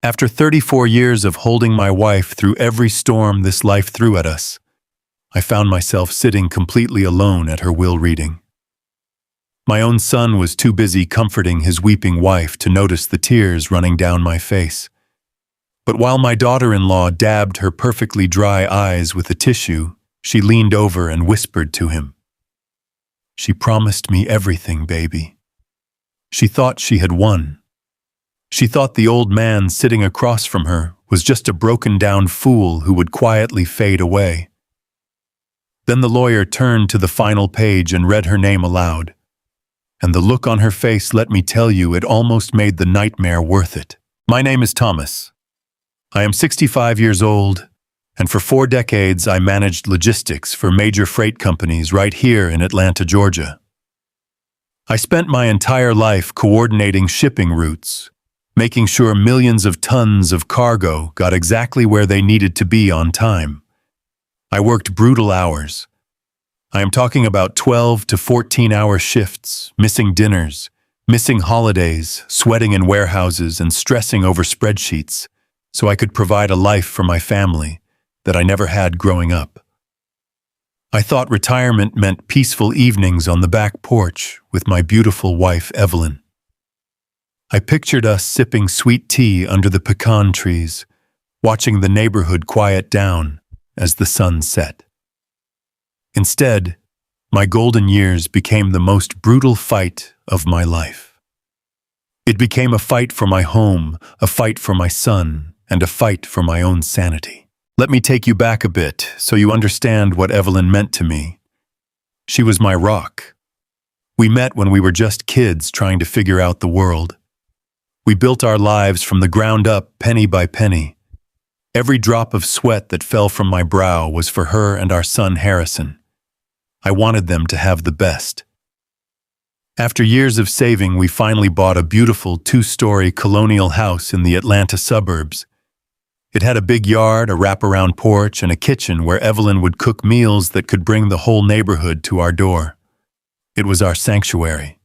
After 34 years of holding my wife through every storm this life threw at us, I found myself sitting completely alone at her will reading. My own son was too busy comforting his weeping wife to notice the tears running down my face. But while my daughter-in-law dabbed her perfectly dry eyes with a tissue, she leaned over and whispered to him, "She promised me everything, baby." She thought she had won. She thought the old man sitting across from her was just a broken-down fool who would quietly fade away. Then the lawyer turned to the final page and read her name aloud. And the look on her face, let me tell you, it almost made the nightmare worth it. My name is Thomas. I am 65 years old, and for 4 decades I managed logistics for major freight companies right here in Atlanta, Georgia. I spent my entire life coordinating shipping routes, making sure millions of tons of cargo got exactly where they needed to be on time. I worked brutal hours. I am talking about 12 to 14-hour shifts, missing dinners, missing holidays, sweating in warehouses, and stressing over spreadsheets, so I could provide a life for my family that I never had growing up. I thought retirement meant peaceful evenings on the back porch with my beautiful wife, Evelyn. I pictured us sipping sweet tea under the pecan trees, watching the neighborhood quiet down as the sun set. Instead, my golden years became the most brutal fight of my life. It became a fight for my home, a fight for my son, and a fight for my own sanity. Let me take you back a bit so you understand what Evelyn meant to me. She was my rock. We met when we were just kids trying to figure out the world. We built our lives from the ground up, penny by penny. Every drop of sweat that fell from my brow was for her and our son Harrison. I wanted them to have the best. After years of saving, we finally bought a beautiful 2-story colonial house in the Atlanta suburbs. It had a big yard, a wraparound porch, and a kitchen where Evelyn would cook meals that could bring the whole neighborhood to our door. It was our sanctuary.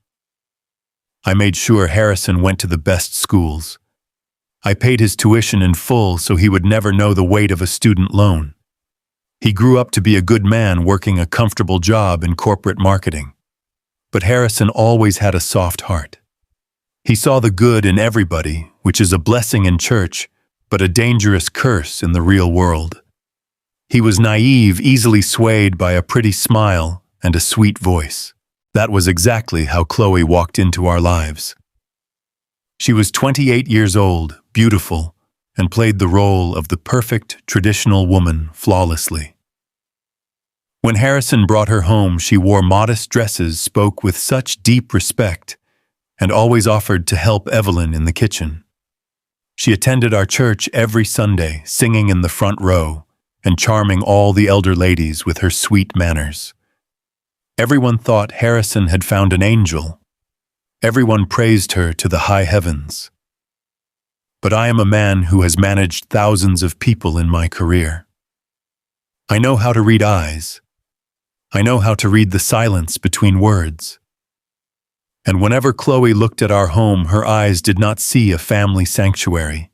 I made sure Harrison went to the best schools. I paid his tuition in full so he would never know the weight of a student loan. He grew up to be a good man working a comfortable job in corporate marketing. But Harrison always had a soft heart. He saw the good in everybody, which is a blessing in church, but a dangerous curse in the real world. He was naive, easily swayed by a pretty smile and a sweet voice. That was exactly how Chloe walked into our lives. She was 28 years old, beautiful, and played the role of the perfect traditional woman flawlessly. When Harrison brought her home, she wore modest dresses, spoke with such deep respect, and always offered to help Evelyn in the kitchen. She attended our church every Sunday, singing in the front row and charming all the elder ladies with her sweet manners. Everyone thought Harrison had found an angel. Everyone praised her to the high heavens. But I am a man who has managed thousands of people in my career. I know how to read eyes. I know how to read the silence between words. And whenever Chloe looked at our home, her eyes did not see a family sanctuary.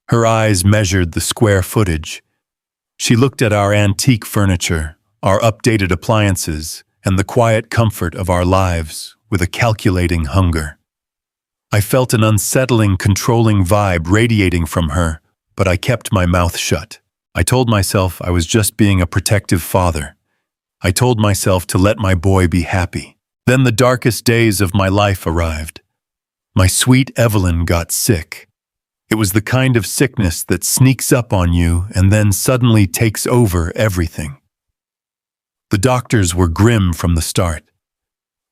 Her eyes measured the square footage. She looked at our antique furniture, our updated appliances, and the quiet comfort of our lives with a calculating hunger. I felt an unsettling, controlling vibe radiating from her, but I kept my mouth shut. I told myself I was just being a protective father. I told myself to let my boy be happy. Then the darkest days of my life arrived. My sweet Evelyn got sick. It was the kind of sickness that sneaks up on you and then suddenly takes over everything. The doctors were grim from the start.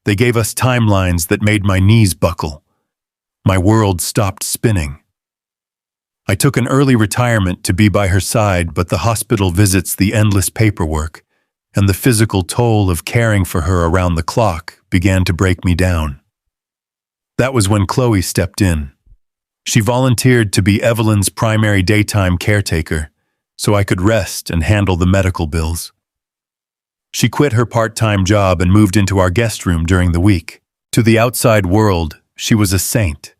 They gave us timelines that made my knees buckle. My world stopped spinning. I took an early retirement to be by her side, but the hospital visits, the endless paperwork, and the physical toll of caring for her around the clock began to break me down. That was when Chloe stepped in. She volunteered to be Evelyn's primary daytime caretaker, so I could rest and handle the medical bills. She quit her part-time job and moved into our guest room during the week. To the outside world, she was a saint.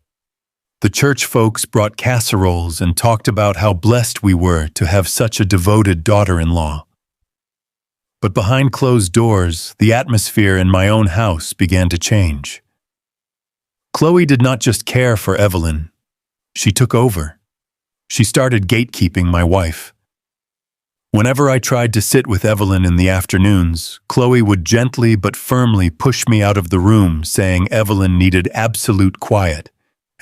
The church folks brought casseroles and talked about how blessed we were to have such a devoted daughter-in-law. But behind closed doors, the atmosphere in my own house began to change. Chloe did not just care for Evelyn. She took over. She started gatekeeping my wife. Whenever I tried to sit with Evelyn in the afternoons, Chloe would gently but firmly push me out of the room, saying Evelyn needed absolute quiet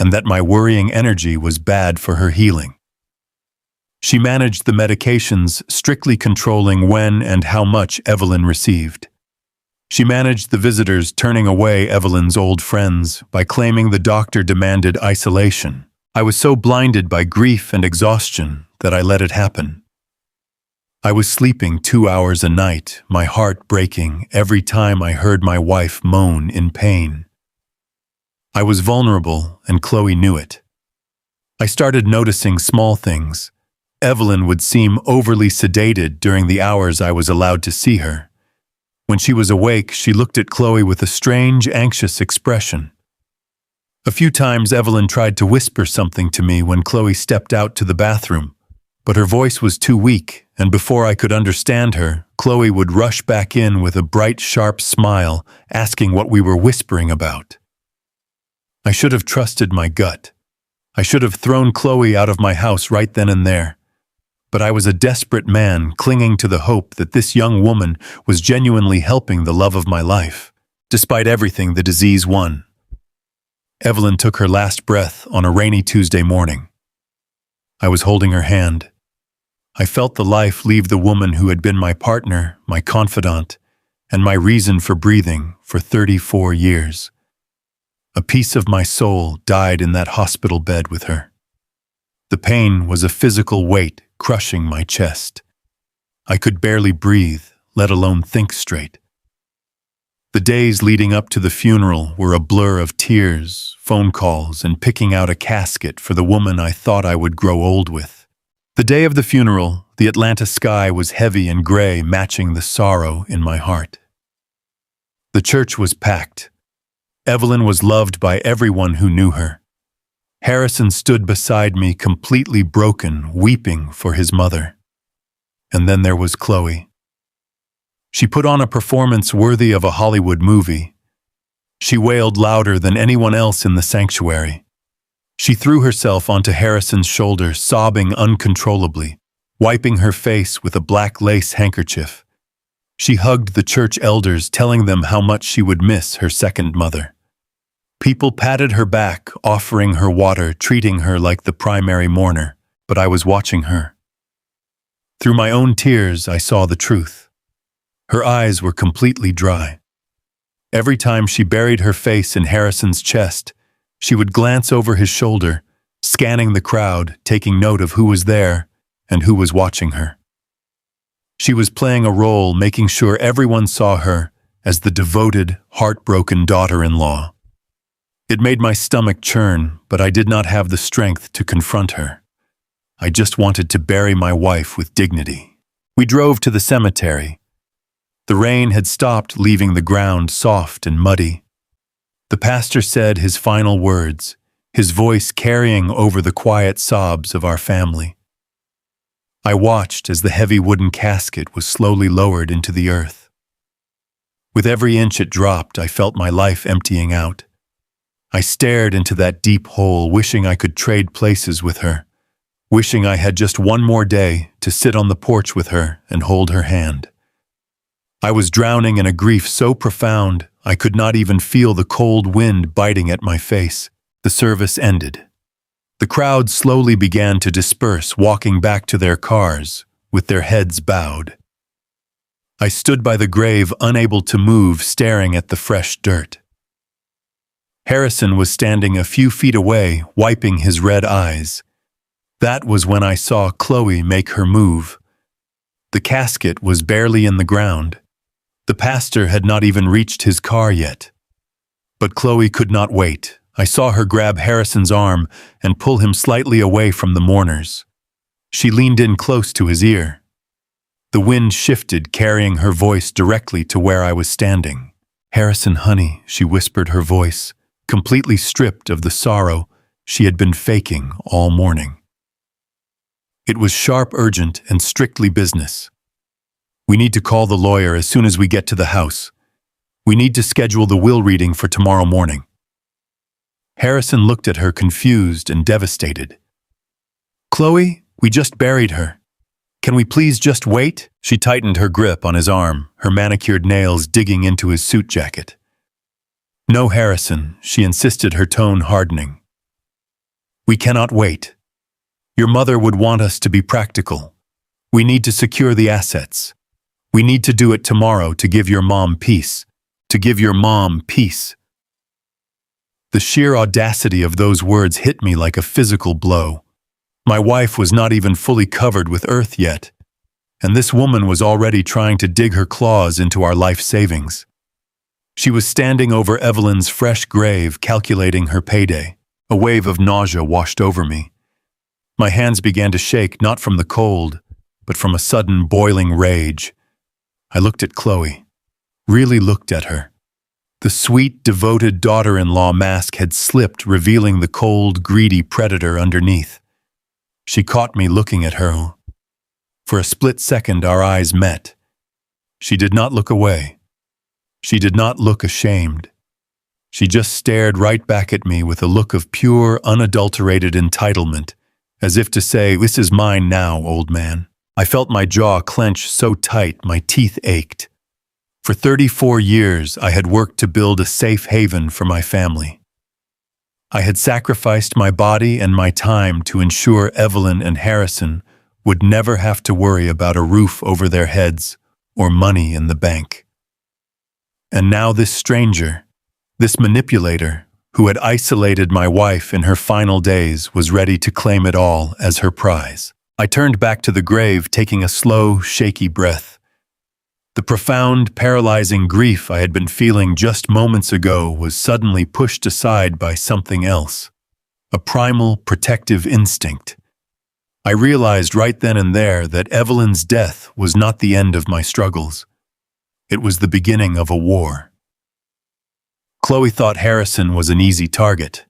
and that my worrying energy was bad for her healing. She managed the medications, strictly controlling when and how much Evelyn received. She managed the visitors, turning away Evelyn's old friends by claiming the doctor demanded isolation. I was so blinded by grief and exhaustion that I let it happen. I was sleeping 2 hours a night, my heart breaking every time I heard my wife moan in pain. I was vulnerable, and Chloe knew it. I started noticing small things. Evelyn would seem overly sedated during the hours I was allowed to see her. When she was awake, she looked at Chloe with a strange, anxious expression. A few times Evelyn tried to whisper something to me when Chloe stepped out to the bathroom, but her voice was too weak, and before I could understand her, Chloe would rush back in with a bright, sharp smile, asking what we were whispering about. I should have trusted my gut. I should have thrown Chloe out of my house right then and there. But I was a desperate man clinging to the hope that this young woman was genuinely helping the love of my life. Despite everything, the disease won. Evelyn took her last breath on a rainy Tuesday morning. I was holding her hand. I felt the life leave the woman who had been my partner, my confidant, and my reason for breathing for 34 years. A piece of my soul died in that hospital bed with her. The pain was a physical weight crushing my chest. I could barely breathe, let alone think straight. The days leading up to the funeral were a blur of tears, phone calls, and picking out a casket for the woman I thought I would grow old with. The day of the funeral, the Atlanta sky was heavy and gray, matching the sorrow in my heart. The church was packed. Evelyn was loved by everyone who knew her. Harrison stood beside me, completely broken, weeping for his mother. And then there was Chloe. She put on a performance worthy of a Hollywood movie. She wailed louder than anyone else in the sanctuary. She threw herself onto Harrison's shoulder, sobbing uncontrollably, wiping her face with a black lace handkerchief. She hugged the church elders, telling them how much she would miss her second mother. People patted her back, offering her water, treating her like the primary mourner, but I was watching her. Through my own tears, I saw the truth. Her eyes were completely dry. Every time she buried her face in Harrison's chest, she would glance over his shoulder, scanning the crowd, taking note of who was there and who was watching her. She was playing a role, making sure everyone saw her as the devoted, heartbroken daughter-in-law. It made my stomach churn, but I did not have the strength to confront her. I just wanted to bury my wife with dignity. We drove to the cemetery. The rain had stopped, leaving the ground soft and muddy. The pastor said his final words, his voice carrying over the quiet sobs of our family. I watched as the heavy wooden casket was slowly lowered into the earth. With every inch it dropped, I felt my life emptying out. I stared into that deep hole, wishing I could trade places with her, wishing I had just one more day to sit on the porch with her and hold her hand. I was drowning in a grief so profound I could not even feel the cold wind biting at my face. The service ended. The crowd slowly began to disperse, walking back to their cars, with their heads bowed. I stood by the grave, unable to move, staring at the fresh dirt. Harrison was standing a few feet away, wiping his red eyes. That was when I saw Chloe make her move. The casket was barely in the ground. The pastor had not even reached his car yet. But Chloe could not wait. I saw her grab Harrison's arm and pull him slightly away from the mourners. She leaned in close to his ear. The wind shifted, carrying her voice directly to where I was standing. "Harrison, honey," she whispered, her voice completely stripped of the sorrow she had been faking all morning. It was sharp, urgent, and strictly business. We need to call the lawyer as soon as we get to the house. We need to schedule the will reading for tomorrow morning. Harrison looked at her confused and devastated. Chloe, we just buried her. Can we please just wait? She tightened her grip on his arm, her manicured nails digging into his suit jacket. No, Harrison, she insisted, her tone hardening. We cannot wait. Your mother would want us to be practical. We need to secure the assets. We need to do it tomorrow to give your mom peace. To give your mom peace. The sheer audacity of those words hit me like a physical blow. My wife was not even fully covered with earth yet, and this woman was already trying to dig her claws into our life savings. She was standing over Evelyn's fresh grave, calculating her payday. A wave of nausea washed over me. My hands began to shake, not from the cold, but from a sudden boiling rage. I looked at Chloe, really looked at her. The sweet, devoted daughter-in-law mask had slipped, revealing the cold, greedy predator underneath. She caught me looking at her. For a split second, our eyes met. She did not look away. She did not look ashamed. She just stared right back at me with a look of pure, unadulterated entitlement, as if to say, "This is mine now, old man." I felt my jaw clench so tight my teeth ached. For 34 years, I had worked to build a safe haven for my family. I had sacrificed my body and my time to ensure Evelyn and Harrison would never have to worry about a roof over their heads or money in the bank. And now this stranger, this manipulator, who had isolated my wife in her final days, was ready to claim it all as her prize. I turned back to the grave, taking a slow, shaky breath. The profound, paralyzing grief I had been feeling just moments ago was suddenly pushed aside by something else, a primal, protective instinct. I realized right then and there that Evelyn's death was not the end of my struggles. It was the beginning of a war. Chloe thought Harrison was an easy target.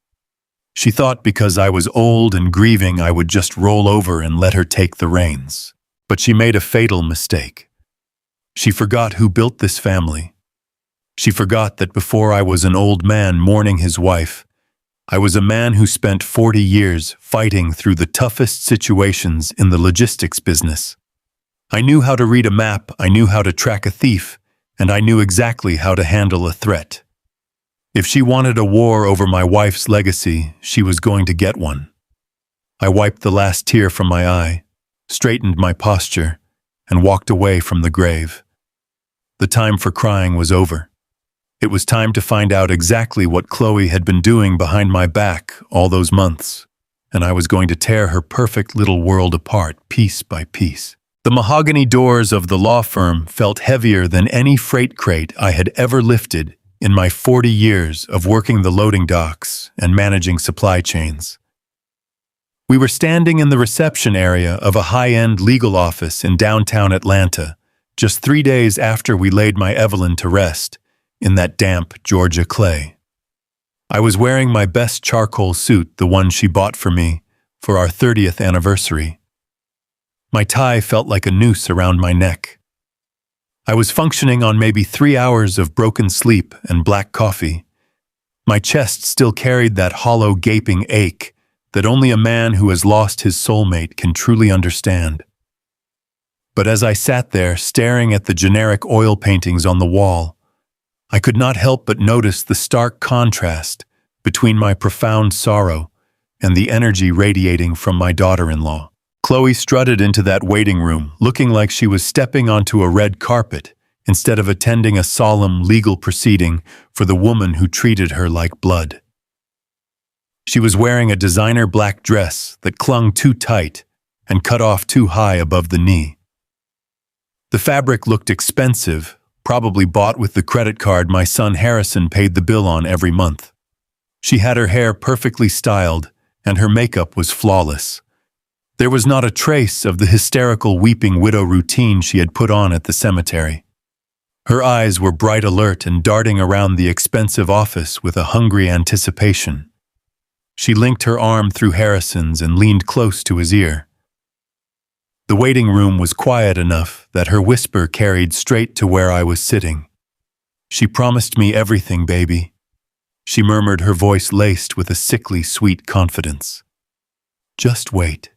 She thought because I was old and grieving I would just roll over and let her take the reins. But she made a fatal mistake. She forgot who built this family. She forgot that before I was an old man mourning his wife, I was a man who spent 40 years fighting through the toughest situations in the logistics business. I knew how to read a map, I knew how to track a thief, and I knew exactly how to handle a threat. If she wanted a war over my wife's legacy, she was going to get one. I wiped the last tear from my eye, straightened my posture, and walked away from the grave. The time for crying was over. It was time to find out exactly what Chloe had been doing behind my back all those months, and I was going to tear her perfect little world apart piece by piece. The mahogany doors of the law firm felt heavier than any freight crate I had ever lifted in my 40 years of working the loading docks and managing supply chains. We were standing in the reception area of a high-end legal office in downtown Atlanta, just 3 days after we laid my Evelyn to rest in that damp Georgia clay. I was wearing my best charcoal suit, the one she bought for me for our 30th anniversary. My tie felt like a noose around my neck. I was functioning on maybe 3 hours of broken sleep and black coffee. My chest still carried that hollow, gaping ache that only a man who has lost his soulmate can truly understand. But as I sat there, staring at the generic oil paintings on the wall, I could not help but notice the stark contrast between my profound sorrow and the energy radiating from my daughter-in-law. Chloe strutted into that waiting room, looking like she was stepping onto a red carpet instead of attending a solemn legal proceeding for the woman who treated her like blood. She was wearing a designer black dress that clung too tight and cut off too high above the knee. The fabric looked expensive, probably bought with the credit card my son Harrison paid the bill on every month. She had her hair perfectly styled, and her makeup was flawless. There was not a trace of the hysterical weeping widow routine she had put on at the cemetery. Her eyes were bright alert and darting around the expensive office with a hungry anticipation. She linked her arm through Harrison's and leaned close to his ear. The waiting room was quiet enough that her whisper carried straight to where I was sitting. "She promised me everything, baby," she murmured, her voice laced with a sickly sweet confidence. "Just wait.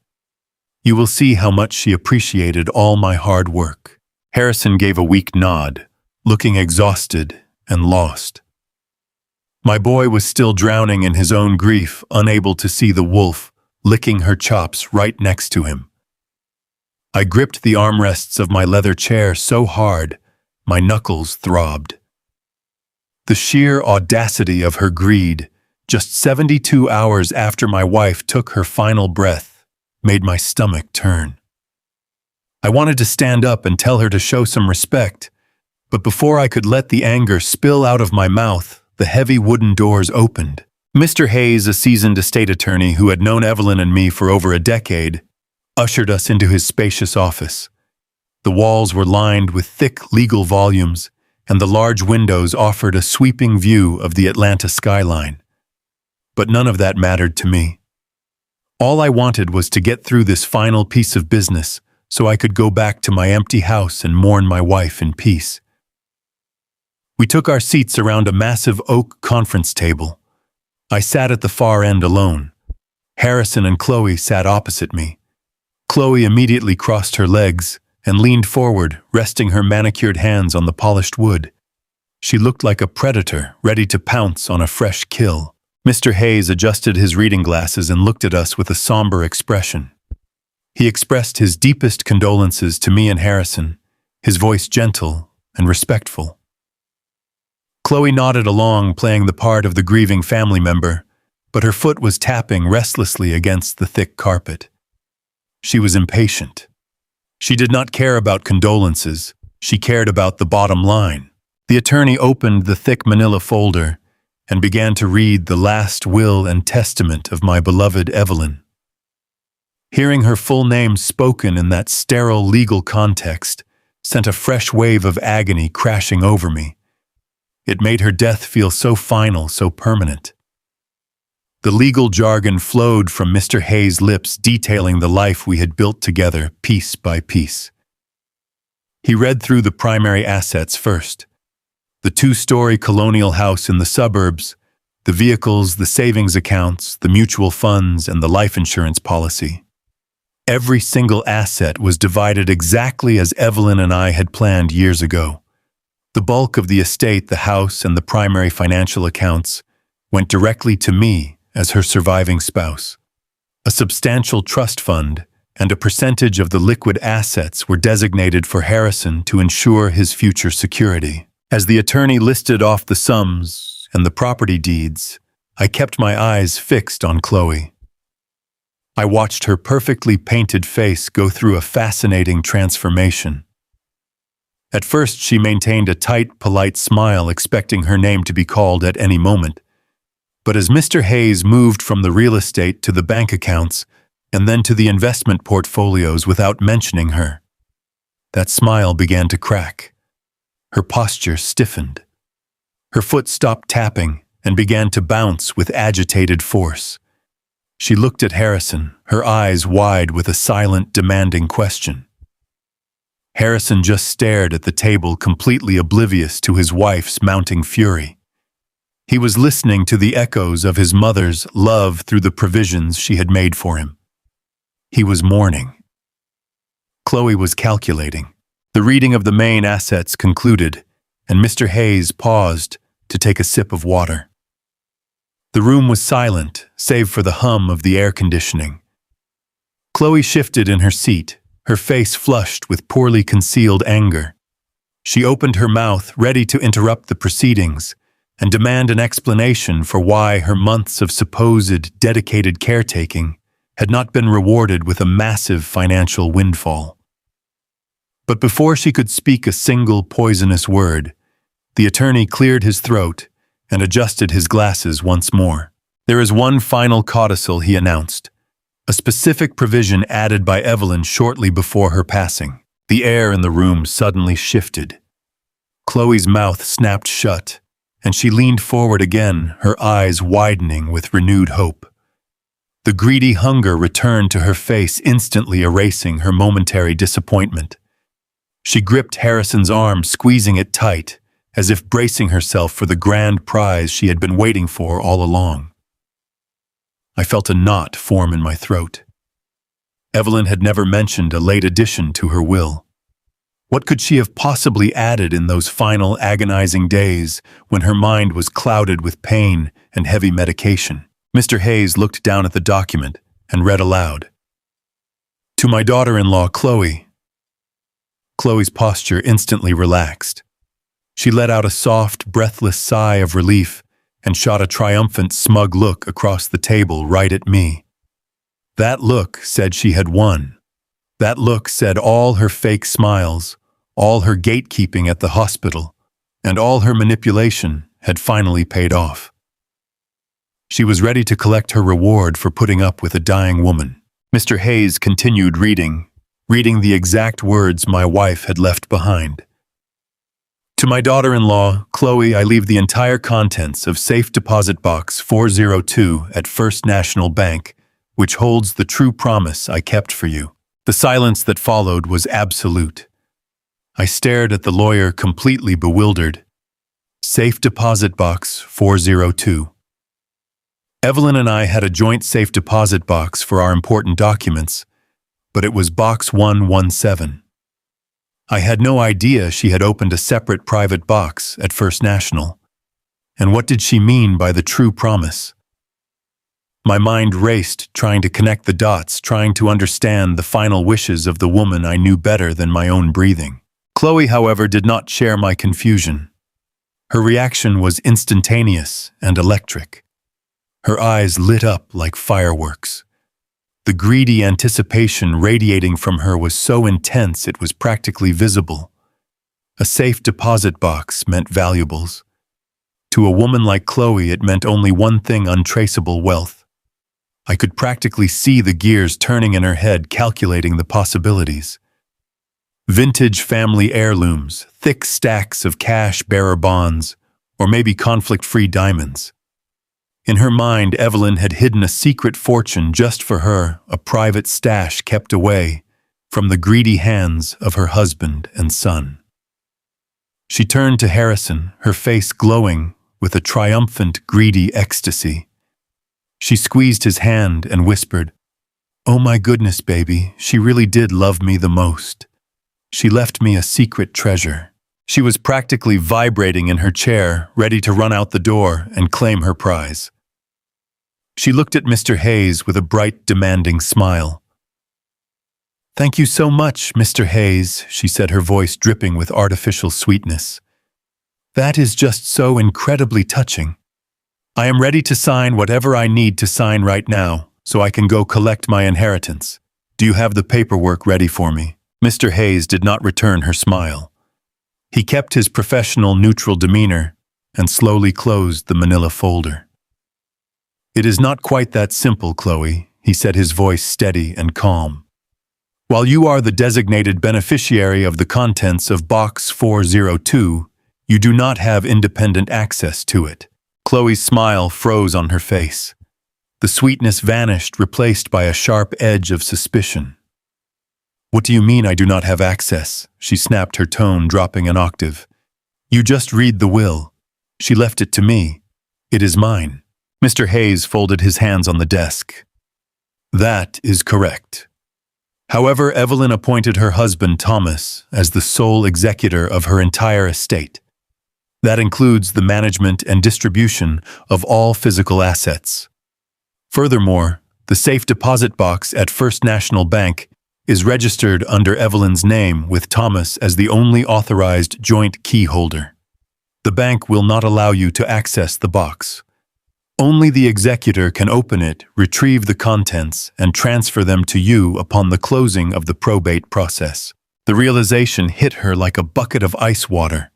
You will see how much she appreciated all my hard work." Harrison gave a weak nod, looking exhausted and lost. My boy was still drowning in his own grief, unable to see the wolf licking her chops right next to him. I gripped the armrests of my leather chair so hard, my knuckles throbbed. The sheer audacity of her greed, just 72 hours after my wife took her final breath, made my stomach turn. I wanted to stand up and tell her to show some respect, but before I could let the anger spill out of my mouth, the heavy wooden doors opened. Mr. Hayes, a seasoned estate attorney who had known Evelyn and me for over a decade, ushered us into his spacious office. The walls were lined with thick legal volumes, and the large windows offered a sweeping view of the Atlanta skyline. But none of that mattered to me. All I wanted was to get through this final piece of business so I could go back to my empty house and mourn my wife in peace. We took our seats around a massive oak conference table. I sat at the far end alone. Harrison and Chloe sat opposite me. Chloe immediately crossed her legs and leaned forward, resting her manicured hands on the polished wood. She looked like a predator, ready to pounce on a fresh kill. Mr. Hayes adjusted his reading glasses and looked at us with a somber expression. He expressed his deepest condolences to me and Harrison, his voice gentle and respectful. Chloe nodded along, playing the part of the grieving family member, but her foot was tapping restlessly against the thick carpet. She was impatient. She did not care about condolences. She cared about the bottom line. The attorney opened the thick manila folder and began to read the last will and testament of my beloved Evelyn. Hearing her full name spoken in that sterile legal context sent a fresh wave of agony crashing over me. It made her death feel so final, so permanent. The legal jargon flowed from Mr. Hayes' lips, detailing the life we had built together, piece by piece. He read through the primary assets first. The 2-story colonial house in the suburbs, the vehicles, the savings accounts, the mutual funds, and the life insurance policy. Every single asset was divided exactly as Evelyn and I had planned years ago. The bulk of the estate, the house, and the primary financial accounts went directly to me as her surviving spouse. A substantial trust fund and a percentage of the liquid assets were designated for Harrison to ensure his future security. As the attorney listed off the sums and the property deeds, I kept my eyes fixed on Chloe. I watched her perfectly painted face go through a fascinating transformation. At first, she maintained a tight, polite smile, expecting her name to be called at any moment. But as Mr. Hayes moved from the real estate to the bank accounts and then to the investment portfolios without mentioning her, that smile began to crack. Her posture stiffened. Her foot stopped tapping and began to bounce with agitated force. She looked at Harrison, her eyes wide with a silent, demanding question. Harrison just stared at the table, completely oblivious to his wife's mounting fury. He was listening to the echoes of his mother's love through the provisions she had made for him. He was mourning. Chloe was calculating. The reading of the main assets concluded, and Mr. Hayes paused to take a sip of water. The room was silent, save for the hum of the air conditioning. Chloe shifted in her seat, her face flushed with poorly concealed anger. She opened her mouth, ready to interrupt the proceedings and demand an explanation for why her months of supposed dedicated caretaking had not been rewarded with a massive financial windfall. But before she could speak a single poisonous word, the attorney cleared his throat and adjusted his glasses once more. "There is one final codicil," he announced. A specific provision added by Evelyn shortly before her passing. The air in the room suddenly shifted. Chloe's mouth snapped shut, and she leaned forward again, her eyes widening with renewed hope. The greedy hunger returned to her face, instantly erasing her momentary disappointment. She gripped Harrison's arm, squeezing it tight, as if bracing herself for the grand prize she had been waiting for all along. I felt a knot form in my throat. Evelyn had never mentioned a late addition to her will. What could she have possibly added in those final agonizing days when her mind was clouded with pain and heavy medication? Mr. Hayes looked down at the document and read aloud. To my daughter-in-law, Chloe. Chloe's posture instantly relaxed. She let out a soft, breathless sigh of relief and shot a triumphant, smug look across the table right at me. That look said she had won. That look said all her fake smiles, all her gatekeeping at the hospital, and all her manipulation had finally paid off. She was ready to collect her reward for putting up with a dying woman. Mr. Hayes continued reading the exact words my wife had left behind. To my daughter-in-law, Chloe, I leave the entire contents of Safe Deposit Box 402 at First National Bank, which holds the true promise I kept for you. The silence that followed was absolute. I stared at the lawyer, completely bewildered. Safe Deposit Box 402. Evelyn and I had a joint safe deposit box for our important documents, but it was Box 117. I had no idea she had opened a separate private box at First National. And what did she mean by the true promise? My mind raced, trying to connect the dots, trying to understand the final wishes of the woman I knew better than my own breathing. Chloe, however, did not share my confusion. Her reaction was instantaneous and electric. Her eyes lit up like fireworks. The greedy anticipation radiating from her was so intense it was practically visible. A safe deposit box meant valuables. To a woman like Chloe, it meant only one thing: untraceable wealth. I could practically see the gears turning in her head, calculating the possibilities. Vintage family heirlooms, thick stacks of cash-bearer bonds, or maybe conflict-free diamonds. In her mind, Evelyn had hidden a secret fortune just for her, a private stash kept away from the greedy hands of her husband and son. She turned to Harrison, her face glowing with a triumphant, greedy ecstasy. She squeezed his hand and whispered, "Oh my goodness, baby, she really did love me the most. She left me a secret treasure." She was practically vibrating in her chair, ready to run out the door and claim her prize. She looked at Mr. Hayes with a bright, demanding smile. "Thank you so much, Mr. Hayes," she said, her voice dripping with artificial sweetness. "That is just so incredibly touching. I am ready to sign whatever I need to sign right now, so I can go collect my inheritance. Do you have the paperwork ready for me?" Mr. Hayes did not return her smile. He kept his professional, neutral demeanor and slowly closed the manila folder. "It is not quite that simple, Chloe," he said, his voice steady and calm. "While you are the designated beneficiary of the contents of Box 402, you do not have independent access to it." Chloe's smile froze on her face. The sweetness vanished, replaced by a sharp edge of suspicion. "What do you mean I do not have access?" she snapped, her tone dropping an octave. "You just read the will. She left it to me. It is mine." Mr. Hayes folded his hands on the desk. "That is correct. However, Evelyn appointed her husband, Thomas, as the sole executor of her entire estate. That includes the management and distribution of all physical assets. Furthermore, the safe deposit box at First National Bank is registered under Evelyn's name, with Thomas as the only authorized joint key holder. The bank will not allow you to access the box. Only the executor can open it, retrieve the contents, and transfer them to you upon the closing of the probate process. The realization hit her like a bucket of ice water.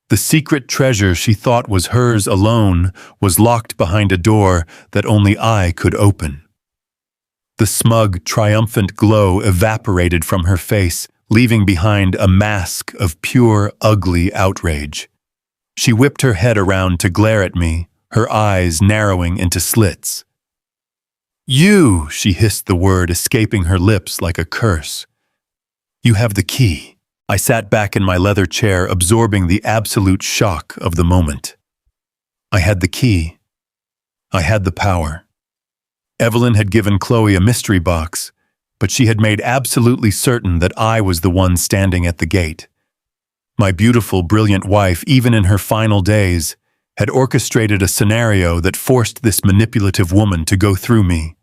The secret treasure she thought was hers alone was locked behind a door that only I could open. The smug, triumphant glow evaporated from her face, leaving behind a mask of pure, ugly outrage. She whipped her head around to glare at me, her eyes narrowing into slits. You, she hissed the word, escaping her lips like a curse. You have the key. I sat back in my leather chair, absorbing the absolute shock of the moment. I had the key. I had the power. Evelyn had given Chloe a mystery box, but she had made absolutely certain that I was the one standing at the gate. My beautiful, brilliant wife, even in her final days, had orchestrated a scenario that forced this manipulative woman to go through me.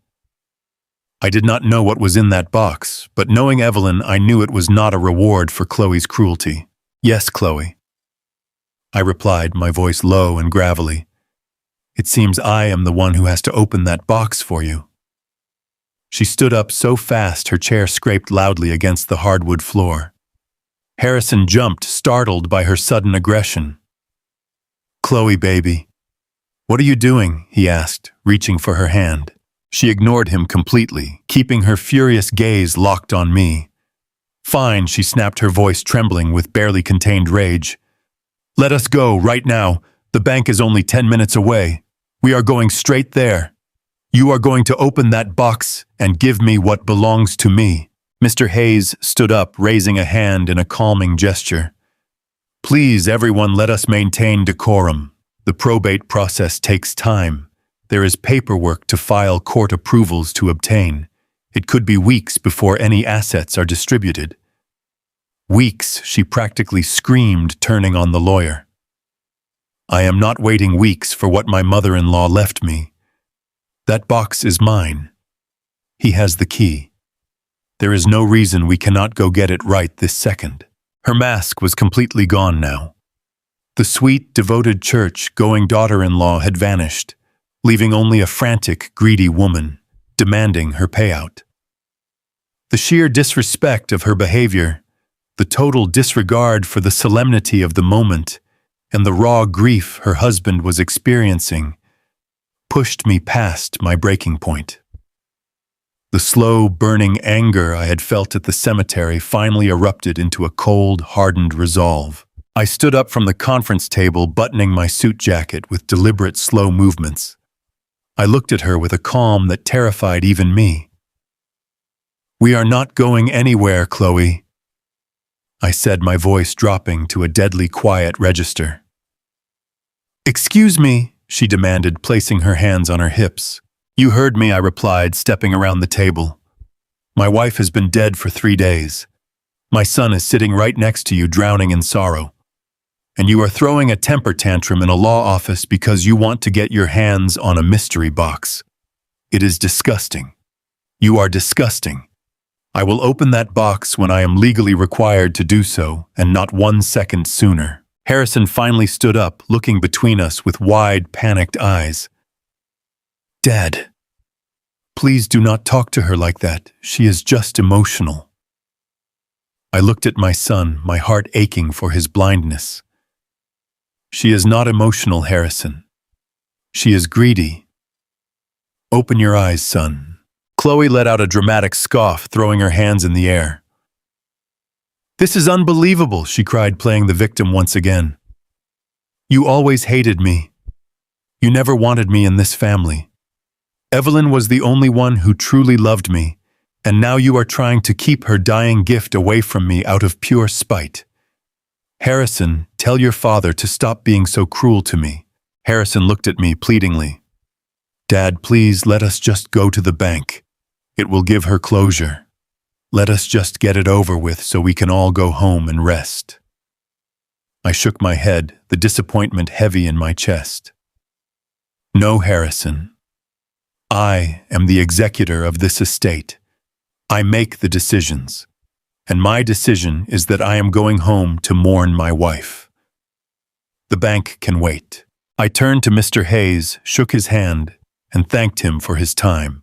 I did not know what was in that box, but knowing Evelyn, I knew it was not a reward for Chloe's cruelty. Yes, Chloe, I replied, my voice low and gravelly. It seems I am the one who has to open that box for you. She stood up so fast her chair scraped loudly against the hardwood floor. Harrison jumped, startled by her sudden aggression. Chloe, baby, what are you doing? He asked, reaching for her hand. She ignored him completely, keeping her furious gaze locked on me. Fine, she snapped, her voice trembling with barely contained rage. Let us go, right now. The bank is only 10 minutes away. We are going straight there. You are going to open that box and give me what belongs to me. Mr. Hayes stood up, raising a hand in a calming gesture. Please, everyone, let us maintain decorum. The probate process takes time. There is paperwork to file, court approvals to obtain. It could be weeks before any assets are distributed. Weeks, she practically screamed, turning on the lawyer. I am not waiting weeks for what my mother-in-law left me. That box is mine. He has the key. There is no reason we cannot go get it right this second. Her mask was completely gone now. The sweet, devoted church-going daughter-in-law had vanished, leaving only a frantic, greedy woman, demanding her payout. The sheer disrespect of her behavior, the total disregard for the solemnity of the moment, and the raw grief her husband was experiencing, pushed me past my breaking point. The slow, burning anger I had felt at the cemetery finally erupted into a cold, hardened resolve. I stood up from the conference table, buttoning my suit jacket with deliberate, slow movements. I looked at her with a calm that terrified even me. We are not going anywhere, Chloe, I said, my voice dropping to a deadly quiet register. Excuse me, she demanded, placing her hands on her hips. You heard me, I replied, stepping around the table. My wife has been dead for 3 days. My son is sitting right next to you, drowning in sorrow. And you are throwing a temper tantrum in a law office because you want to get your hands on a mystery box. It is disgusting. You are disgusting. I will open that box when I am legally required to do so, and not 1 second sooner. Harrison finally stood up, looking between us with wide, panicked eyes. Dad, please do not talk to her like that. She is just emotional. I looked at my son, my heart aching for his blindness. She is not emotional, Harrison. She is greedy. Open your eyes, son. Chloe let out a dramatic scoff, throwing her hands in the air. This is unbelievable, she cried, playing the victim once again. You always hated me. You never wanted me in this family. Evelyn was the only one who truly loved me, and now you are trying to keep her dying gift away from me out of pure spite. Harrison, tell your father to stop being so cruel to me. Harrison looked at me pleadingly. Dad, please let us just go to the bank. It will give her closure. Let us just get it over with so we can all go home and rest. I shook my head, the disappointment heavy in my chest. No, Harrison. I am the executor of this estate. I make the decisions. And my decision is that I am going home to mourn my wife. The bank can wait. I turned to Mr. Hayes, shook his hand, and thanked him for his time.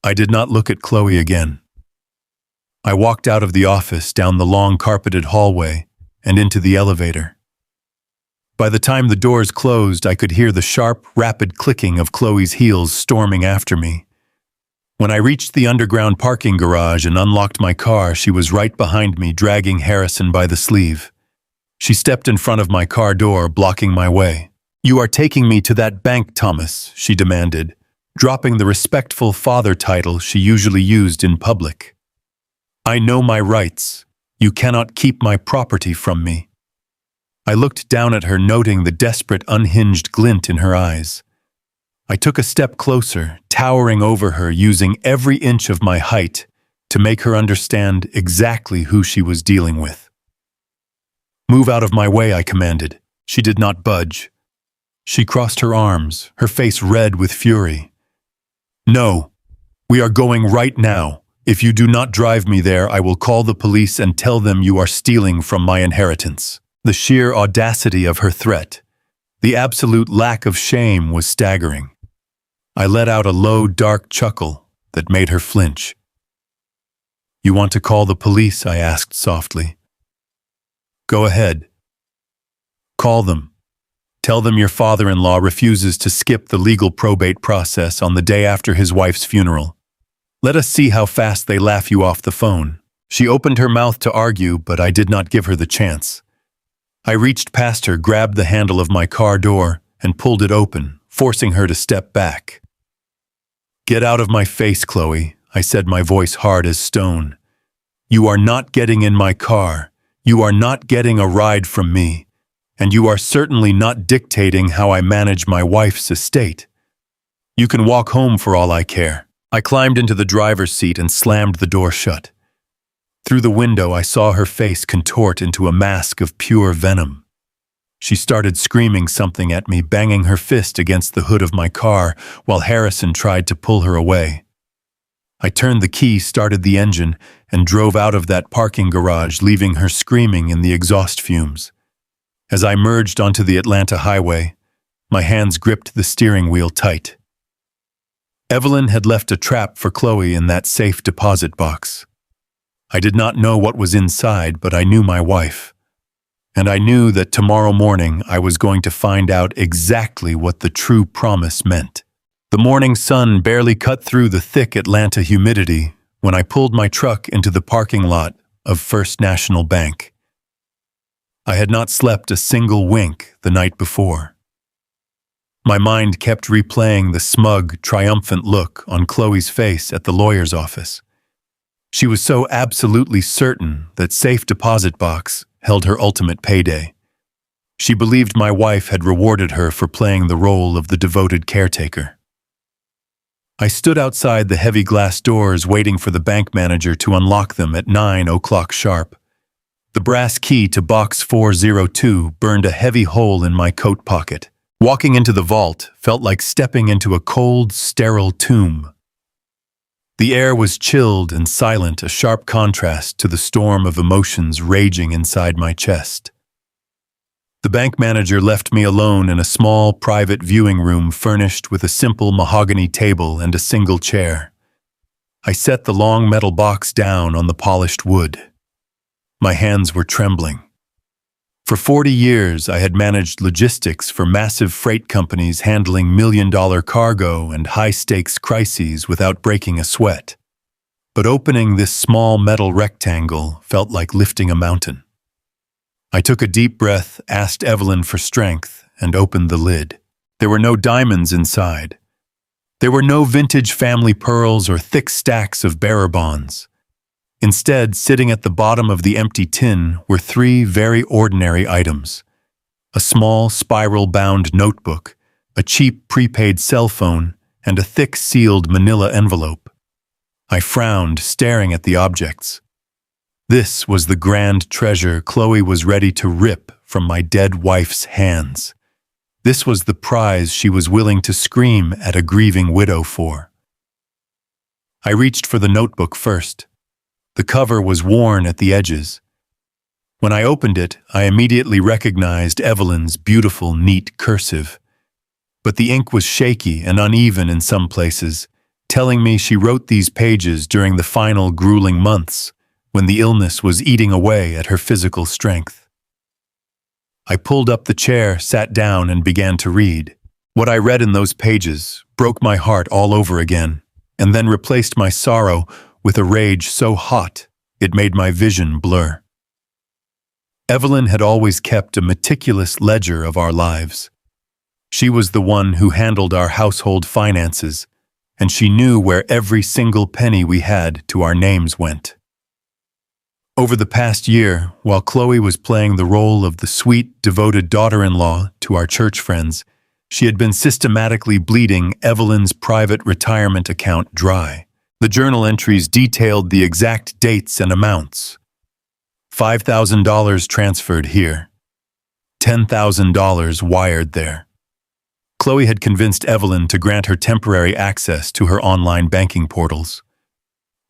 I did not look at Chloe again. I walked out of the office, down the long carpeted hallway, and into the elevator. By the time the doors closed, I could hear the sharp, rapid clicking of Chloe's heels storming after me. When I reached the underground parking garage and unlocked my car, she was right behind me, dragging Harrison by the sleeve. She stepped in front of my car door, blocking my way. You are taking me to that bank, Thomas, she demanded, dropping the respectful father title she usually used in public. "I know my rights. You cannot keep my property from me." I looked down at her, noting the desperate, unhinged glint in her eyes. I took a step closer, towering over her, using every inch of my height to make her understand exactly who she was dealing with. "Move out of my way," I commanded. She did not budge. She crossed her arms, her face red with fury. "No, we are going right now. If you do not drive me there, I will call the police and tell them you are stealing from my inheritance." The sheer audacity of her threat, the absolute lack of shame, was staggering. I let out a low, dark chuckle that made her flinch. "You want to call the police?" I asked softly. "Go ahead. Call them. Tell them your father-in-law refuses to skip the legal probate process on the day after his wife's funeral. Let us see how fast they laugh you off the phone." She opened her mouth to argue, but I did not give her the chance. I reached past her, grabbed the handle of my car door, and pulled it open, forcing her to step back. "Get out of my face, Chloe," I said, my voice hard as stone. "You are not getting in my car. You are not getting a ride from me. And you are certainly not dictating how I manage my wife's estate. You can walk home for all I care." I climbed into the driver's seat and slammed the door shut. Through the window, I saw her face contort into a mask of pure venom. She started screaming something at me, banging her fist against the hood of my car, while Harrison tried to pull her away. I turned the key, started the engine, and drove out of that parking garage, leaving her screaming in the exhaust fumes. As I merged onto the Atlanta highway, my hands gripped the steering wheel tight. Evelyn had left a trap for Chloe in that safe deposit box. I did not know what was inside, but I knew my wife. And I knew that tomorrow morning I was going to find out exactly what the true promise meant. The morning sun barely cut through the thick Atlanta humidity when I pulled my truck into the parking lot of First National Bank. I had not slept a single wink the night before. My mind kept replaying the smug, triumphant look on Chloe's face at the lawyer's office. She was so absolutely certain that safe deposit box held her ultimate payday. She believed my wife had rewarded her for playing the role of the devoted caretaker. I stood outside the heavy glass doors, waiting for the bank manager to unlock them at 9 o'clock sharp. The brass key to box 402 burned a heavy hole in my coat pocket. Walking into the vault felt like stepping into a cold, sterile tomb. The air was chilled and silent, a sharp contrast to the storm of emotions raging inside my chest. The bank manager left me alone in a small, private viewing room furnished with a simple mahogany table and a single chair. I set the long metal box down on the polished wood. My hands were trembling. For 40 years, I had managed logistics for massive freight companies, handling million-dollar cargo and high-stakes crises without breaking a sweat. But opening this small metal rectangle felt like lifting a mountain. I took a deep breath, asked Evelyn for strength, and opened the lid. There were no diamonds inside. There were no vintage family pearls or thick stacks of bearer bonds. Instead, sitting at the bottom of the empty tin were three very ordinary items: a small, spiral-bound notebook, a cheap prepaid cell phone, and a thick, sealed manila envelope. I frowned, staring at the objects. This was the grand treasure Chloe was ready to rip from my dead wife's hands. This was the prize she was willing to scream at a grieving widow for. I reached for the notebook first. The cover was worn at the edges. When I opened it, I immediately recognized Evelyn's beautiful, neat cursive. But the ink was shaky and uneven in some places, telling me she wrote these pages during the final grueling months, when the illness was eating away at her physical strength. I pulled up the chair, sat down, and began to read. What I read in those pages broke my heart all over again, and then replaced my sorrow with a rage so hot it made my vision blur. Evelyn had always kept a meticulous ledger of our lives. She was the one who handled our household finances, and she knew where every single penny we had to our names went. Over the past year, while Chloe was playing the role of the sweet, devoted daughter-in-law to our church friends, she had been systematically bleeding Evelyn's private retirement account dry. The journal entries detailed the exact dates and amounts. $5,000 transferred here. $10,000 wired there. Chloe had convinced Evelyn to grant her temporary access to her online banking portals.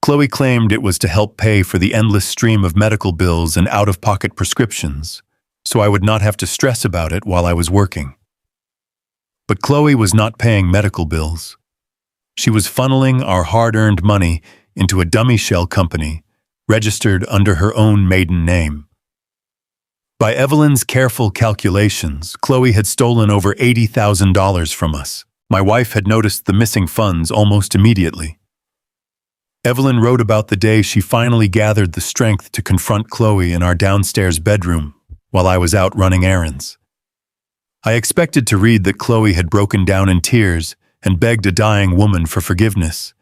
Chloe claimed it was to help pay for the endless stream of medical bills and out-of-pocket prescriptions, so I would not have to stress about it while I was working. But Chloe was not paying medical bills. She was funneling our hard-earned money into a dummy shell company, registered under her own maiden name. By Evelyn's careful calculations, Chloe had stolen over $80,000 from us. My wife had noticed the missing funds almost immediately. Evelyn wrote about the day she finally gathered the strength to confront Chloe in our downstairs bedroom while I was out running errands. I expected to read that Chloe had broken down in tears and begged a dying woman for forgiveness.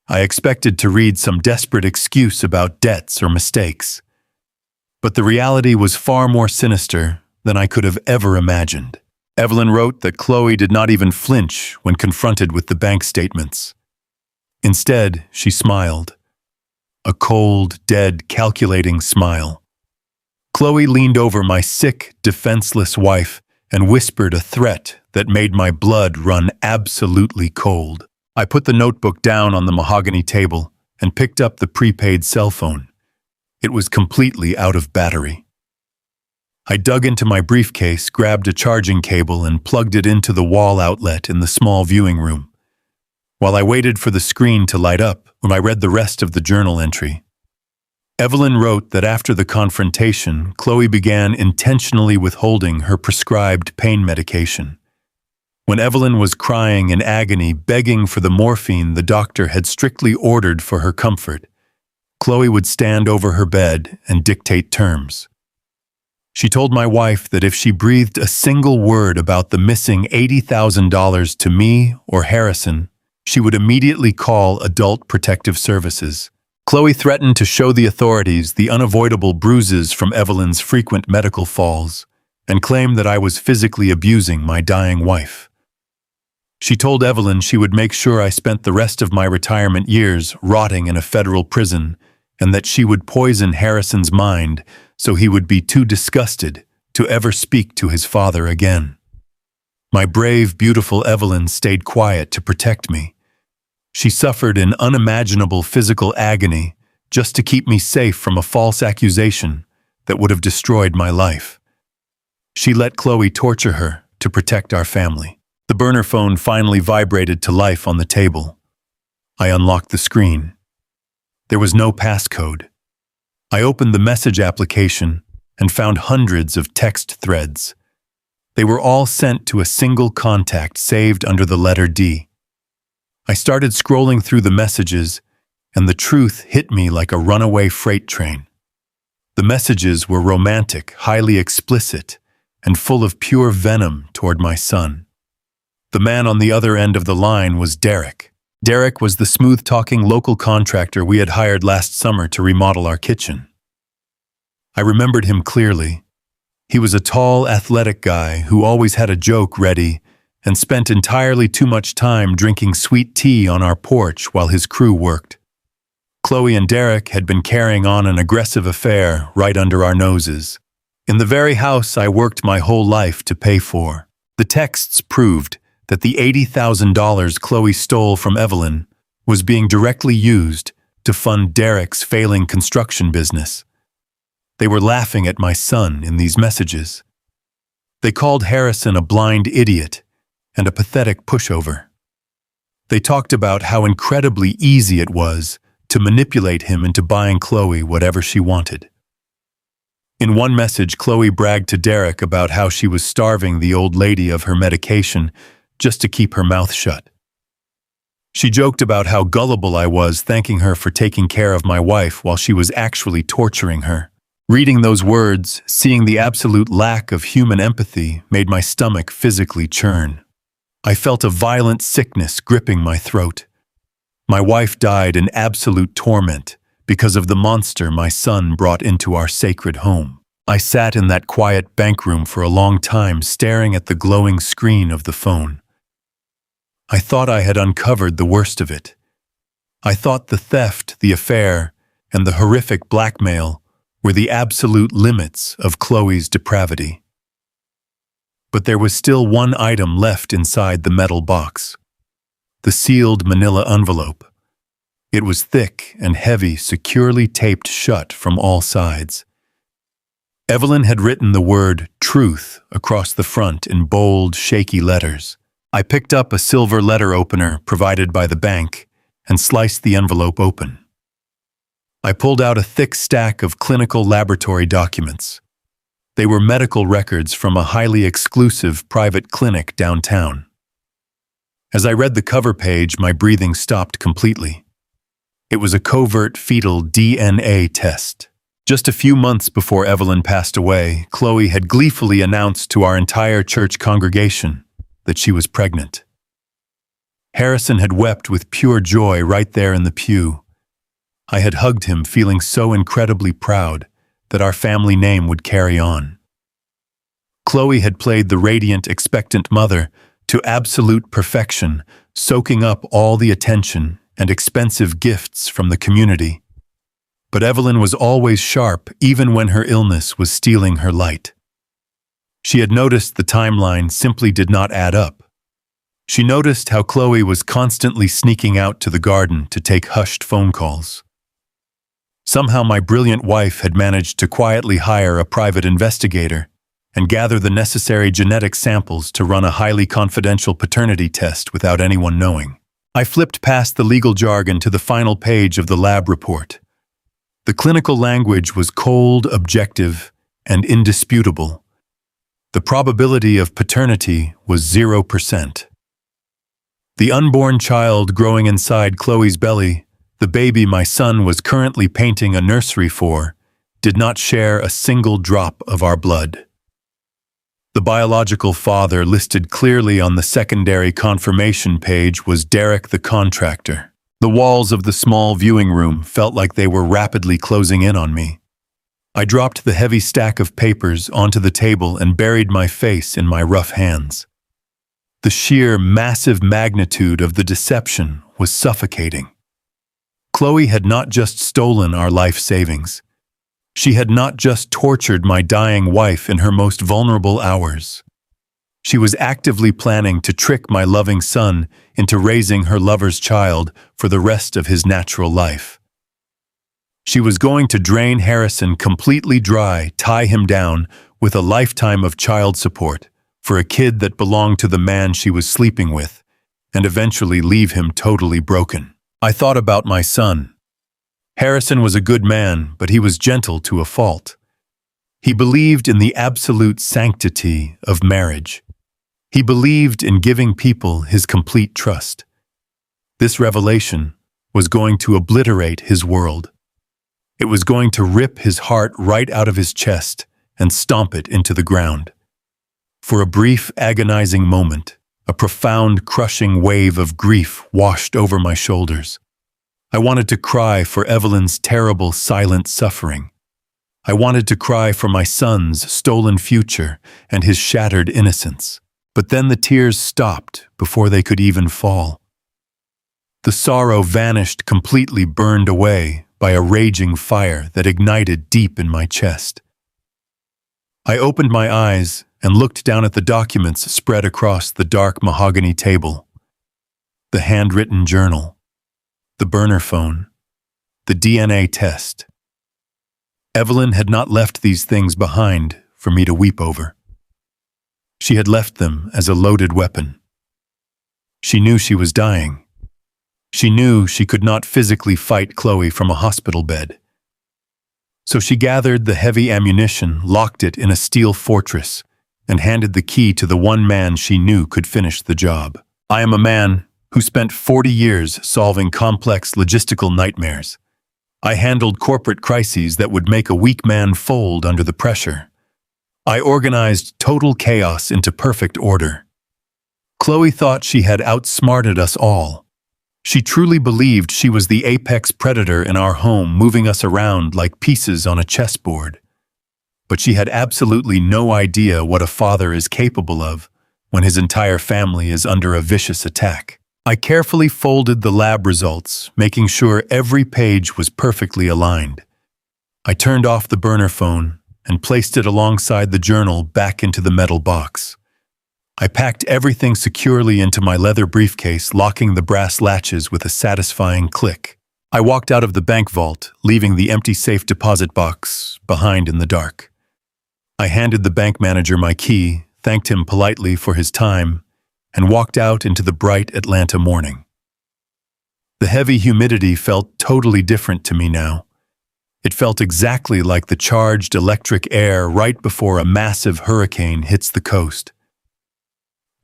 I expected to read some desperate excuse about debts or mistakes. But the reality was far more sinister than I could have ever imagined. Evelyn wrote that Chloe did not even flinch when confronted with the bank statements. Instead, she smiled. A cold, dead, calculating smile. Chloe leaned over my sick, defenseless wife and whispered a threat that made my blood run absolutely cold. I put the notebook down on the mahogany table and picked up the prepaid cell phone. It was completely out of battery. I dug into my briefcase, grabbed a charging cable, and plugged it into the wall outlet in the small viewing room. While I waited for the screen to light up, I read the rest of the journal entry. Evelyn wrote that after the confrontation, Chloe began intentionally withholding her prescribed pain medication. When Evelyn was crying in agony, begging for the morphine the doctor had strictly ordered for her comfort, Chloe would stand over her bed and dictate terms. She told my wife that if she breathed a single word about the missing $80,000 to me or Harrison, she would immediately call Adult Protective Services. Chloe threatened to show the authorities the unavoidable bruises from Evelyn's frequent medical falls and claimed that I was physically abusing my dying wife. She told Evelyn she would make sure I spent the rest of my retirement years rotting in a federal prison and that she would poison Harrison's mind so he would be too disgusted to ever speak to his father again. My brave, beautiful Evelyn stayed quiet to protect me. She suffered an unimaginable physical agony just to keep me safe from a false accusation that would have destroyed my life. She let Chloe torture her to protect our family. The burner phone finally vibrated to life on the table. I unlocked the screen. There was no passcode. I opened the message application and found hundreds of text threads. They were all sent to a single contact saved under the letter D. I started scrolling through the messages, and the truth hit me like a runaway freight train. The messages were romantic, highly explicit, and full of pure venom toward my son. The man on the other end of the line was Derek. Derek was the smooth-talking local contractor we had hired last summer to remodel our kitchen. I remembered him clearly. He was a tall, athletic guy who always had a joke ready and spent entirely too much time drinking sweet tea on our porch while his crew worked. Chloe and Derek had been carrying on an aggressive affair right under our noses, in the very house I worked my whole life to pay for. The texts proved that the $80,000 Chloe stole from Evelyn was being directly used to fund Derek's failing construction business. They were laughing at my son in these messages. They called Harrison a blind idiot and a pathetic pushover. They talked about how incredibly easy it was to manipulate him into buying Chloe whatever she wanted. In one message, Chloe bragged to Derek about how she was starving the old lady of her medication just to keep her mouth shut. She joked about how gullible I was, thanking her for taking care of my wife while she was actually torturing her. Reading those words, seeing the absolute lack of human empathy, made my stomach physically churn. I felt a violent sickness gripping my throat. My wife died in absolute torment because of the monster my son brought into our sacred home. I sat in that quiet bank room for a long time, staring at the glowing screen of the phone. I thought I had uncovered the worst of it. I thought the theft, the affair, and the horrific blackmail were the absolute limits of Chloe's depravity. But there was still one item left inside the metal box: the sealed manila envelope. It was thick and heavy, securely taped shut from all sides. Evelyn had written the word "truth" across the front in bold, shaky letters. I picked up a silver letter opener provided by the bank and sliced the envelope open. I pulled out a thick stack of clinical laboratory documents. They were medical records from a highly exclusive private clinic downtown. As I read the cover page, my breathing stopped completely. It was a covert fetal DNA test. Just a few months before Evelyn passed away, Chloe had gleefully announced to our entire church congregation that she was pregnant. Harrison had wept with pure joy right there in the pew. I had hugged him, feeling so incredibly proud that our family name would carry on. Chloe had played the radiant, expectant mother to absolute perfection, soaking up all the attention and expensive gifts from the community. But Evelyn was always sharp, even when her illness was stealing her light. She had noticed the timeline simply did not add up. She noticed how Chloe was constantly sneaking out to the garden to take hushed phone calls. Somehow my brilliant wife had managed to quietly hire a private investigator and gather the necessary genetic samples to run a highly confidential paternity test without anyone knowing. I flipped past the legal jargon to the final page of the lab report. The clinical language was cold, objective, and indisputable. The probability of paternity was 0%. The unborn child growing inside Chloe's belly, the baby my son was currently painting a nursery for, did not share a single drop of our blood. The biological father listed clearly on the secondary confirmation page was Derek the contractor. The walls of the small viewing room felt like they were rapidly closing in on me. I dropped the heavy stack of papers onto the table and buried my face in my rough hands. The sheer, massive magnitude of the deception was suffocating. Chloe had not just stolen our life savings. She had not just tortured my dying wife in her most vulnerable hours. She was actively planning to trick my loving son into raising her lover's child for the rest of his natural life. She was going to drain Harrison completely dry, tie him down with a lifetime of child support for a kid that belonged to the man she was sleeping with, and eventually leave him totally broken. I thought about my son. Harrison was a good man, but he was gentle to a fault. He believed in the absolute sanctity of marriage. He believed in giving people his complete trust. This revelation was going to obliterate his world. It was going to rip his heart right out of his chest and stomp it into the ground. For a brief, agonizing moment, a profound, crushing wave of grief washed over my shoulders. I wanted to cry for Evelyn's terrible, silent suffering. I wanted to cry for my son's stolen future and his shattered innocence. But then the tears stopped before they could even fall. The sorrow vanished, completely burned away by a raging fire that ignited deep in my chest. I opened my eyes and looked down at the documents spread across the dark mahogany table. The handwritten journal, the burner phone, the DNA test. Evelyn had not left these things behind for me to weep over. She had left them as a loaded weapon. She knew she was dying. She knew she could not physically fight Chloe from a hospital bed. So she gathered the heavy ammunition, locked it in a steel fortress, and handed the key to the one man she knew could finish the job. I am a man who spent 40 years solving complex logistical nightmares. I handled corporate crises that would make a weak man fold under the pressure. I organized total chaos into perfect order. Chloe thought she had outsmarted us all, She truly believed she was the apex predator in our home, moving us around like pieces on a chessboard. But she had absolutely no idea what a father is capable of when his entire family is under a vicious attack. I carefully folded the lab results, making sure every page was perfectly aligned. I turned off the burner phone and placed it alongside the journal back into the metal box. I packed everything securely into my leather briefcase, locking the brass latches with a satisfying click. I walked out of the bank vault, leaving the empty safe deposit box behind in the dark. I handed the bank manager my key, thanked him politely for his time, and walked out into the bright Atlanta morning. The heavy humidity felt totally different to me now. It felt exactly like the charged electric air right before a massive hurricane hits the coast.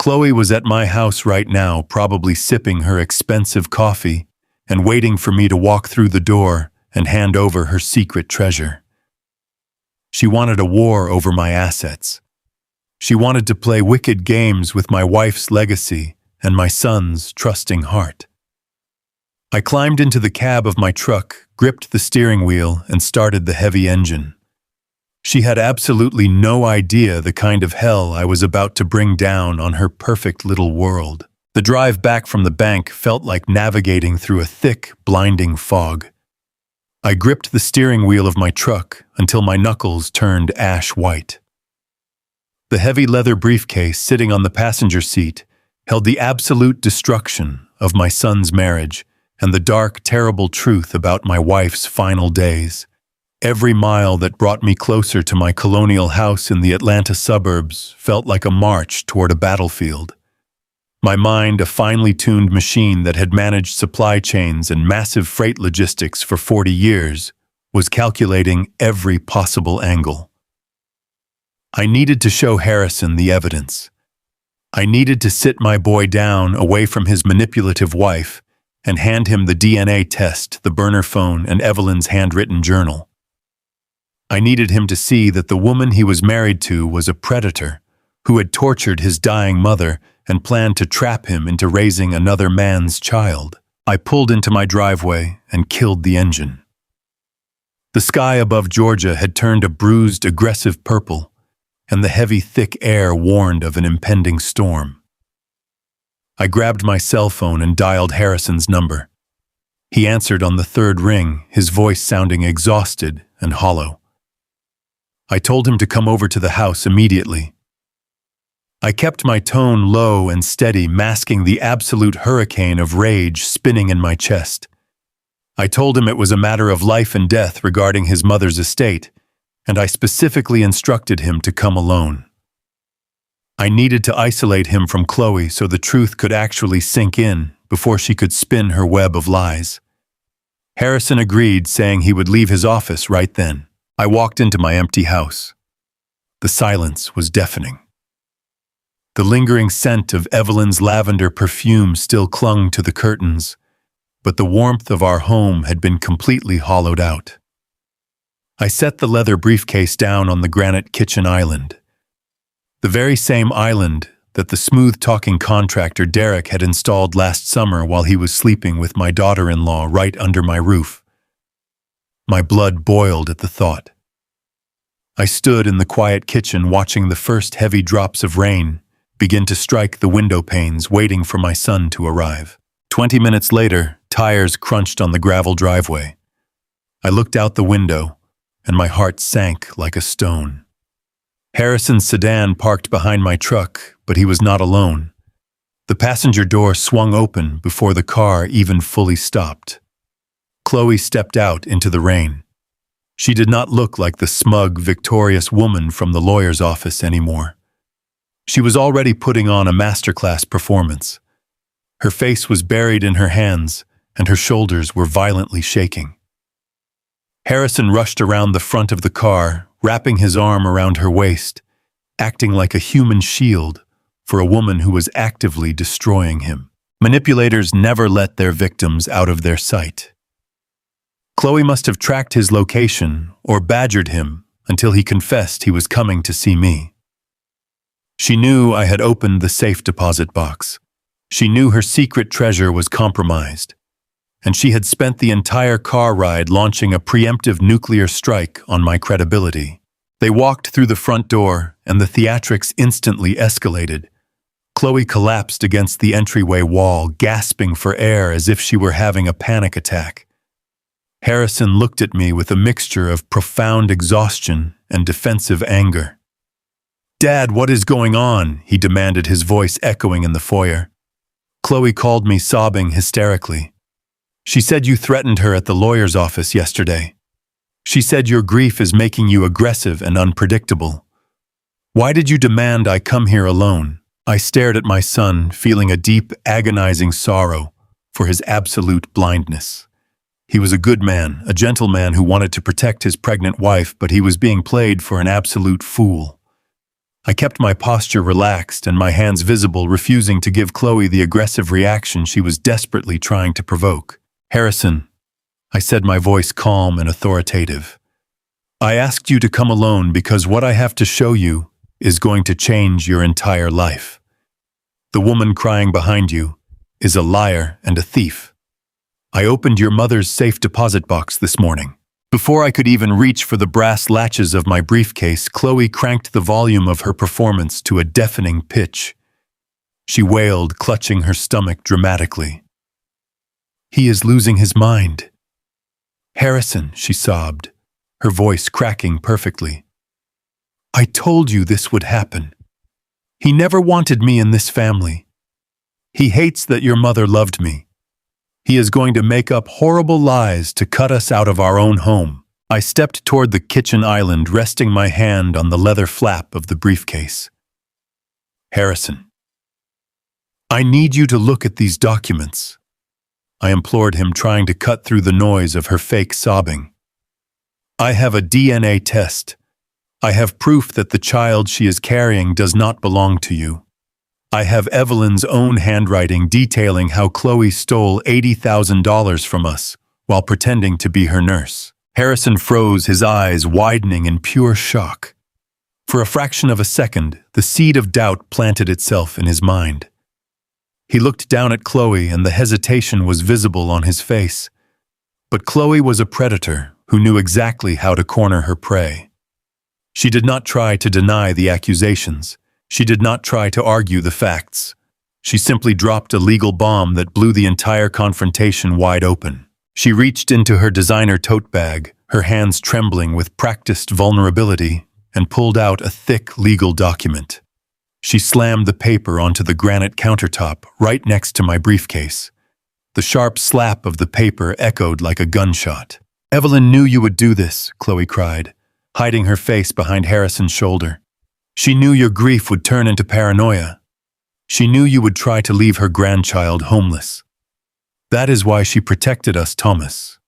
Chloe was at my house right now, probably sipping her expensive coffee and waiting for me to walk through the door and hand over her secret treasure. She wanted a war over my assets. She wanted to play wicked games with my wife's legacy and my son's trusting heart. I climbed into the cab of my truck, gripped the steering wheel, and started the heavy engine. She had absolutely no idea the kind of hell I was about to bring down on her perfect little world. The drive back from the bank felt like navigating through a thick, blinding fog. I gripped the steering wheel of my truck until my knuckles turned ash white. The heavy leather briefcase sitting on the passenger seat held the absolute destruction of my son's marriage and the dark, terrible truth about my wife's final days. Every mile that brought me closer to my colonial house in the Atlanta suburbs felt like a march toward a battlefield. My mind, a finely tuned machine that had managed supply chains and massive freight logistics for 40 years, was calculating every possible angle. I needed to show Harrison the evidence. I needed to sit my boy down away from his manipulative wife and hand him the DNA test, the burner phone, and Evelyn's handwritten journal. I needed him to see that the woman he was married to was a predator who had tortured his dying mother and planned to trap him into raising another man's child. I pulled into my driveway and killed the engine. The sky above Georgia had turned a bruised, aggressive purple, and the heavy, thick air warned of an impending storm. I grabbed my cell phone and dialed Harrison's number. He answered on the third ring, his voice sounding exhausted and hollow. I told him to come over to the house immediately. I kept my tone low and steady, masking the absolute hurricane of rage spinning in my chest. I told him it was a matter of life and death regarding his mother's estate, and I specifically instructed him to come alone. I needed to isolate him from Chloe so the truth could actually sink in before she could spin her web of lies. Harrison agreed, saying he would leave his office right then. I walked into my empty house. The silence was deafening. The lingering scent of Evelyn's lavender perfume still clung to the curtains, but the warmth of our home had been completely hollowed out. I set the leather briefcase down on the granite kitchen island. The very same island that the smooth-talking contractor Derek had installed last summer while he was sleeping with my daughter-in-law right under my roof. My blood boiled at the thought. I stood in the quiet kitchen watching the first heavy drops of rain begin to strike the window panes, waiting for my son to arrive. 20 minutes later, tires crunched on the gravel driveway. I looked out the window, and my heart sank like a stone. Harrison's sedan parked behind my truck, but he was not alone. The passenger door swung open before the car even fully stopped. Chloe stepped out into the rain. She did not look like the smug, victorious woman from the lawyer's office anymore. She was already putting on a masterclass performance. Her face was buried in her hands, and her shoulders were violently shaking. Harrison rushed around the front of the car, wrapping his arm around her waist, acting like a human shield for a woman who was actively destroying him. Manipulators never let their victims out of their sight. Chloe must have tracked his location or badgered him until he confessed he was coming to see me. She knew I had opened the safe deposit box. She knew her secret treasure was compromised, and she had spent the entire car ride launching a preemptive nuclear strike on my credibility. They walked through the front door, and the theatrics instantly escalated. Chloe collapsed against the entryway wall, gasping for air as if she were having a panic attack. Harrison looked at me with a mixture of profound exhaustion and defensive anger. "Dad, what is going on?" he demanded, his voice echoing in the foyer. Chloe called me, sobbing hysterically. "She said you threatened her at the lawyer's office yesterday. She said your grief is making you aggressive and unpredictable. Why did you demand I come here alone?" I stared at my son, feeling a deep, agonizing sorrow for his absolute blindness. He was a good man, a gentleman who wanted to protect his pregnant wife, but he was being played for an absolute fool. I kept my posture relaxed and my hands visible, refusing to give Chloe the aggressive reaction she was desperately trying to provoke. "Harrison," I said, my voice calm and authoritative, "I asked you to come alone because what I have to show you is going to change your entire life. The woman crying behind you is a liar and a thief. I opened your mother's safe deposit box this morning." Before I could even reach for the brass latches of my briefcase, Chloe cranked the volume of her performance to a deafening pitch. She wailed, clutching her stomach dramatically. "He is losing his mind. Harrison," she sobbed, her voice cracking perfectly. "I told you this would happen. He never wanted me in this family. He hates that your mother loved me. He is going to make up horrible lies to cut us out of our own home." I stepped toward the kitchen island, resting my hand on the leather flap of the briefcase. "Harrison, I need you to look at these documents," I implored him, trying to cut through the noise of her fake sobbing. "I have a DNA test. I have proof that the child she is carrying does not belong to you. I have Evelyn's own handwriting detailing how Chloe stole $80,000 from us while pretending to be her nurse." Harrison froze, his eyes widening in pure shock. For a fraction of a second, the seed of doubt planted itself in his mind. He looked down at Chloe, and the hesitation was visible on his face. But Chloe was a predator who knew exactly how to corner her prey. She did not try to deny the accusations. She did not try to argue the facts. She simply dropped a legal bomb that blew the entire confrontation wide open. She reached into her designer tote bag, her hands trembling with practiced vulnerability, and pulled out a thick legal document. She slammed the paper onto the granite countertop right next to my briefcase. The sharp slap of the paper echoed like a gunshot. "Evelyn knew you would do this," Chloe cried, hiding her face behind Harrison's shoulder. "She knew your grief would turn into paranoia. She knew you would try to leave her grandchild homeless. That is why she protected us, Thomas.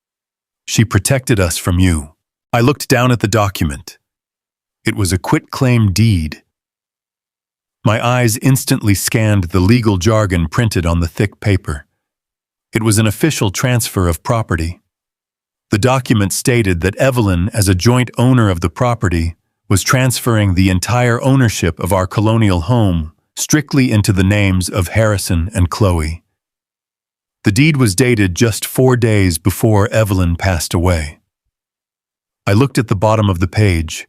She protected us from you." I looked down at the document. It was a quitclaim deed. My eyes instantly scanned the legal jargon printed on the thick paper. It was an official transfer of property. The document stated that Evelyn, as a joint owner of the property, was transferring the entire ownership of our colonial home strictly into the names of Harrison and Chloe. The deed was dated just 4 days before Evelyn passed away. I looked at the bottom of the page.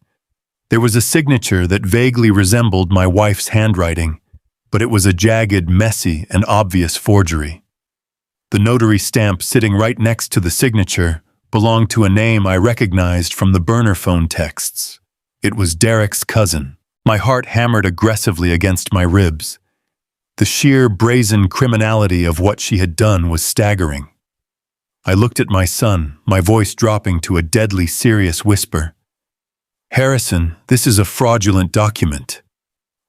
There was a signature that vaguely resembled my wife's handwriting, but it was a jagged, messy, and obvious forgery. The notary stamp sitting right next to the signature belonged to a name I recognized from the burner phone texts. It was Derek's cousin. My heart hammered aggressively against my ribs. The sheer brazen criminality of what she had done was staggering. I looked at my son, my voice dropping to a deadly serious whisper. "Harrison, this is a fraudulent document.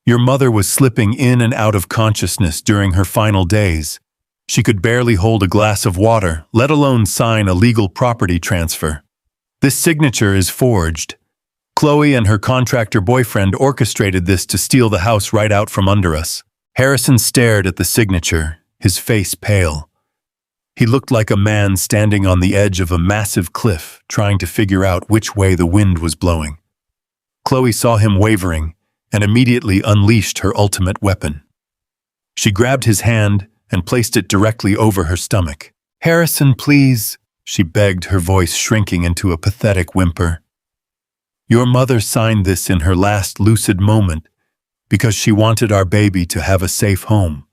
Your mother was slipping in and out of consciousness during her final days. She could barely hold a glass of water, let alone sign a legal property transfer. This signature is forged. Chloe and her contractor boyfriend orchestrated this to steal the house right out from under us." Harrison stared at the signature, his face pale. He looked like a man standing on the edge of a massive cliff, trying to figure out which way the wind was blowing. Chloe saw him wavering and immediately unleashed her ultimate weapon. She grabbed his hand and placed it directly over her stomach. "Harrison, please," she begged, her voice shrinking into a pathetic whimper. "Your mother signed this in her last lucid moment because she wanted our baby to have a safe home.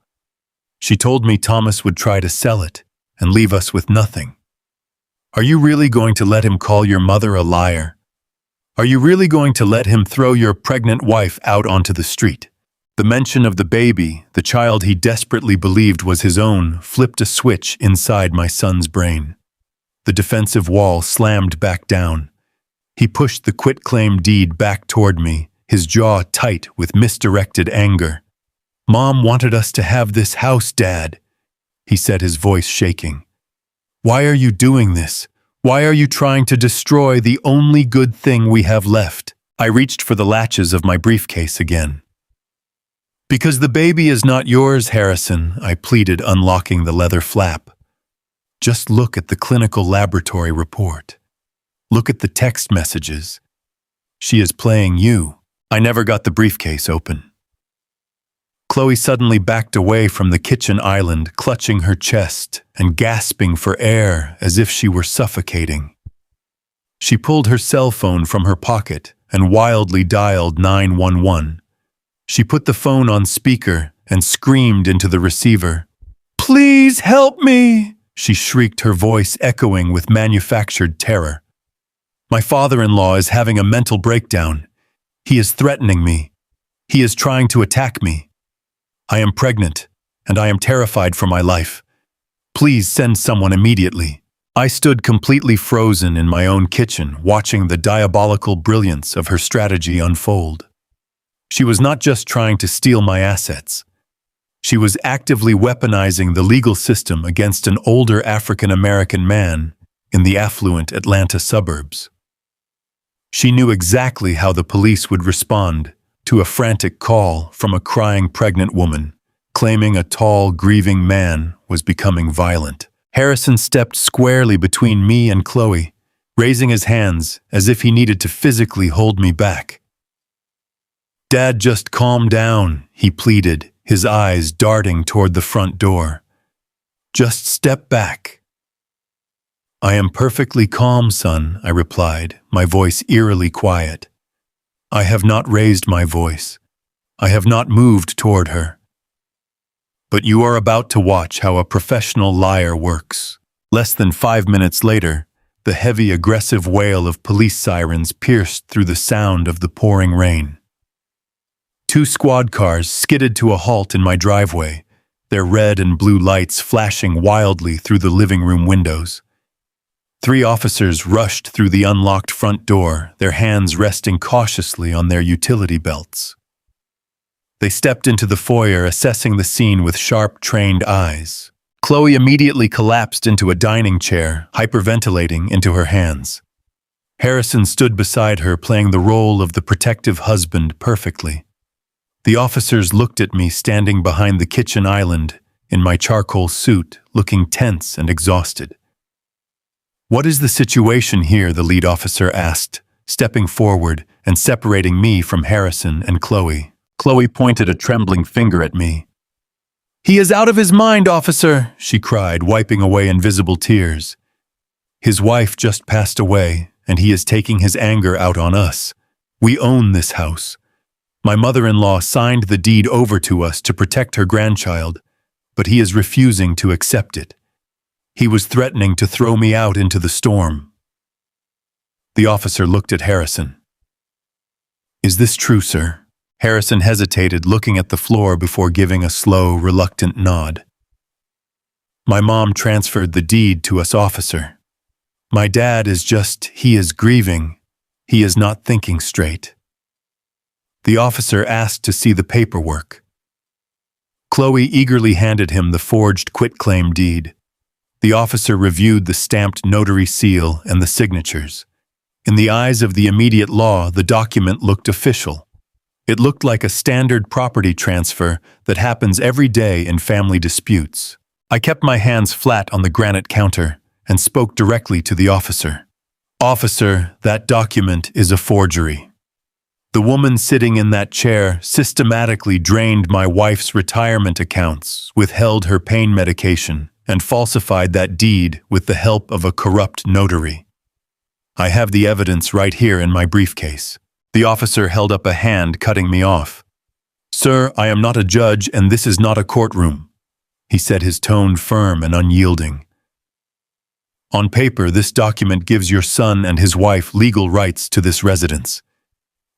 She told me Thomas would try to sell it and leave us with nothing. Are you really going to let him call your mother a liar? Are you really going to let him throw your pregnant wife out onto the street?" The mention of the baby, the child he desperately believed was his own, flipped a switch inside my son's brain. The defensive wall slammed back down. He pushed the quitclaim deed back toward me, his jaw tight with misdirected anger. "Mom wanted us to have this house, Dad," he said, his voice shaking. "Why are you doing this? Why are you trying to destroy the only good thing we have left?" I reached for the latches of my briefcase again. "Because the baby is not yours, Harrison," I pleaded, unlocking the leather flap. "Just look at the clinical laboratory report. Look at the text messages. She is playing you." I never got the briefcase open. Chloe suddenly backed away from the kitchen island, clutching her chest and gasping for air as if she were suffocating. She pulled her cell phone from her pocket and wildly dialed 911. She put the phone on speaker and screamed into the receiver. "Please help me!" she shrieked, her voice echoing with manufactured terror. "My father-in-law is having a mental breakdown. He is threatening me. He is trying to attack me. I am pregnant, and I am terrified for my life. Please send someone immediately." I stood completely frozen in my own kitchen, watching the diabolical brilliance of her strategy unfold. She was not just trying to steal my assets. She was actively weaponizing the legal system against an older African-American man in the affluent Atlanta suburbs. She knew exactly how the police would respond to a frantic call from a crying pregnant woman, claiming a tall, grieving man was becoming violent. Harrison stepped squarely between me and Chloe, raising his hands as if he needed to physically hold me back. "Dad, just calm down," he pleaded, his eyes darting toward the front door. "Just step back." "I am perfectly calm, son," I replied, my voice eerily quiet. "I have not raised my voice. I have not moved toward her. But you are about to watch how a professional liar works." Less than 5 minutes later, the heavy, aggressive wail of police sirens pierced through the sound of the pouring rain. 2 squad cars skidded to a halt in my driveway, their red and blue lights flashing wildly through the living room windows. 3 officers rushed through the unlocked front door, their hands resting cautiously on their utility belts. They stepped into the foyer, assessing the scene with sharp, trained eyes. Chloe immediately collapsed into a dining chair, hyperventilating into her hands. Harrison stood beside her, playing the role of the protective husband perfectly. The officers looked at me standing behind the kitchen island in my charcoal suit, looking tense and exhausted. "What is the situation here?" the lead officer asked, stepping forward and separating me from Harrison and Chloe. Chloe pointed a trembling finger at me. "He is out of his mind, officer," she cried, wiping away invisible tears. "His wife just passed away, and he is taking his anger out on us. We own this house. My mother-in-law signed the deed over to us to protect her grandchild, but he is refusing to accept it. He was threatening to throw me out into the storm." The officer looked at Harrison. "Is this true, sir?" Harrison hesitated, looking at the floor before giving a slow, reluctant nod. "My mom transferred the deed to us, officer. My dad he is grieving. He is not thinking straight." The officer asked to see the paperwork. Chloe eagerly handed him the forged quitclaim deed. The officer reviewed the stamped notary seal and the signatures. In the eyes of the immediate law, the document looked official. It looked like a standard property transfer that happens every day in family disputes. I kept my hands flat on the granite counter and spoke directly to the officer. "Officer, that document is a forgery. The woman sitting in that chair systematically drained my wife's retirement accounts, withheld her pain medication, and falsified that deed with the help of a corrupt notary. I have the evidence right here in my briefcase. The officer held up a hand, cutting me off. "Sir, I am not a judge, and this is not a courtroom," he said, his tone firm and unyielding. "On paper, this document gives your son and his wife legal rights to this residence.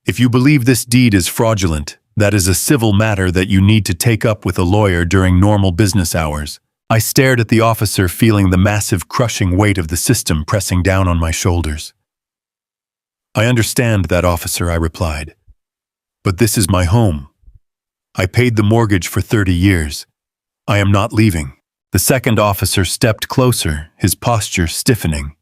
If you believe this deed is fraudulent, that is a civil matter that you need to take up with a lawyer during normal business hours." I stared at the officer, feeling the massive, crushing weight of the system pressing down on my shoulders. "I understand that, officer," I replied. "But this is my home. I paid the mortgage for 30 years. I am not leaving." The second officer stepped closer, his posture stiffening.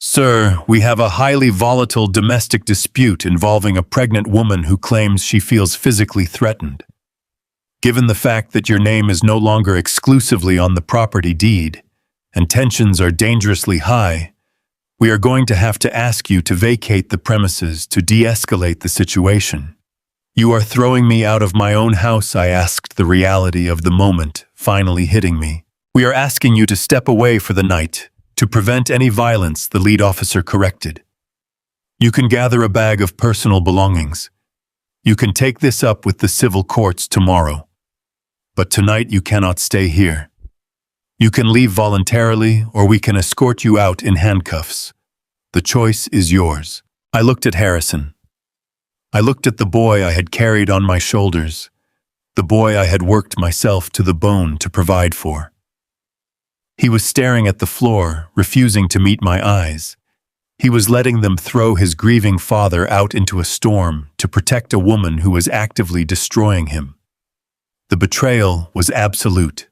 "Sir, we have a highly volatile domestic dispute involving a pregnant woman who claims she feels physically threatened. Given the fact that your name is no longer exclusively on the property deed, and tensions are dangerously high, we are going to have to ask you to vacate the premises to de-escalate the situation." "You are throwing me out of my own house," I asked, the reality of the moment finally hitting me. "We are asking you to step away for the night, to prevent any violence," the lead officer corrected. "You can gather a bag of personal belongings. You can take this up with the civil courts tomorrow. But tonight you cannot stay here. You can leave voluntarily, or we can escort you out in handcuffs. The choice is yours." I looked at Harrison. I looked at the boy I had carried on my shoulders, the boy I had worked myself to the bone to provide for. He was staring at the floor, refusing to meet my eyes. He was letting them throw his grieving father out into a storm to protect a woman who was actively destroying him. The betrayal was absolute.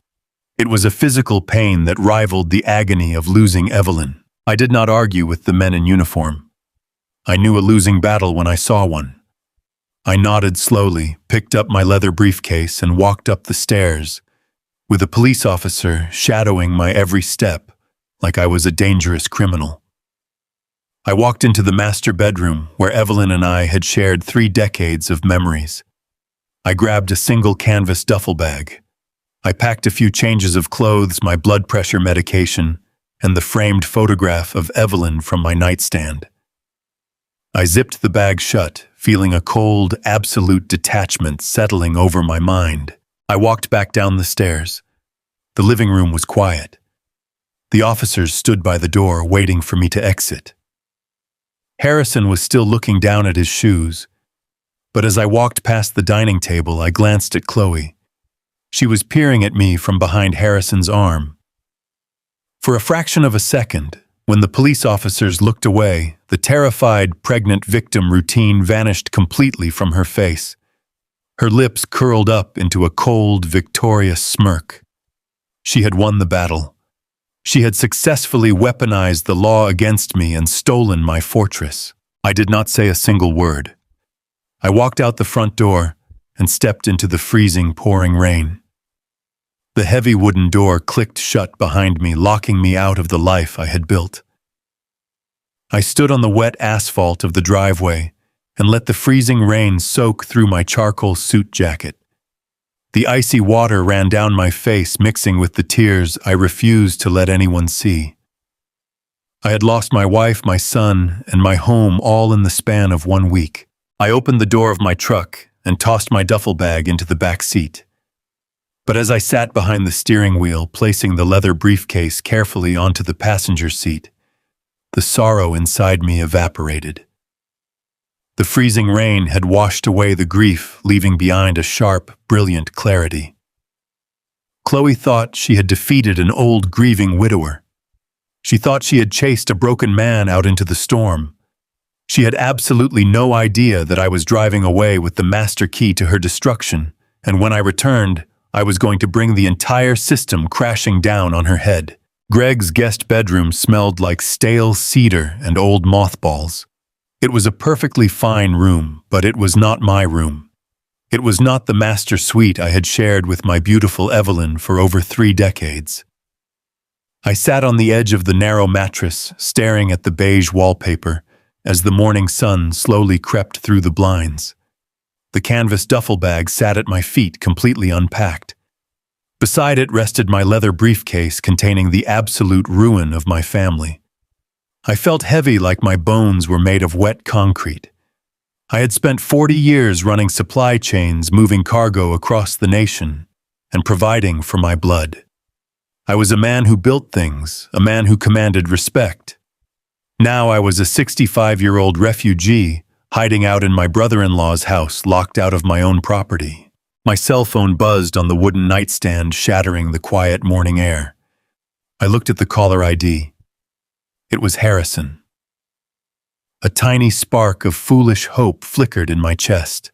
It was a physical pain that rivaled the agony of losing Evelyn. I did not argue with the men in uniform. I knew a losing battle when I saw one. I nodded slowly, picked up my leather briefcase, and walked up the stairs, with a police officer shadowing my every step like I was a dangerous criminal. I walked into the master bedroom where Evelyn and I had shared 3 decades of memories. I grabbed a single canvas duffel bag. I packed a few changes of clothes, my blood pressure medication, and the framed photograph of Evelyn from my nightstand. I zipped the bag shut, feeling a cold, absolute detachment settling over my mind. I walked back down the stairs. The living room was quiet. The officers stood by the door, waiting for me to exit. Harrison was still looking down at his shoes, but as I walked past the dining table, I glanced at Chloe. She was peering at me from behind Harrison's arm. For a fraction of a second, when the police officers looked away, the terrified, pregnant victim routine vanished completely from her face. Her lips curled up into a cold, victorious smirk. She had won the battle. She had successfully weaponized the law against me and stolen my fortress. I did not say a single word. I walked out the front door and stepped into the freezing, pouring rain. The heavy wooden door clicked shut behind me, locking me out of the life I had built. I stood on the wet asphalt of the driveway and let the freezing rain soak through my charcoal suit jacket. The icy water ran down my face, mixing with the tears I refused to let anyone see. I had lost my wife, my son, and my home all in the span of 1 week. I opened the door of my truck and tossed my duffel bag into the back seat. But as I sat behind the steering wheel, placing the leather briefcase carefully onto the passenger seat, the sorrow inside me evaporated. The freezing rain had washed away the grief, leaving behind a sharp, brilliant clarity. Chloe thought she had defeated an old grieving widower. She thought she had chased a broken man out into the storm. She had absolutely no idea that I was driving away with the master key to her destruction, and when I returned, I was going to bring the entire system crashing down on her head. Greg's guest bedroom smelled like stale cedar and old mothballs. It was a perfectly fine room, but it was not my room. It was not the master suite I had shared with my beautiful Evelyn for over 3 decades. I sat on the edge of the narrow mattress, staring at the beige wallpaper, as the morning sun slowly crept through the blinds. The canvas duffel bag sat at my feet, completely unpacked. Beside it rested my leather briefcase containing the absolute ruin of my family. I felt heavy, like my bones were made of wet concrete. I had spent 40 years running supply chains, moving cargo across the nation, and providing for my blood. I was a man who built things, a man who commanded respect. Now I was a 65-year-old refugee, hiding out in my brother-in-law's house, locked out of my own property. My cell phone buzzed on the wooden nightstand, shattering the quiet morning air. I looked at the caller ID. It was Harrison. A tiny spark of foolish hope flickered in my chest.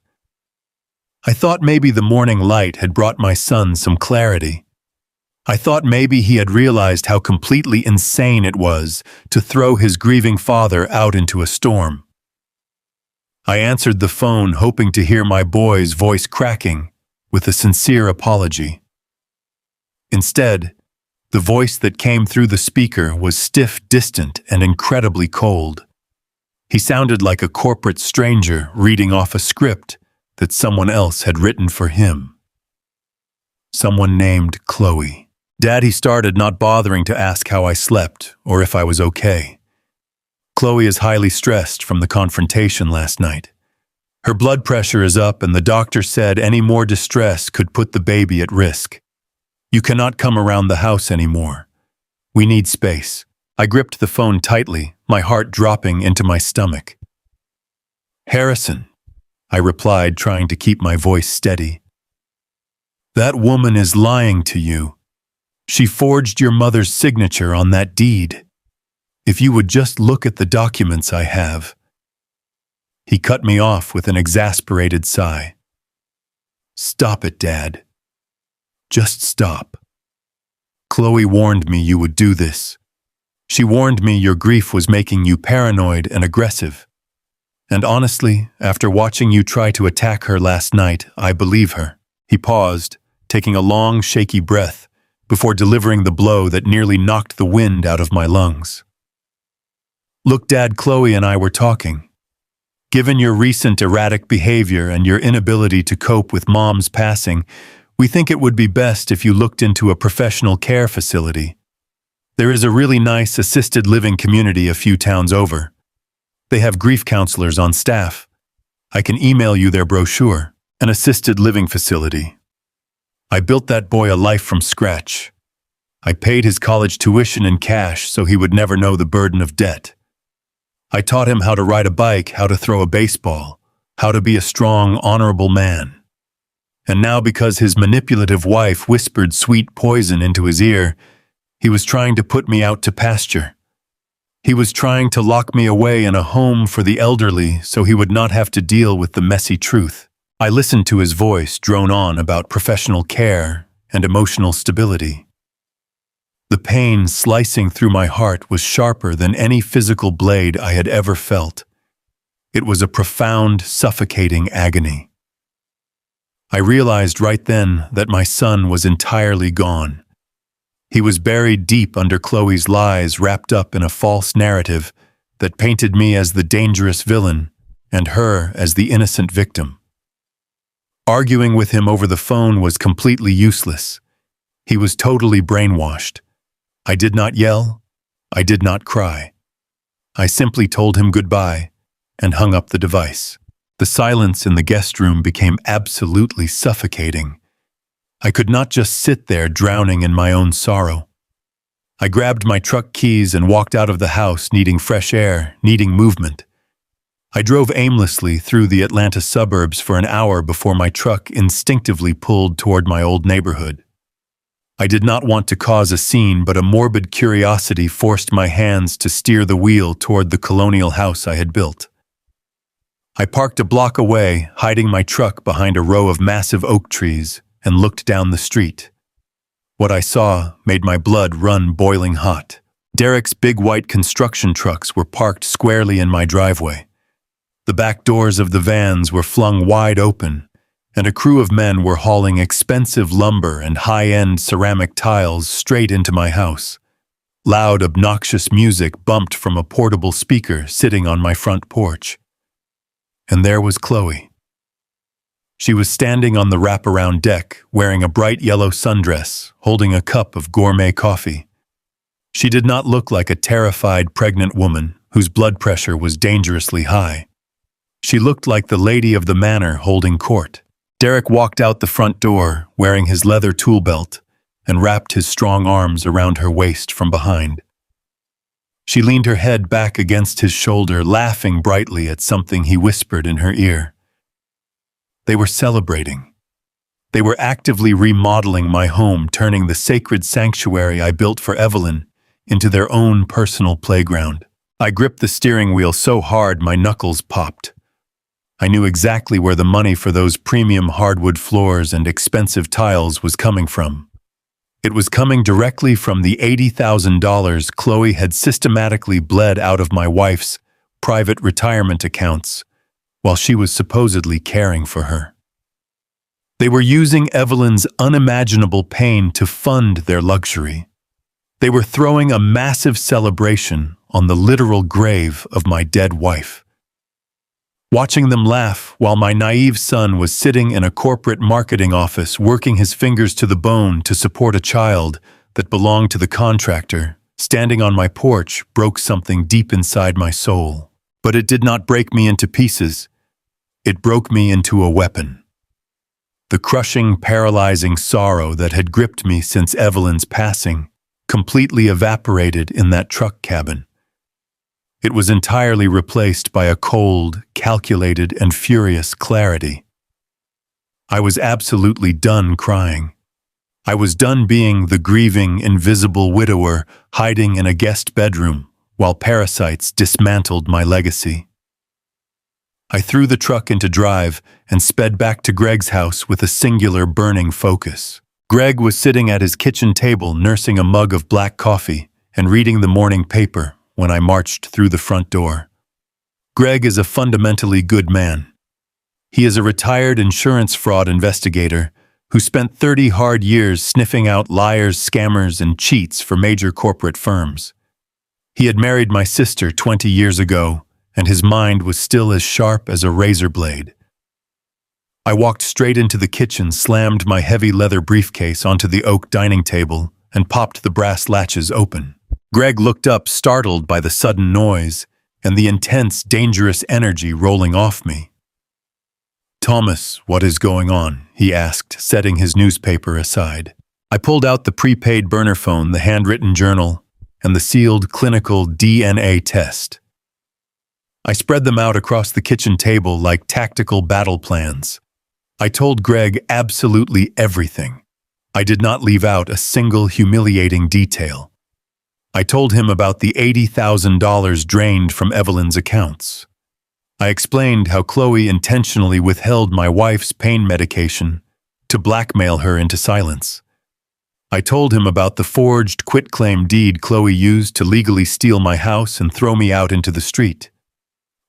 I thought maybe the morning light had brought my son some clarity. I thought maybe he had realized how completely insane it was to throw his grieving father out into a storm. I answered the phone, hoping to hear my boy's voice cracking with a sincere apology. Instead, the voice that came through the speaker was stiff, distant, and incredibly cold. He sounded like a corporate stranger reading off a script that someone else had written for him. Someone named Chloe. Daddy started, not bothering to ask how I slept or if I was okay. Chloe is highly stressed from the confrontation last night. Her blood pressure is up, and the doctor said any more distress could put the baby at risk. You cannot come around the house anymore. We need space. I gripped the phone tightly, my heart dropping into my stomach. Harrison, I replied, trying to keep my voice steady. That woman is lying to you. She forged your mother's signature on that deed. If you would just look at the documents I have. He cut me off with an exasperated sigh. Stop it, Dad. Just stop. Chloe warned me you would do this. She warned me your grief was making you paranoid and aggressive. And honestly, after watching you try to attack her last night, I believe her. He paused, taking a long, shaky breath, before delivering the blow that nearly knocked the wind out of my lungs. Look, Dad, Chloe and I were talking. Given your recent erratic behavior and your inability to cope with Mom's passing, we think it would be best if you looked into a professional care facility. There is a really nice assisted living community a few towns over. They have grief counselors on staff. I can email you their brochure. An assisted living facility. I built that boy a life from scratch. I paid his college tuition in cash so he would never know the burden of debt. I taught him how to ride a bike, how to throw a baseball, how to be a strong, honorable man. And now, because his manipulative wife whispered sweet poison into his ear, he was trying to put me out to pasture. He was trying to lock me away in a home for the elderly so he would not have to deal with the messy truth. I listened to his voice drone on about professional care and emotional stability. The pain slicing through my heart was sharper than any physical blade I had ever felt. It was a profound, suffocating agony. I realized right then that my son was entirely gone. He was buried deep under Chloe's lies, wrapped up in a false narrative that painted me as the dangerous villain and her as the innocent victim. Arguing with him over the phone was completely useless. He was totally brainwashed. I did not yell. I did not cry. I simply told him goodbye and hung up the device. The silence in the guest room became absolutely suffocating. I could not just sit there drowning in my own sorrow. I grabbed my truck keys and walked out of the house, needing fresh air, needing movement. I drove aimlessly through the Atlanta suburbs for an hour before my truck instinctively pulled toward my old neighborhood. I did not want to cause a scene, but a morbid curiosity forced my hands to steer the wheel toward the colonial house I had built. I parked a block away, hiding my truck behind a row of massive oak trees, and looked down the street. What I saw made my blood run boiling hot. Derek's big white construction trucks were parked squarely in my driveway. The back doors of the vans were flung wide open, and a crew of men were hauling expensive lumber and high-end ceramic tiles straight into my house. Loud, obnoxious music bumped from a portable speaker sitting on my front porch. And there was Chloe. She was standing on the wraparound deck, wearing a bright yellow sundress, holding a cup of gourmet coffee. She did not look like a terrified pregnant woman whose blood pressure was dangerously high. She looked like the lady of the manor holding court. Derek walked out the front door, wearing his leather tool belt, and wrapped his strong arms around her waist from behind. She leaned her head back against his shoulder, laughing brightly at something he whispered in her ear. They were celebrating. They were actively remodeling my home, turning the sacred sanctuary I built for Evelyn into their own personal playground. I gripped the steering wheel so hard my knuckles popped. I knew exactly where the money for those premium hardwood floors and expensive tiles was coming from. It was coming directly from the $80,000 Chloe had systematically bled out of my wife's private retirement accounts while she was supposedly caring for her. They were using Evelyn's unimaginable pain to fund their luxury. They were throwing a massive celebration on the literal grave of my dead wife. Watching them laugh while my naive son was sitting in a corporate marketing office working his fingers to the bone to support a child that belonged to the contractor, standing on my porch broke something deep inside my soul. But it did not break me into pieces. It broke me into a weapon. The crushing, paralyzing sorrow that had gripped me since Evelyn's passing completely evaporated in that truck cabin. It was entirely replaced by a cold, calculated, and furious clarity. I was absolutely done crying. I was done being the grieving, invisible widower hiding in a guest bedroom while parasites dismantled my legacy. I threw the truck into drive and sped back to Greg's house with a singular burning focus. Greg was sitting at his kitchen table nursing a mug of black coffee and reading the morning paper when I marched through the front door. Greg is a fundamentally good man. He is a retired insurance fraud investigator who spent 30 hard years sniffing out liars, scammers, and cheats for major corporate firms. He had married my sister 20 years ago, and his mind was still as sharp as a razor blade. I walked straight into the kitchen, slammed my heavy leather briefcase onto the oak dining table, and popped the brass latches open. Greg looked up, startled by the sudden noise and the intense, dangerous energy rolling off me. "Thomas, what is going on?" he asked, setting his newspaper aside. I pulled out the prepaid burner phone, the handwritten journal, and the sealed clinical DNA test. I spread them out across the kitchen table like tactical battle plans. I told Greg absolutely everything. I did not leave out a single humiliating detail. I told him about the $80,000 drained from Evelyn's accounts. I explained how Chloe intentionally withheld my wife's pain medication to blackmail her into silence. I told him about the forged quitclaim deed Chloe used to legally steal my house and throw me out into the street.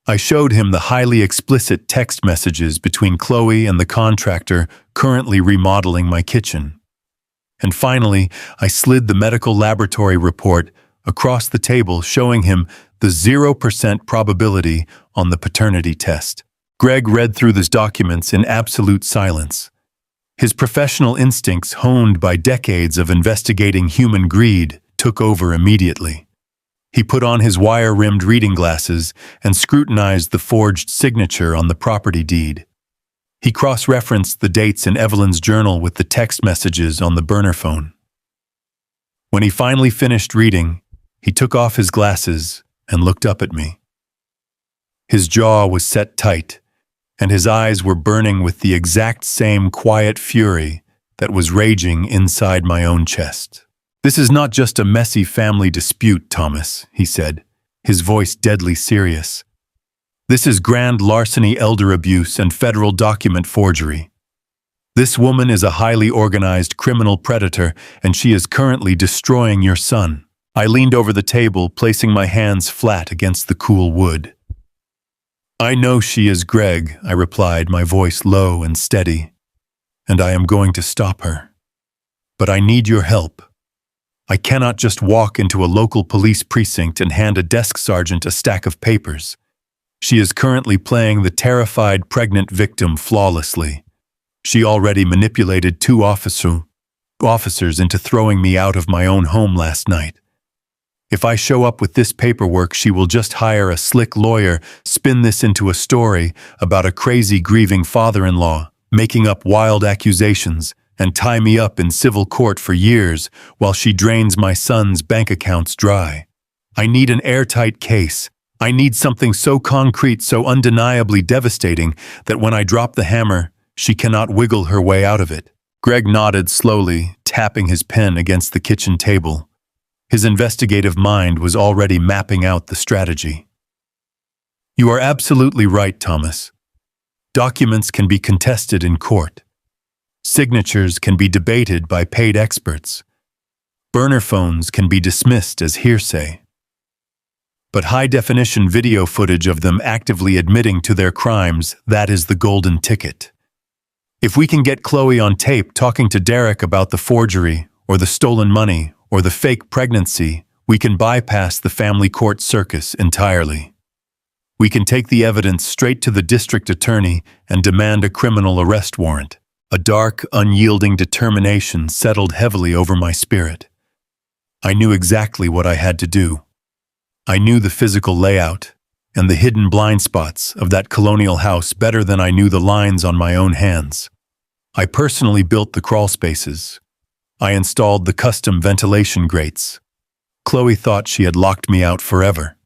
I showed him the highly explicit text messages between Chloe and the contractor currently remodeling my kitchen. And finally, I slid the medical laboratory report across the table, showing him the 0% probability on the paternity test. Greg read through those documents in absolute silence. His professional instincts, honed by decades of investigating human greed, took over immediately. He put on his wire-rimmed reading glasses and scrutinized the forged signature on the property deed. He cross-referenced the dates in Evelyn's journal with the text messages on the burner phone. When he finally finished reading, he took off his glasses and looked up at me. His jaw was set tight, and his eyes were burning with the exact same quiet fury that was raging inside my own chest. "This is not just a messy family dispute, Thomas," he said, his voice deadly serious. "This is grand larceny, elder abuse, and federal document forgery. This woman is a highly organized criminal predator, and she is currently destroying your son." I leaned over the table, placing my hands flat against the cool wood. "I know she is, Greg," I replied, my voice low and steady, "and I am going to stop her. But I need your help. I cannot just walk into a local police precinct and hand a desk sergeant a stack of papers. She is currently playing the terrified pregnant victim flawlessly. She already manipulated two officers into throwing me out of my own home last night. If I show up with this paperwork, she will just hire a slick lawyer, spin this into a story about a crazy grieving father-in-law, making up wild accusations, and tie me up in civil court for years while she drains my son's bank accounts dry. I need an airtight case. I need something so concrete, so undeniably devastating, that when I drop the hammer, she cannot wiggle her way out of it. Greg nodded slowly, tapping his pen against the kitchen table. His investigative mind was already mapping out the strategy. You are absolutely right, Thomas. Documents can be contested in court. Signatures can be debated by paid experts. Burner phones can be dismissed as hearsay. But high-definition video footage of them actively admitting to their crimes, that is the golden ticket. If we can get Chloe on tape talking to Derek about the forgery, or the stolen money, or the fake pregnancy, we can bypass the family court circus entirely. We can take the evidence straight to the district attorney and demand a criminal arrest warrant. A dark, unyielding determination settled heavily over my spirit. I knew exactly what I had to do. I knew the physical layout and the hidden blind spots of that colonial house better than I knew the lines on my own hands. I personally built the crawl spaces. I installed the custom ventilation grates. Chloe thought she had locked me out forever.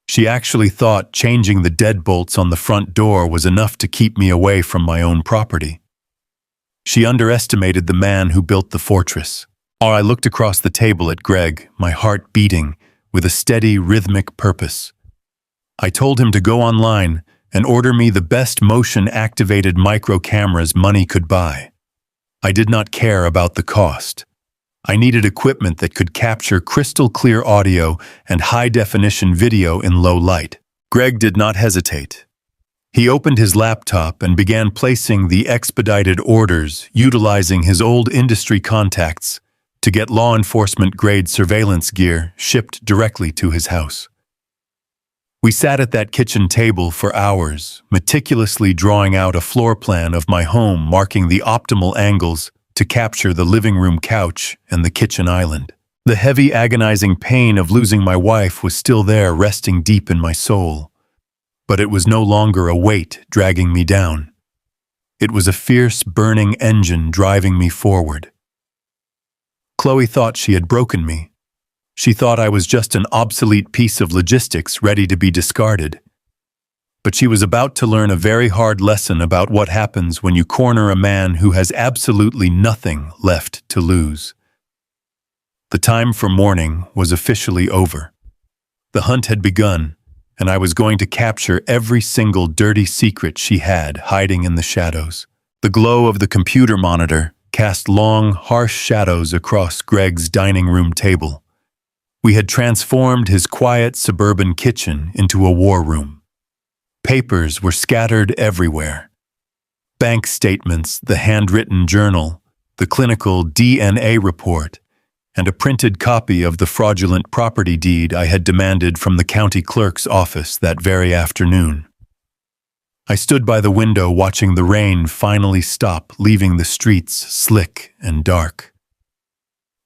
She actually thought changing the deadbolts on the front door was enough to keep me away from my own property. She underestimated the man who built the fortress. I looked across the table at Greg, my heart beating, with a steady, rhythmic purpose. I told him to go online and order me the best motion-activated micro cameras money could buy. I did not care about the cost. I needed equipment that could capture crystal-clear audio and high-definition video in low light. Greg did not hesitate. He opened his laptop and began placing the expedited orders, utilizing his old industry contacts to get law enforcement-grade surveillance gear shipped directly to his house. We sat at that kitchen table for hours, meticulously drawing out a floor plan of my home, marking the optimal angles to capture the living room couch and the kitchen island. The heavy, agonizing pain of losing my wife was still there, resting deep in my soul. But it was no longer a weight dragging me down. It was a fierce, burning engine driving me forward. Chloe thought she had broken me. She thought I was just an obsolete piece of logistics ready to be discarded. But she was about to learn a very hard lesson about what happens when you corner a man who has absolutely nothing left to lose. The time for mourning was officially over. The hunt had begun, and I was going to capture every single dirty secret she had hiding in the shadows. The glow of the computer monitor cast long, harsh shadows across Greg's dining room table. We had transformed his quiet suburban kitchen into a war room. Papers were scattered everywhere. Bank statements, the handwritten journal, the clinical DNA report, and a printed copy of the fraudulent property deed I had demanded from the county clerk's office that very afternoon. I stood by the window watching the rain finally stop, leaving the streets slick and dark.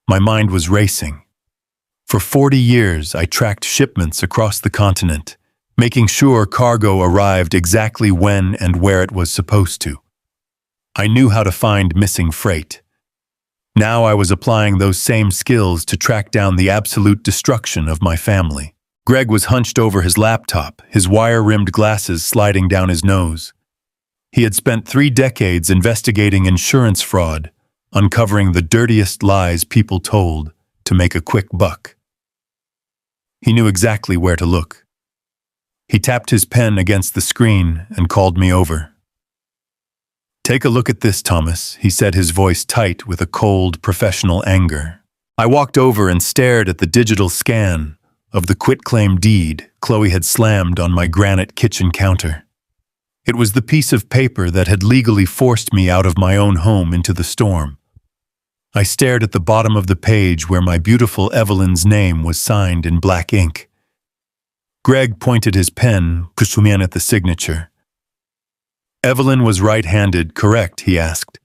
My mind was racing. For 40 years, I tracked shipments across the continent, making sure cargo arrived exactly when and where it was supposed to. I knew how to find missing freight. Now I was applying those same skills to track down the absolute destruction of my family. Greg was hunched over his laptop, his wire-rimmed glasses sliding down his nose. He had spent 3 decades investigating insurance fraud, uncovering the dirtiest lies people told to make a quick buck. He knew exactly where to look. He tapped his pen against the screen and called me over. "Take a look at this, Thomas," he said, his voice tight with a cold, professional anger. I walked over and stared at the digital scan of the quitclaim deed Chloe had slammed on my granite kitchen counter. It was the piece of paper that had legally forced me out of my own home into the storm. I stared at the bottom of the page where my beautiful Evelyn's name was signed in black ink. Greg pointed his pen, pushing at the signature. Evelyn was right-handed, correct? He asked.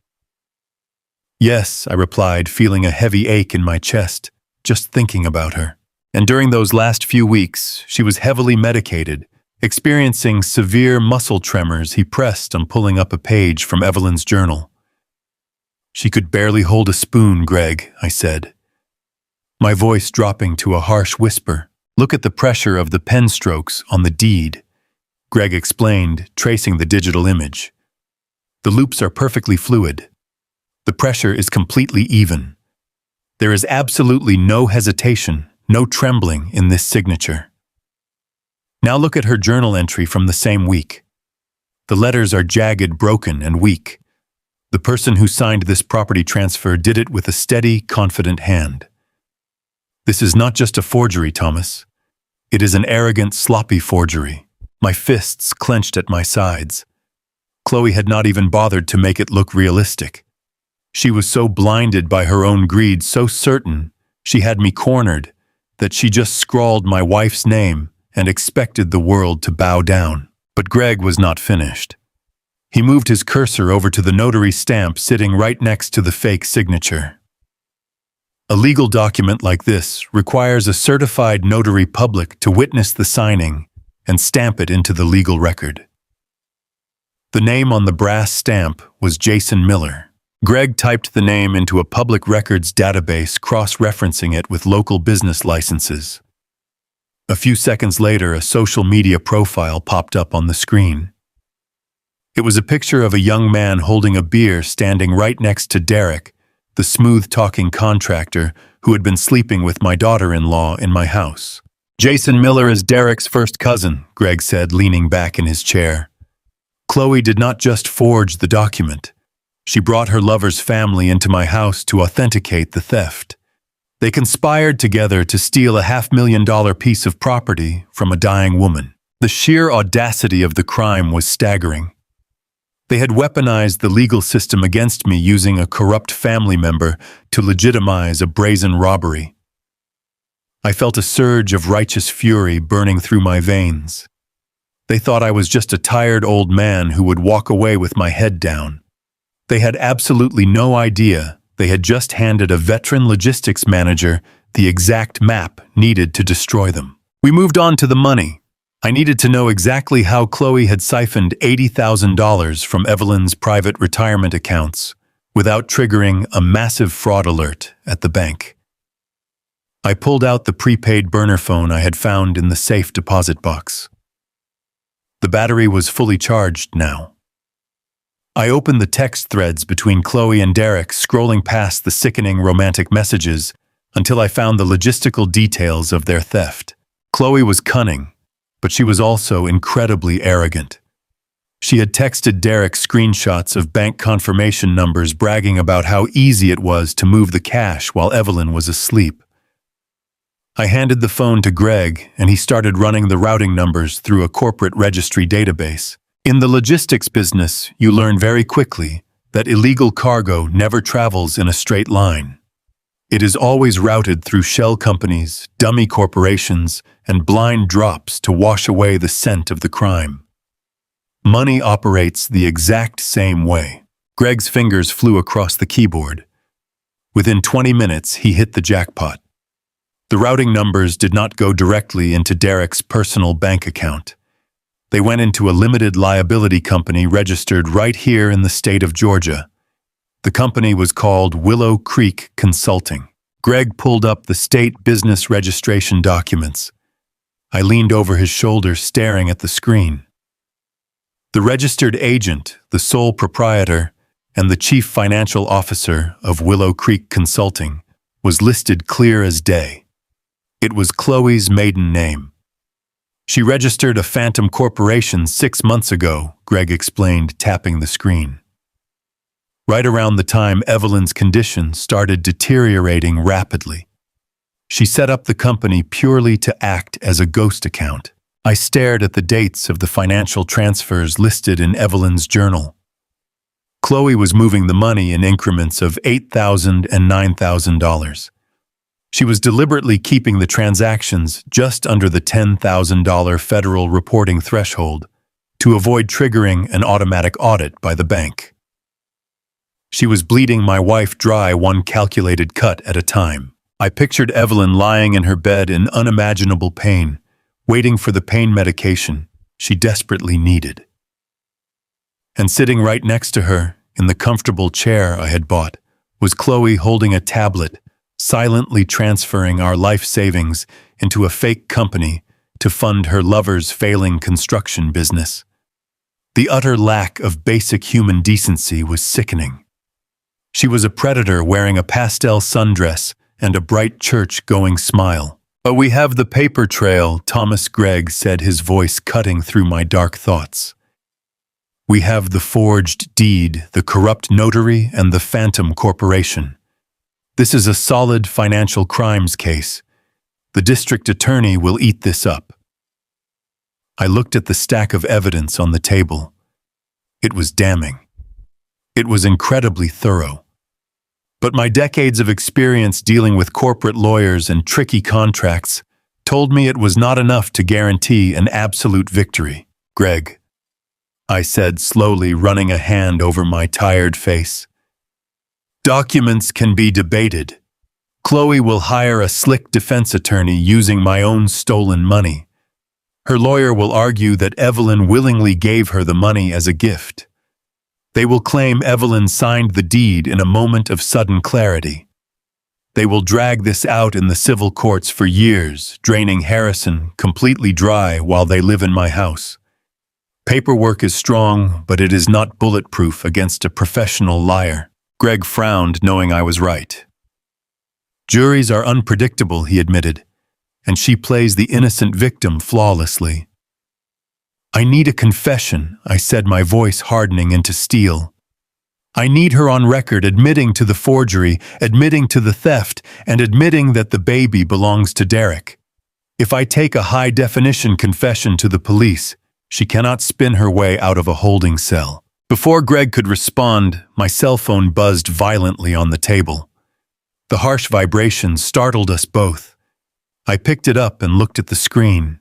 Yes, I replied, feeling a heavy ache in my chest, just thinking about her. And during those last few weeks, she was heavily medicated, experiencing severe muscle tremors. He pressed on pulling up a page from Evelyn's journal. She could barely hold a spoon, Greg, I said, my voice dropping to a harsh whisper. Look at the pressure of the pen strokes on the deed, Greg explained, tracing the digital image. The loops are perfectly fluid. The pressure is completely even. There is absolutely no hesitation, no trembling in this signature. Now look at her journal entry from the same week. The letters are jagged, broken, and weak. The person who signed this property transfer did it with a steady, confident hand. This is not just a forgery, Thomas. It is an arrogant, sloppy forgery. My fists clenched at my sides. Chloe had not even bothered to make it look realistic. She was so blinded by her own greed, so certain she had me cornered, that she just scrawled my wife's name and expected the world to bow down. But Greg was not finished. He moved his cursor over to the notary stamp sitting right next to the fake signature. A legal document like this requires a certified notary public to witness the signing and stamp it into the legal record. The name on the brass stamp was Jason Miller. Greg typed the name into a public records database, cross-referencing it with local business licenses. A few seconds later, a social media profile popped up on the screen. It was a picture of a young man holding a beer standing right next to Derek, the smooth-talking contractor who had been sleeping with my daughter-in-law in my house. Jason Miller is Derek's first cousin, Greg said, leaning back in his chair. Chloe did not just forge the document. She brought her lover's family into my house to authenticate the theft. They conspired together to steal a $500,000 piece of property from a dying woman. The sheer audacity of the crime was staggering. They had weaponized the legal system against me, using a corrupt family member to legitimize a brazen robbery. I felt a surge of righteous fury burning through my veins. They thought I was just a tired old man who would walk away with my head down. They had absolutely no idea they had just handed a veteran logistics manager the exact map needed to destroy them. We moved on to the money. I needed to know exactly how Chloe had siphoned $80,000 from Evelyn's private retirement accounts without triggering a massive fraud alert at the bank. I pulled out the prepaid burner phone I had found in the safe deposit box. The battery was fully charged now. I opened the text threads between Chloe and Derek, scrolling past the sickening romantic messages until I found the logistical details of their theft. Chloe was cunning, but she was also incredibly arrogant. She had texted Derek screenshots of bank confirmation numbers bragging about how easy it was to move the cash while Evelyn was asleep. I handed the phone to Greg, and he started running the routing numbers through a corporate registry database. In the logistics business, you learn very quickly that illegal cargo never travels in a straight line. It is always routed through shell companies, dummy corporations, and blind drops to wash away the scent of the crime. Money operates the exact same way. Greg's fingers flew across the keyboard. Within 20 minutes, he hit the jackpot. The routing numbers did not go directly into Derek's personal bank account. They went into a limited liability company registered right here in the state of Georgia. The company was called Willow Creek Consulting. Greg pulled up the state business registration documents. I leaned over his shoulder, staring at the screen. The registered agent, the sole proprietor, and the chief financial officer of Willow Creek Consulting was listed clear as day. It was Chloe's maiden name. She registered a phantom corporation 6 months ago, Greg explained, tapping the screen. Right around the time Evelyn's condition started deteriorating rapidly. She set up the company purely to act as a ghost account. I stared at the dates of the financial transfers listed in Evelyn's journal. Chloe was moving the money in increments of $8,000 and $9,000. She was deliberately keeping the transactions just under the $10,000 federal reporting threshold to avoid triggering an automatic audit by the bank. She was bleeding my wife dry one calculated cut at a time. I pictured Evelyn lying in her bed in unimaginable pain, waiting for the pain medication she desperately needed. And sitting right next to her, in the comfortable chair I had bought, was Chloe holding a tablet, silently transferring our life savings into a fake company to fund her lover's failing construction business. The utter lack of basic human decency was sickening. She was a predator wearing a pastel sundress and a bright church-going smile. "But we have the paper trail," Thomas Gregg said, his voice cutting through my dark thoughts. "We have the forged deed, the corrupt notary, and the phantom corporation. This is a solid financial crimes case. The district attorney will eat this up." I looked at the stack of evidence on the table. It was damning. It was incredibly thorough. But my decades of experience dealing with corporate lawyers and tricky contracts told me it was not enough to guarantee an absolute victory. "Greg," I said slowly, running a hand over my tired face, "documents can be debated. Chloe will hire a slick defense attorney using my own stolen money. Her lawyer will argue that Evelyn willingly gave her the money as a gift. They will claim Evelyn signed the deed in a moment of sudden clarity. They will drag this out in the civil courts for years, draining Harrison completely dry while they live in my house. Paperwork is strong, but it is not bulletproof against a professional liar." Greg frowned, knowing I was right. "Juries are unpredictable," he admitted, "and she plays the innocent victim flawlessly." "I need a confession," I said, my voice hardening into steel. "I need her on record admitting to the forgery, admitting to the theft, and admitting that the baby belongs to Derek. If I take a high-definition confession to the police, she cannot spin her way out of a holding cell." Before Greg could respond, my cell phone buzzed violently on the table. The harsh vibration startled us both. I picked it up and looked at the screen.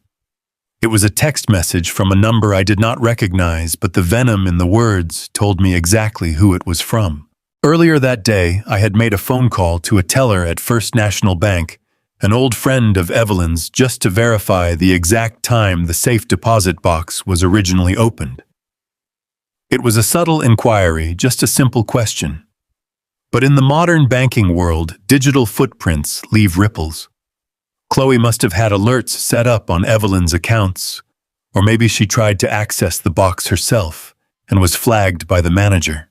It was a text message from a number I did not recognize, but the venom in the words told me exactly who it was from. Earlier that day, I had made a phone call to a teller at First National Bank, an old friend of Evelyn's, just to verify the exact time the safe deposit box was originally opened. It was a subtle inquiry, just a simple question. But in the modern banking world, digital footprints leave ripples. Chloe must have had alerts set up on Evelyn's accounts, or maybe she tried to access the box herself and was flagged by the manager.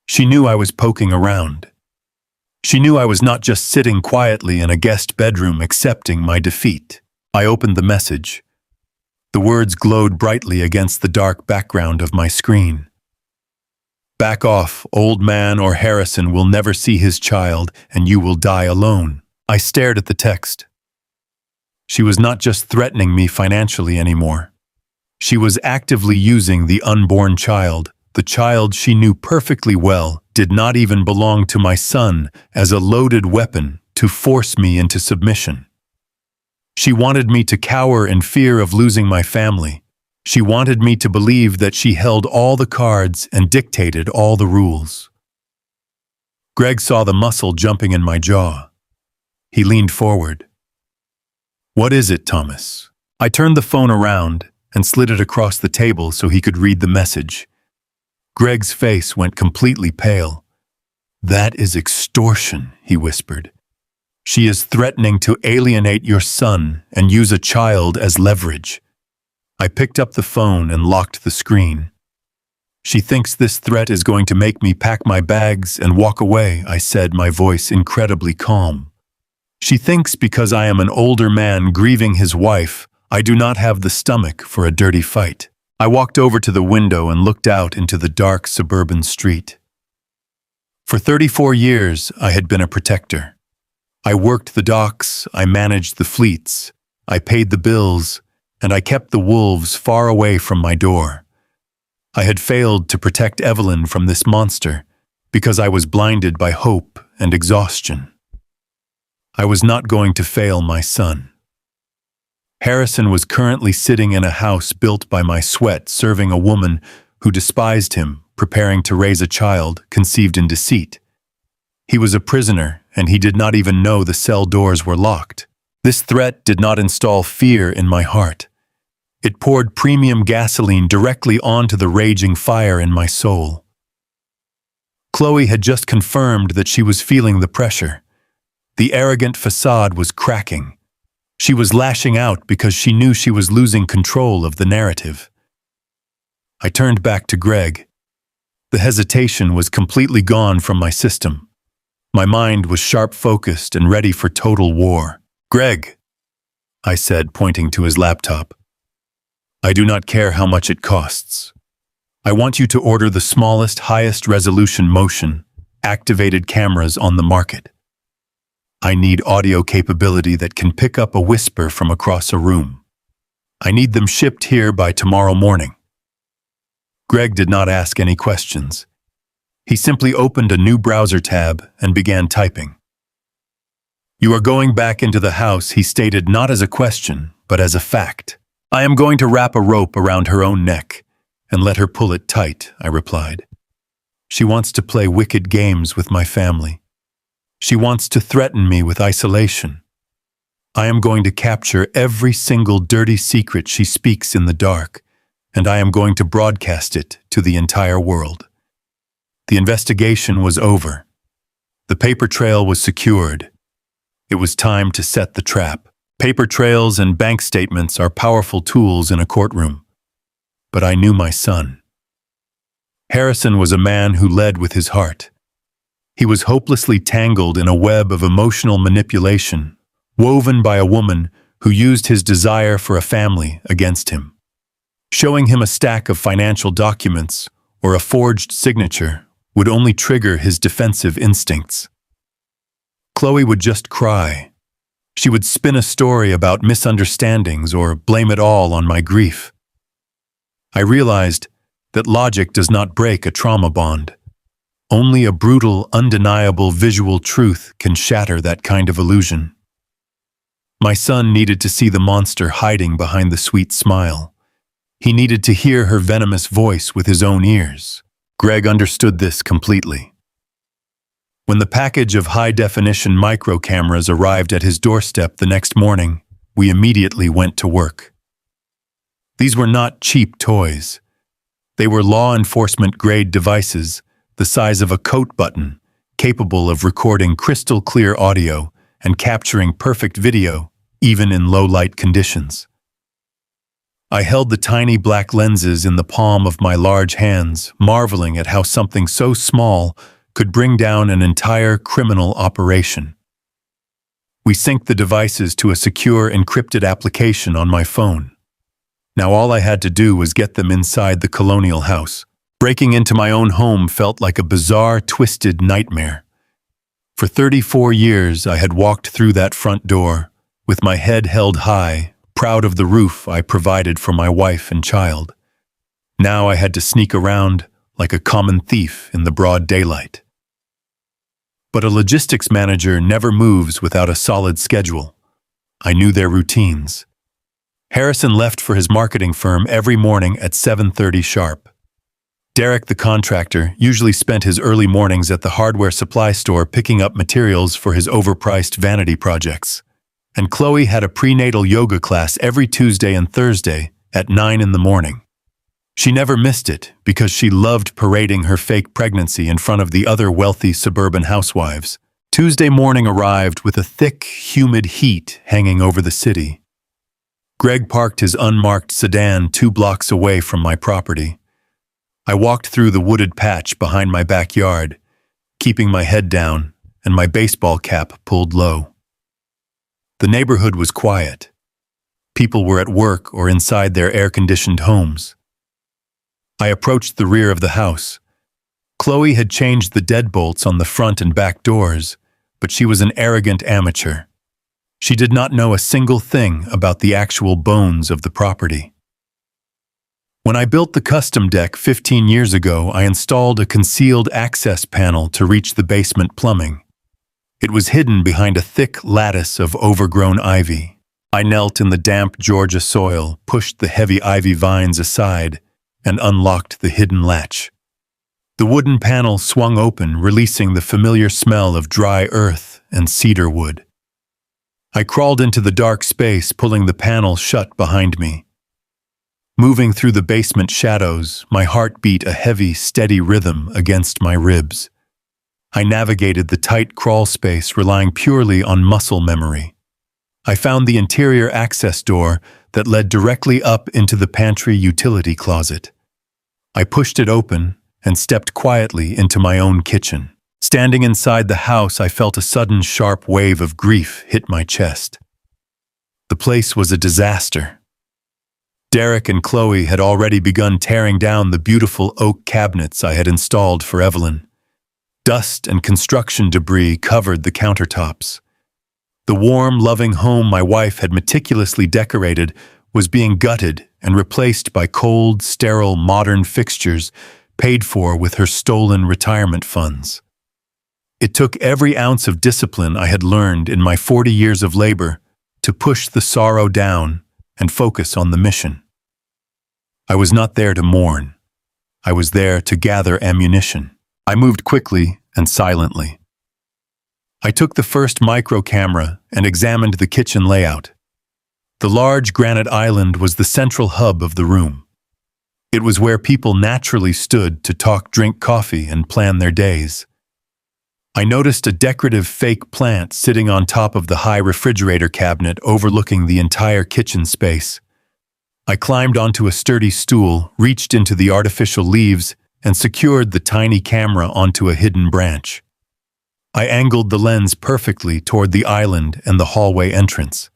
She knew I was poking around. She knew I was not just sitting quietly in a guest bedroom accepting my defeat. I opened the message. The words glowed brightly against the dark background of my screen. "Back off, old man, or Harrison will never see his child, and you will die alone." I stared at the text. She was not just threatening me financially anymore. She was actively using the unborn child, the child she knew perfectly well did not even belong to my son, as a loaded weapon to force me into submission. She wanted me to cower in fear of losing my family. She wanted me to believe that she held all the cards and dictated all the rules. Greg saw the muscle jumping in my jaw. He leaned forward. "What is it, Thomas?" I turned the phone around and slid it across the table so he could read the message. Greg's face went completely pale. "That is extortion," he whispered. "She is threatening to alienate your son and use a child as leverage." I picked up the phone and locked the screen. "She thinks this threat is going to make me pack my bags and walk away," I said, my voice incredibly calm. "She thinks because I am an older man grieving his wife, I do not have the stomach for a dirty fight." I walked over to the window and looked out into the dark suburban street. For 34 years, I had been a protector. I worked the docks, I managed the fleets, I paid the bills, and I kept the wolves far away from my door. I had failed to protect Evelyn from this monster because I was blinded by hope and exhaustion. I was not going to fail my son. Harrison was currently sitting in a house built by my sweat, serving a woman who despised him, preparing to raise a child conceived in deceit. He was a prisoner, and he did not even know the cell doors were locked. This threat did not install fear in my heart. It poured premium gasoline directly onto the raging fire in my soul. Chloe had just confirmed that she was feeling the pressure. The arrogant facade was cracking. She was lashing out because she knew she was losing control of the narrative. I turned back to Greg. The hesitation was completely gone from my system. My mind was sharp-focused and ready for total war. "Greg," I said, pointing to his laptop, "I do not care how much it costs. I want you to order the smallest, highest-resolution motion, activated cameras on the market. I need audio capability that can pick up a whisper from across a room. I need them shipped here by tomorrow morning." Greg did not ask any questions. He simply opened a new browser tab and began typing. "You are going back into the house," he stated, not as a question, but as a fact. "I am going to wrap a rope around her own neck and let her pull it tight," I replied. "She wants to play wicked games with my family. She wants to threaten me with isolation. I am going to capture every single dirty secret she speaks in the dark, and I am going to broadcast it to the entire world." The investigation was over. The paper trail was secured. It was time to set the trap. Paper trails and bank statements are powerful tools in a courtroom. But I knew my son. Harrison was a man who led with his heart. He was hopelessly tangled in a web of emotional manipulation, woven by a woman who used his desire for a family against him. Showing him a stack of financial documents or a forged signature would only trigger his defensive instincts. Chloe would just cry. She would spin a story about misunderstandings or blame it all on my grief. I realized that logic does not break a trauma bond. Only a brutal, undeniable visual truth can shatter that kind of illusion. My son needed to see the monster hiding behind the sweet smile. He needed to hear her venomous voice with his own ears. Greg understood this completely. When the package of high-definition micro cameras arrived at his doorstep the next morning, we immediately went to work. These were not cheap toys. They were law enforcement-grade devices the size of a coat button, capable of recording crystal-clear audio and capturing perfect video, even in low-light conditions. I held the tiny black lenses in the palm of my large hands, marveling at how something so small could bring down an entire criminal operation. We synced the devices to a secure encrypted application on my phone. Now all I had to do was get them inside the colonial house. Breaking into my own home felt like a bizarre, twisted nightmare. For 34 years, I had walked through that front door, with my head held high, proud of the roof I provided for my wife and child. Now I had to sneak around like a common thief in the broad daylight. But a logistics manager never moves without a solid schedule. I knew their routines. Harrison left for his marketing firm every morning at 7:30 sharp. Derek, the contractor, usually spent his early mornings at the hardware supply store picking up materials for his overpriced vanity projects. And Chloe had a prenatal yoga class every Tuesday and Thursday at 9 in the morning. She never missed it because she loved parading her fake pregnancy in front of the other wealthy suburban housewives. Tuesday morning arrived with a thick, humid heat hanging over the city. Greg parked his unmarked sedan 2 blocks away from my property. I walked through the wooded patch behind my backyard, keeping my head down and my baseball cap pulled low. The neighborhood was quiet. People were at work or inside their air-conditioned homes. I approached the rear of the house. Chloe had changed the deadbolts on the front and back doors, but she was an arrogant amateur. She did not know a single thing about the actual bones of the property. When I built the custom deck 15 years ago, I installed a concealed access panel to reach the basement plumbing. It was hidden behind a thick lattice of overgrown ivy. I knelt in the damp Georgia soil, pushed the heavy ivy vines aside, and unlocked the hidden latch. The wooden panel swung open, releasing the familiar smell of dry earth and cedar wood. I crawled into the dark space, pulling the panel shut behind me. Moving through the basement shadows, my heart beat a heavy, steady rhythm against my ribs. I navigated the tight crawl space, relying purely on muscle memory. I found the interior access door that led directly up into the pantry utility closet. I pushed it open and stepped quietly into my own kitchen. Standing inside the house, I felt a sudden sharp wave of grief hit my chest. The place was a disaster. Derek and Chloe had already begun tearing down the beautiful oak cabinets I had installed for Evelyn. Dust and construction debris covered the countertops. The warm, loving home my wife had meticulously decorated was being gutted and replaced by cold, sterile, modern fixtures paid for with her stolen retirement funds. It took every ounce of discipline I had learned in my 40 years of labor to push the sorrow down and focus on the mission. I was not there to mourn. I was there to gather ammunition. I moved quickly and silently. I took the first micro camera and examined the kitchen layout. The large granite island was the central hub of the room. It was where people naturally stood to talk, drink coffee, and plan their days. I noticed a decorative fake plant sitting on top of the high refrigerator cabinet overlooking the entire kitchen space. I climbed onto a sturdy stool, reached into the artificial leaves, and secured the tiny camera onto a hidden branch. I angled the lens perfectly toward the island and the hallway entrance.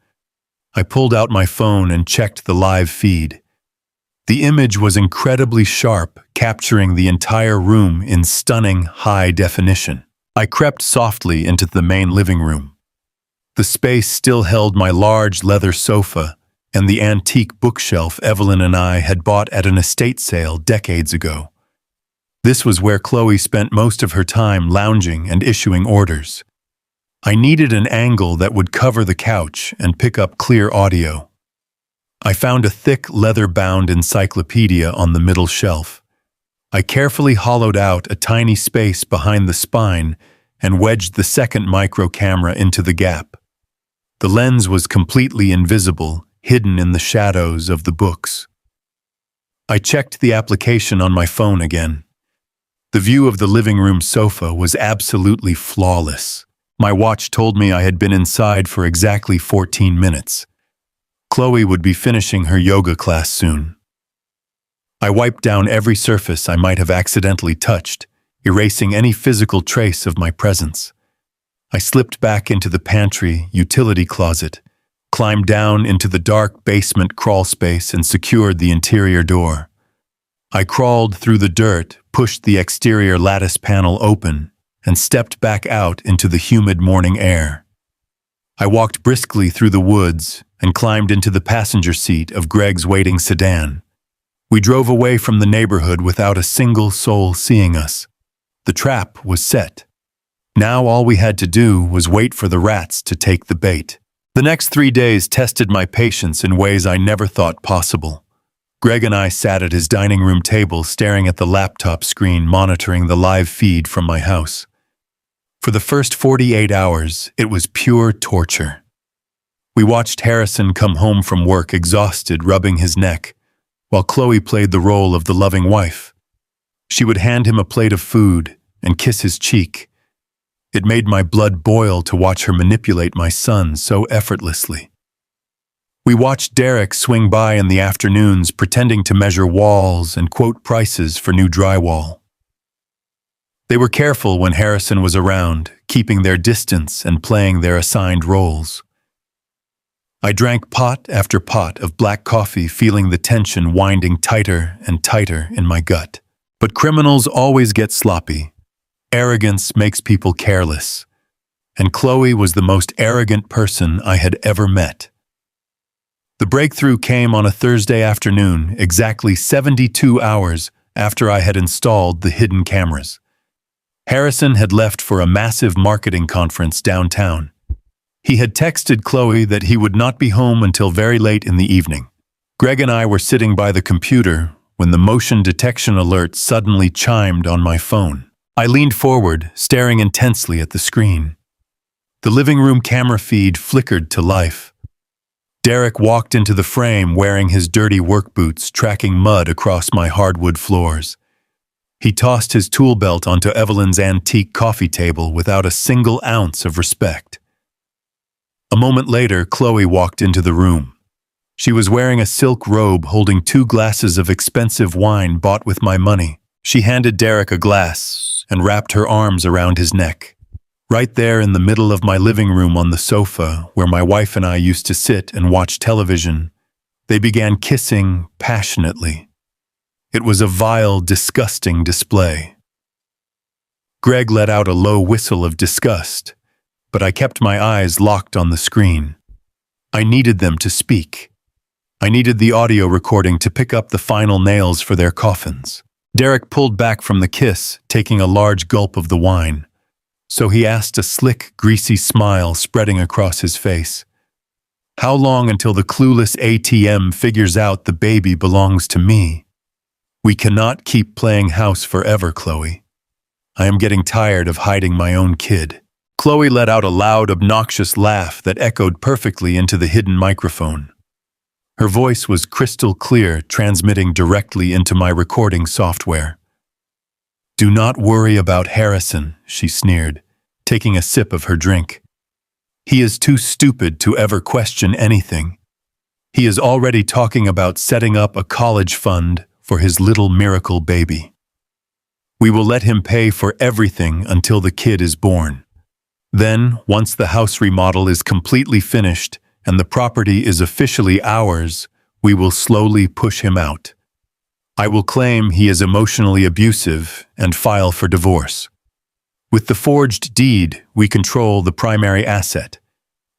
I pulled out my phone and checked the live feed. The image was incredibly sharp, capturing the entire room in stunning high definition. I crept softly into the main living room. The space still held my large leather sofa and the antique bookshelf Evelyn and I had bought at an estate sale decades ago. This was where Chloe spent most of her time lounging and issuing orders. I needed an angle that would cover the couch and pick up clear audio. I found a thick leather-bound encyclopedia on the middle shelf. I carefully hollowed out a tiny space behind the spine and wedged the second micro camera into the gap. The lens was completely invisible, hidden in the shadows of the books. I checked the application on my phone again. The view of the living room sofa was absolutely flawless. My watch told me I had been inside for exactly 14 minutes. Chloe would be finishing her yoga class soon. I wiped down every surface I might have accidentally touched, erasing any physical trace of my presence. I slipped back into the pantry utility closet, climbed down into the dark basement crawl space and secured the interior door. I crawled through the dirt, pushed the exterior lattice panel open, and stepped back out into the humid morning air. I walked briskly through the woods and climbed into the passenger seat of Greg's waiting sedan. We drove away from the neighborhood without a single soul seeing us. The trap was set. Now all we had to do was wait for the rats to take the bait. The next 3 days tested my patience in ways I never thought possible. Greg and I sat at his dining room table staring at the laptop screen monitoring the live feed from my house. For the first 48 hours, it was pure torture. We watched Harrison come home from work exhausted, rubbing his neck, while Chloe played the role of the loving wife. She would hand him a plate of food and kiss his cheek. It made my blood boil to watch her manipulate my son so effortlessly. We watched Derek swing by in the afternoons pretending to measure walls and quote prices for new drywall. They were careful when Harrison was around, keeping their distance and playing their assigned roles. I drank pot after pot of black coffee, feeling the tension winding tighter and tighter in my gut. But criminals always get sloppy. Arrogance makes people careless. And Chloe was the most arrogant person I had ever met. The breakthrough came on a Thursday afternoon, exactly 72 hours after I had installed the hidden cameras. Harrison had left for a massive marketing conference downtown. He had texted Chloe that he would not be home until very late in the evening. Greg and I were sitting by the computer when the motion detection alert suddenly chimed on my phone. I leaned forward, staring intensely at the screen. The living room camera feed flickered to life. Derek walked into the frame wearing his dirty work boots, tracking mud across my hardwood floors. He tossed his tool belt onto Evelyn's antique coffee table without a single ounce of respect. A moment later, Chloe walked into the room. She was wearing a silk robe holding 2 glasses of expensive wine bought with my money. She handed Derek a glass and wrapped her arms around his neck. Right there in the middle of my living room on the sofa, where my wife and I used to sit and watch television, they began kissing passionately. It was a vile, disgusting display. Greg let out a low whistle of disgust, but I kept my eyes locked on the screen. I needed them to speak. I needed the audio recording to pick up the final nails for their coffins. Derek pulled back from the kiss, taking a large gulp of the wine. So he asked, a slick, greasy smile spreading across his face. How long until the clueless ATM figures out the baby belongs to me? We cannot keep playing house forever, Chloe. I am getting tired of hiding my own kid. Chloe let out a loud, obnoxious laugh that echoed perfectly into the hidden microphone. Her voice was crystal clear, transmitting directly into my recording software. "Do not worry about Harrison," she sneered, taking a sip of her drink. "He is too stupid to ever question anything. He is already talking about setting up a college fund for his little miracle baby. We will let him pay for everything until the kid is born. Then, once the house remodel is completely finished and the property is officially ours, we will slowly push him out. I will claim he is emotionally abusive and file for divorce. With the forged deed, we control the primary asset.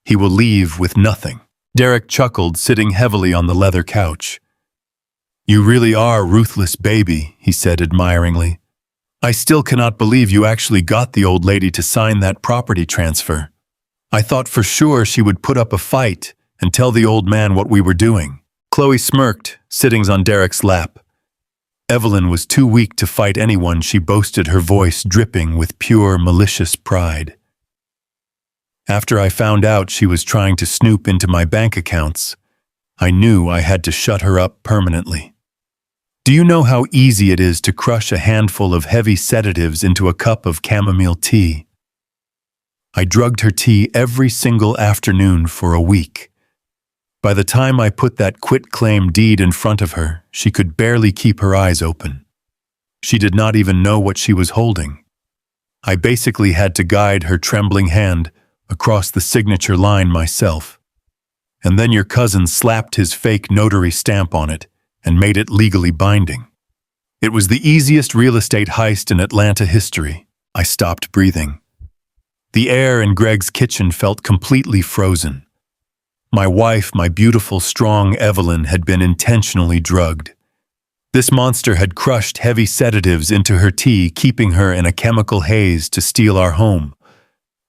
He will leave with nothing." Derek chuckled, sitting heavily on the leather couch. "You really are a ruthless baby," he said admiringly. "I still cannot believe you actually got the old lady to sign that property transfer. I thought for sure she would put up a fight and tell the old man what we were doing." Chloe smirked, sitting on Derek's lap. Evelyn was too weak to fight anyone, she boasted, her voice dripping with pure, malicious pride. After I found out she was trying to snoop into my bank accounts, I knew I had to shut her up permanently. Do you know how easy it is to crush a handful of heavy sedatives into a cup of chamomile tea? I drugged her tea every single afternoon for a week. By the time I put that quitclaim deed in front of her, she could barely keep her eyes open. She did not even know what she was holding. I basically had to guide her trembling hand across the signature line myself. And then your cousin slapped his fake notary stamp on it and made it legally binding. It was the easiest real estate heist in Atlanta history. I stopped breathing. The air in Greg's kitchen felt completely frozen. My wife, my beautiful, strong Evelyn, had been intentionally drugged. This monster had crushed heavy sedatives into her tea, keeping her in a chemical haze to steal our home.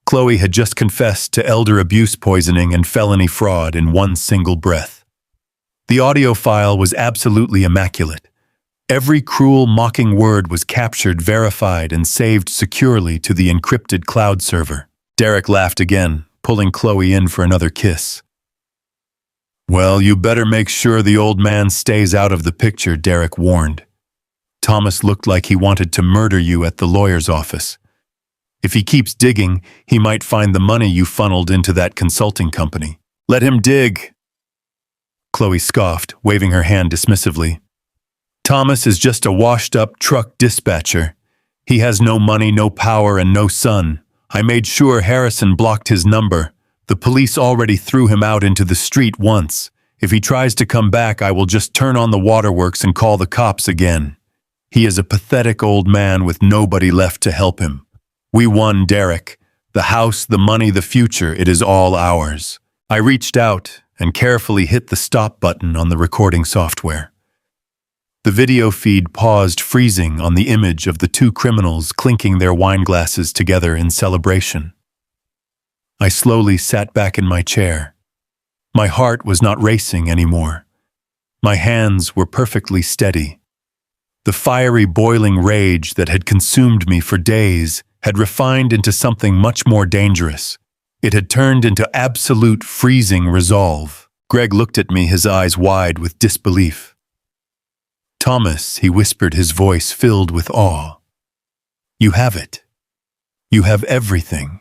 Chloe had just confessed to elder abuse poisoning and felony fraud in one single breath. The audio file was absolutely immaculate. Every cruel, mocking word was captured, verified, and saved securely to the encrypted cloud server. Derek laughed again, pulling Chloe in for another kiss. "Well, you better make sure the old man stays out of the picture," Derek warned. "Thomas looked like he wanted to murder you at the lawyer's office. If he keeps digging, he might find the money you funneled into that consulting company." "Let him dig," Chloe scoffed, waving her hand dismissively. "Thomas is just a washed-up truck dispatcher. He has no money, no power, and no son. I made sure Harrison blocked his number. The police already threw him out into the street once. If he tries to come back, I will just turn on the waterworks and call the cops again. He is a pathetic old man with nobody left to help him. We won, Derek. The house, the money, the future, it is all ours." I reached out, and carefully hit the stop button on the recording software. The video feed paused, freezing on the image of the two criminals clinking their wine glasses together in celebration. I slowly sat back in my chair. My heart was not racing anymore. My hands were perfectly steady. The fiery, boiling rage that had consumed me for days had refined into something much more dangerous. It had turned into absolute freezing resolve. Greg looked at me, his eyes wide with disbelief. "Thomas," he whispered, his voice filled with awe. "You have it. You have everything."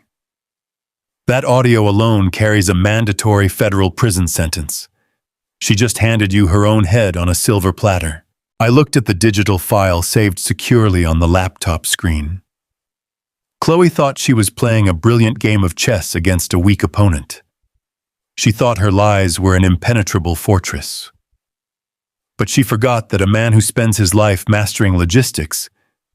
That audio alone carries a mandatory federal prison sentence. She just handed you her own head on a silver platter. I looked at the digital file saved securely on the laptop screen. Chloe thought she was playing a brilliant game of chess against a weak opponent. She thought her lies were an impenetrable fortress. But she forgot that a man who spends his life mastering logistics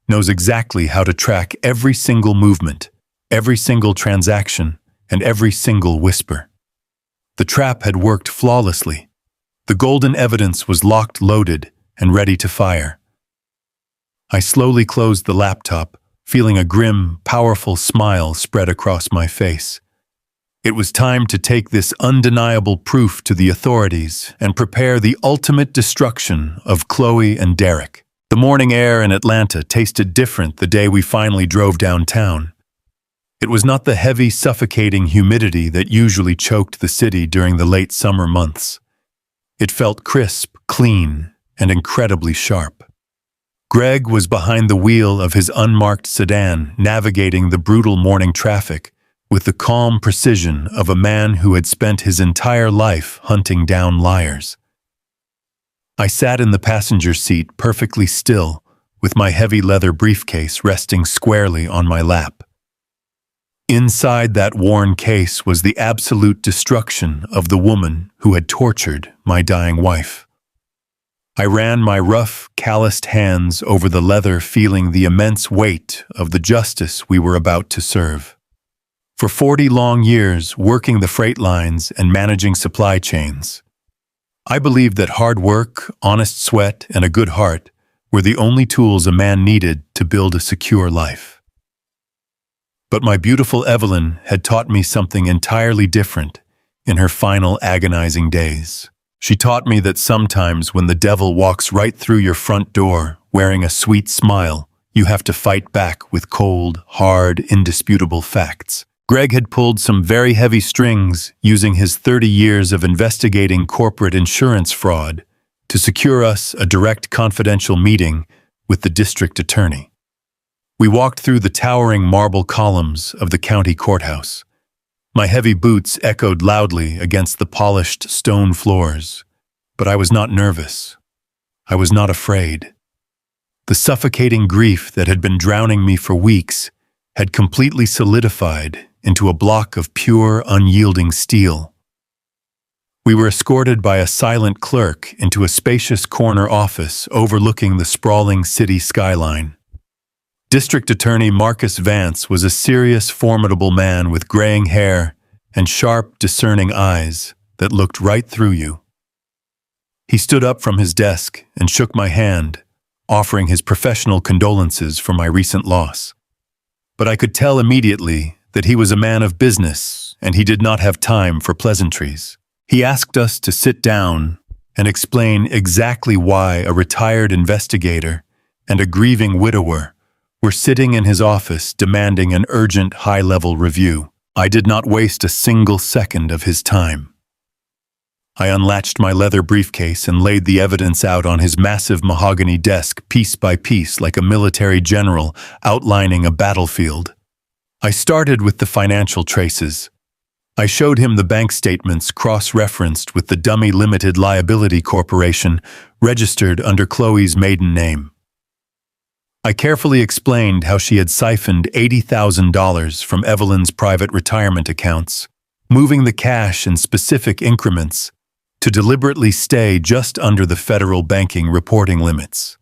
knows exactly how to track every single movement, every single transaction, and every single whisper. The trap had worked flawlessly. The golden evidence was locked, loaded, and ready to fire. I slowly closed the laptop, feeling a grim, powerful smile spread across my face. It was time to take this undeniable proof to the authorities and prepare the ultimate destruction of Chloe and Derek. The morning air in Atlanta tasted different the day we finally drove downtown. It was not the heavy, suffocating humidity that usually choked the city during the late summer months. It felt crisp, clean, and incredibly sharp. Greg was behind the wheel of his unmarked sedan, navigating the brutal morning traffic with the calm precision of a man who had spent his entire life hunting down liars. I sat in the passenger seat, perfectly still, with my heavy leather briefcase resting squarely on my lap. Inside that worn case was the absolute destruction of the woman who had tortured my dying wife. I ran my rough, calloused hands over the leather, feeling the immense weight of the justice we were about to serve. For 40 long years, working the freight lines and managing supply chains, I believed that hard work, honest sweat, and a good heart were the only tools a man needed to build a secure life. But my beautiful Evelyn had taught me something entirely different in her final agonizing days. She taught me that sometimes when the devil walks right through your front door wearing a sweet smile, you have to fight back with cold, hard, indisputable facts. Greg had pulled some very heavy strings using his 30 years of investigating corporate insurance fraud to secure us a direct confidential meeting with the district attorney. We walked through the towering marble columns of the county courthouse. My heavy boots echoed loudly against the polished stone floors, but I was not nervous. I was not afraid. The suffocating grief that had been drowning me for weeks had completely solidified into a block of pure, unyielding steel. We were escorted by a silent clerk into a spacious corner office overlooking the sprawling city skyline. District Attorney Marcus Vance was a serious, formidable man with graying hair and sharp, discerning eyes that looked right through you. He stood up from his desk and shook my hand, offering his professional condolences for my recent loss. But I could tell immediately that he was a man of business and he did not have time for pleasantries. He asked us to sit down and explain exactly why a retired investigator and a grieving widower were sitting in his office demanding an urgent high-level review. I did not waste a single second of his time. I unlatched my leather briefcase and laid the evidence out on his massive mahogany desk piece by piece like a military general outlining a battlefield. I started with the financial traces. I showed him the bank statements cross-referenced with the dummy limited liability corporation registered under Chloe's maiden name. I carefully explained how she had siphoned $80,000 from Evelyn's private retirement accounts, moving the cash in specific increments to deliberately stay just under the federal banking reporting limits.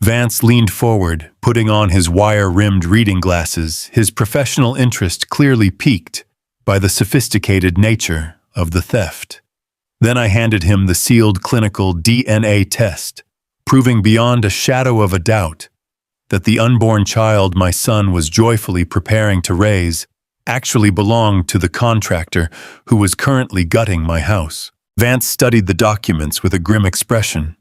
Vance leaned forward, putting on his wire-rimmed reading glasses, his professional interest clearly piqued by the sophisticated nature of the theft. Then I handed him the sealed clinical DNA test, proving beyond a shadow of a doubt that the unborn child my son was joyfully preparing to raise actually belonged to the contractor who was currently gutting my house. Vance studied the documents with a grim expression,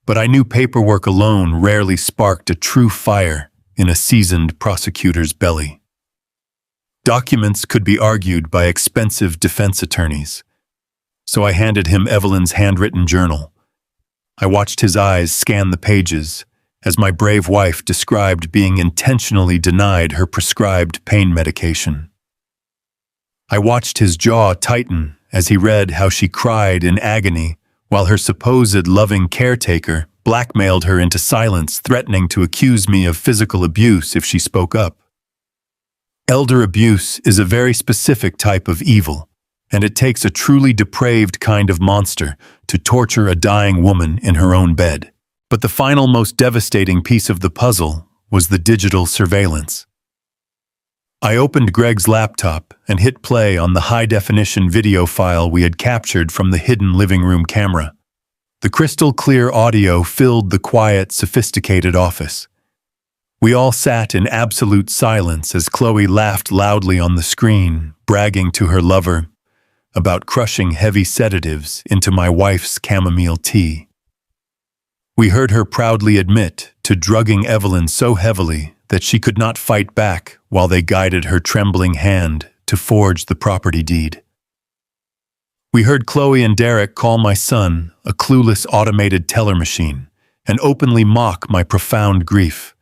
but I knew paperwork alone rarely sparked a true fire in a seasoned prosecutor's belly. Documents could be argued by expensive defense attorneys, so I handed him Evelyn's handwritten journal. I watched his eyes scan the pages as my brave wife described being intentionally denied her prescribed pain medication. I watched his jaw tighten as he read how she cried in agony while her supposed loving caretaker blackmailed her into silence, threatening to accuse me of physical abuse if she spoke up. Elder abuse is a very specific type of evil, and it takes a truly depraved kind of monster to torture a dying woman in her own bed. But the final, most devastating piece of the puzzle was the digital surveillance. I opened Greg's laptop and hit play on the high-definition video file we had captured from the hidden living room camera. The crystal-clear audio filled the quiet, sophisticated office. We all sat in absolute silence as Chloe laughed loudly on the screen, bragging to her lover about crushing heavy sedatives into my wife's chamomile tea. We heard her proudly admit to drugging Evelyn so heavily that she could not fight back while they guided her trembling hand to forge the property deed. We heard Chloe and Derek call my son a clueless automated teller machine and openly mock my profound grief.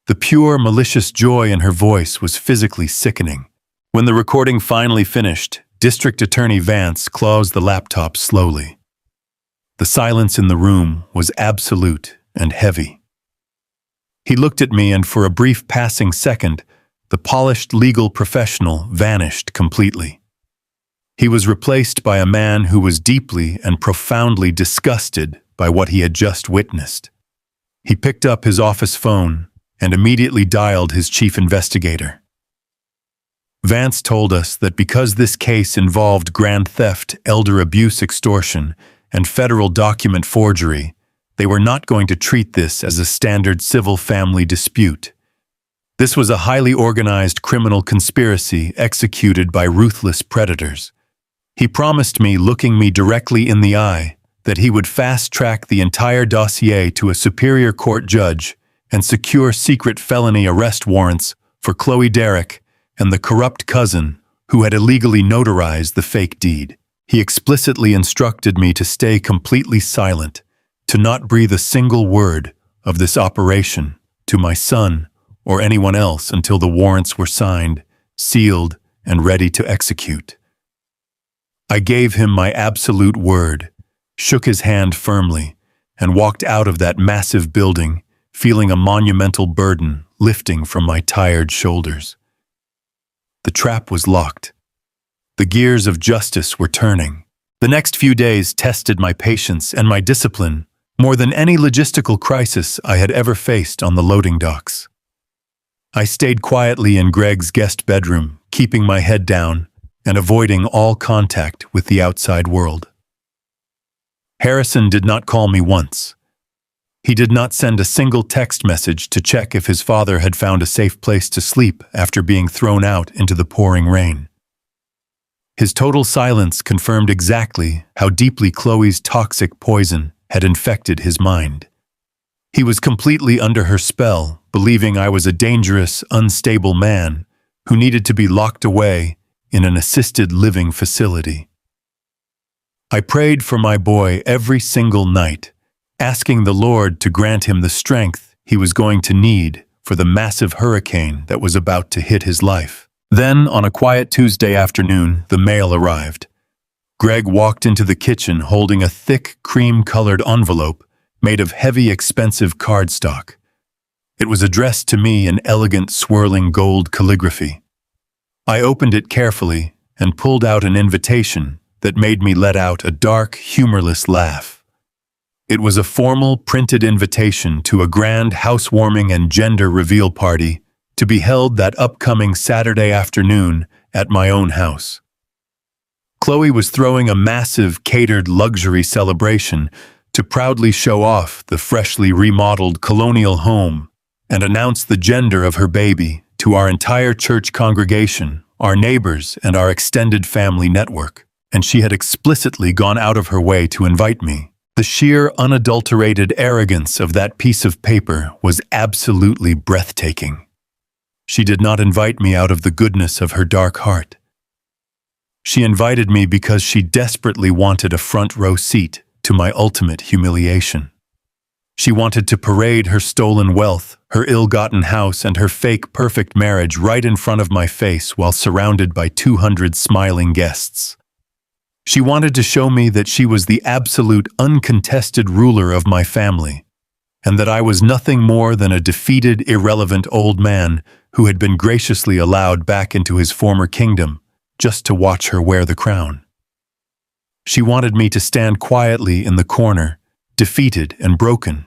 The pure, malicious joy in her voice was physically sickening. When the recording finally finished, District Attorney Vance closed the laptop slowly. The silence in the room was absolute and heavy. He looked at me, and for a brief passing second, the polished legal professional vanished completely. He was replaced by a man who was deeply and profoundly disgusted by what he had just witnessed. He picked up his office phone and immediately dialed his chief investigator. Vance told us that because this case involved grand theft, elder abuse, extortion, and federal document forgery, they were not going to treat this as a standard civil family dispute. This was a highly organized criminal conspiracy executed by ruthless predators. He promised me, looking me directly in the eye, that he would fast-track the entire dossier to a superior court judge and secure secret felony arrest warrants for Chloe, Derek, and the corrupt cousin who had illegally notarized the fake deed. He explicitly instructed me to stay completely silent, to not breathe a single word of this operation to my son or anyone else until the warrants were signed, sealed, and ready to execute. I gave him my absolute word, shook his hand firmly, and walked out of that massive building, feeling a monumental burden lifting from my tired shoulders. The trap was locked. The gears of justice were turning. The next few days tested my patience and my discipline more than any logistical crisis I had ever faced on the loading docks. I stayed quietly in Greg's guest bedroom, keeping my head down and avoiding all contact with the outside world. Harrison did not call me once. He did not send a single text message to check if his father had found a safe place to sleep after being thrown out into the pouring rain. His total silence confirmed exactly how deeply Chloe's toxic poison had infected his mind. He was completely under her spell, believing I was a dangerous, unstable man who needed to be locked away in an assisted living facility. I prayed for my boy every single night, asking the Lord to grant him the strength he was going to need for the massive hurricane that was about to hit his life. Then, on a quiet Tuesday afternoon, the mail arrived. Greg walked into the kitchen holding a thick, cream-colored envelope made of heavy, expensive cardstock. It was addressed to me in elegant, swirling gold calligraphy. I opened it carefully and pulled out an invitation that made me let out a dark, humorless laugh. It was a formal, printed invitation to a grand housewarming and gender reveal party to be held that upcoming Saturday afternoon at my own house. Chloe was throwing a massive, catered luxury celebration to proudly show off the freshly remodeled colonial home and announce the gender of her baby to our entire church congregation, our neighbors, and our extended family network. And she had explicitly gone out of her way to invite me. The sheer, unadulterated arrogance of that piece of paper was absolutely breathtaking. She did not invite me out of the goodness of her dark heart. She invited me because she desperately wanted a front row seat to my ultimate humiliation. She wanted to parade her stolen wealth, her ill-gotten house, and her fake perfect marriage right in front of my face while surrounded by 200 smiling guests. She wanted to show me that she was the absolute uncontested ruler of my family, and that I was nothing more than a defeated, irrelevant old man who had been graciously allowed back into his former kingdom just to watch her wear the crown. She wanted me to stand quietly in the corner, defeated and broken,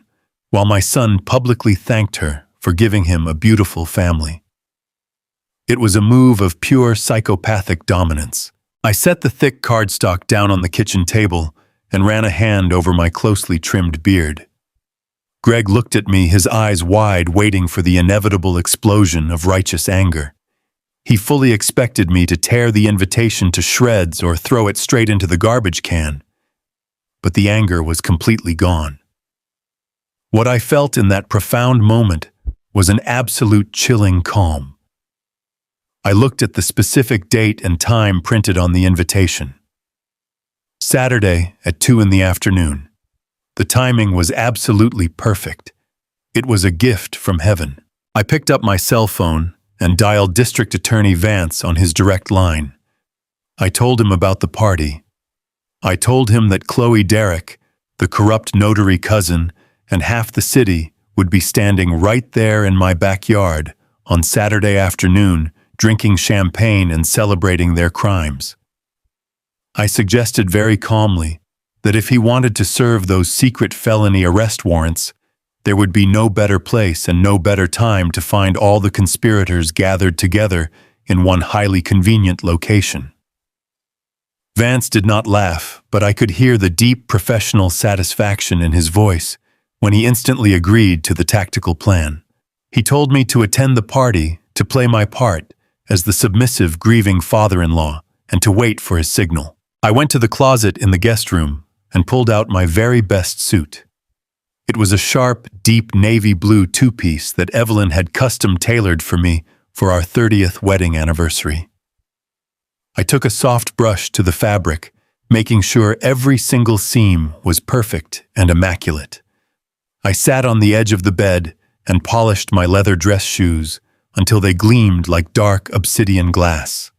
while my son publicly thanked her for giving him a beautiful family. It was a move of pure psychopathic dominance. I set the thick cardstock down on the kitchen table and ran a hand over my closely trimmed beard. Greg looked at me, his eyes wide, waiting for the inevitable explosion of righteous anger. He fully expected me to tear the invitation to shreds or throw it straight into the garbage can. But the anger was completely gone. What I felt in that profound moment was an absolute chilling calm. I looked at the specific date and time printed on the invitation. Saturday at 2 in the afternoon. The timing was absolutely perfect. It was a gift from heaven. I picked up my cell phone and dialed District Attorney Vance on his direct line. I told him about the party. I told him that Chloe Derrick, the corrupt notary cousin, and half the city would be standing right there in my backyard on Saturday afternoon, drinking champagne and celebrating their crimes. I suggested very calmly that if he wanted to serve those secret felony arrest warrants, there would be no better place and no better time to find all the conspirators gathered together in one highly convenient location. Vance did not laugh, but I could hear the deep professional satisfaction in his voice when he instantly agreed to the tactical plan. He told me to attend the party, to play my part as the submissive, grieving father-in-law, and to wait for his signal. I went to the closet in the guest room and pulled out my very best suit. It was a sharp, deep navy blue two-piece that Evelyn had custom-tailored for me for our 30th wedding anniversary. I took a soft brush to the fabric, making sure every single seam was perfect and immaculate. I sat on the edge of the bed and polished my leather dress shoes until they gleamed like dark obsidian glass.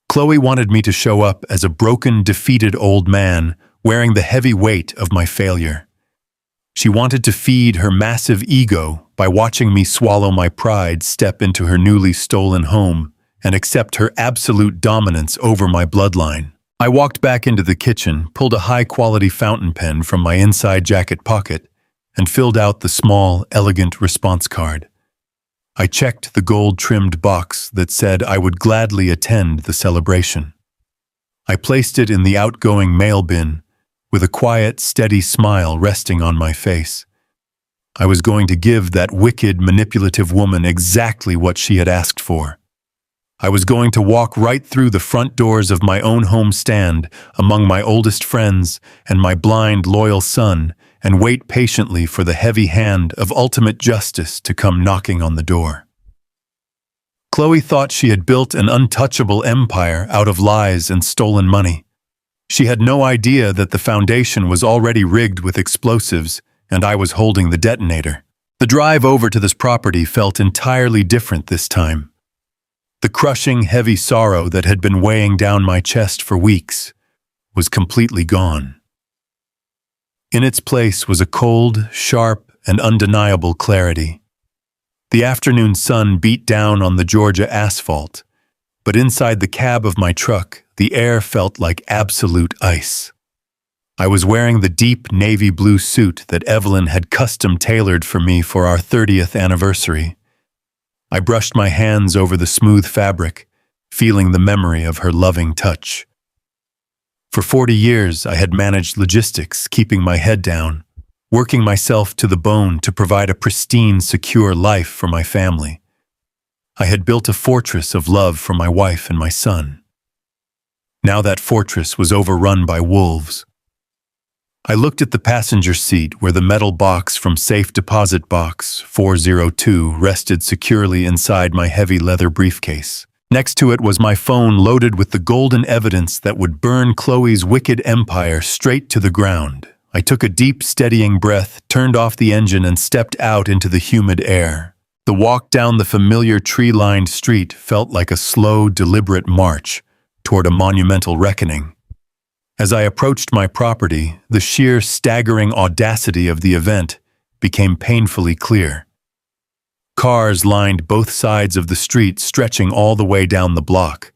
Chloe wanted me to show up as a broken, defeated old man wearing the heavy weight of my failure. She wanted to feed her massive ego by watching me swallow my pride, step into her newly stolen home, and accept her absolute dominance over my bloodline. I walked back into the kitchen, pulled a high-quality fountain pen from my inside jacket pocket, and filled out the small, elegant response card. I checked the gold-trimmed box that said I would gladly attend the celebration. I placed it in the outgoing mail bin, with a quiet, steady smile resting on my face. I was going to give that wicked, manipulative woman exactly what she had asked for. I was going to walk right through the front doors of my own home stand among my oldest friends and my blind, loyal son, and wait patiently for the heavy hand of ultimate justice to come knocking on the door. Chloe thought she had built an untouchable empire out of lies and stolen money. She had no idea that the foundation was already rigged with explosives, and I was holding the detonator. The drive over to this property felt entirely different this time. The crushing, heavy sorrow that had been weighing down my chest for weeks was completely gone. In its place was a cold, sharp, and undeniable clarity. The afternoon sun beat down on the Georgia asphalt, but inside the cab of my truck, the air felt like absolute ice. I was wearing the deep navy blue suit that Evelyn had custom-tailored for me for our 30th anniversary. I brushed my hands over the smooth fabric, feeling the memory of her loving touch. For 40 years, I had managed logistics, keeping my head down, working myself to the bone to provide a pristine, secure life for my family. I had built a fortress of love for my wife and my son. Now that fortress was overrun by wolves. I looked at the passenger seat where the metal box from Safe Deposit Box 402 rested securely inside my heavy leather briefcase. Next to it was my phone loaded with the golden evidence that would burn Chloe's wicked empire straight to the ground. I took a deep, steadying breath, turned off the engine, and stepped out into the humid air. The walk down the familiar tree-lined street felt like a slow, deliberate march toward a monumental reckoning. As I approached my property, the sheer, staggering audacity of the event became painfully clear. Cars lined both sides of the street, stretching all the way down the block.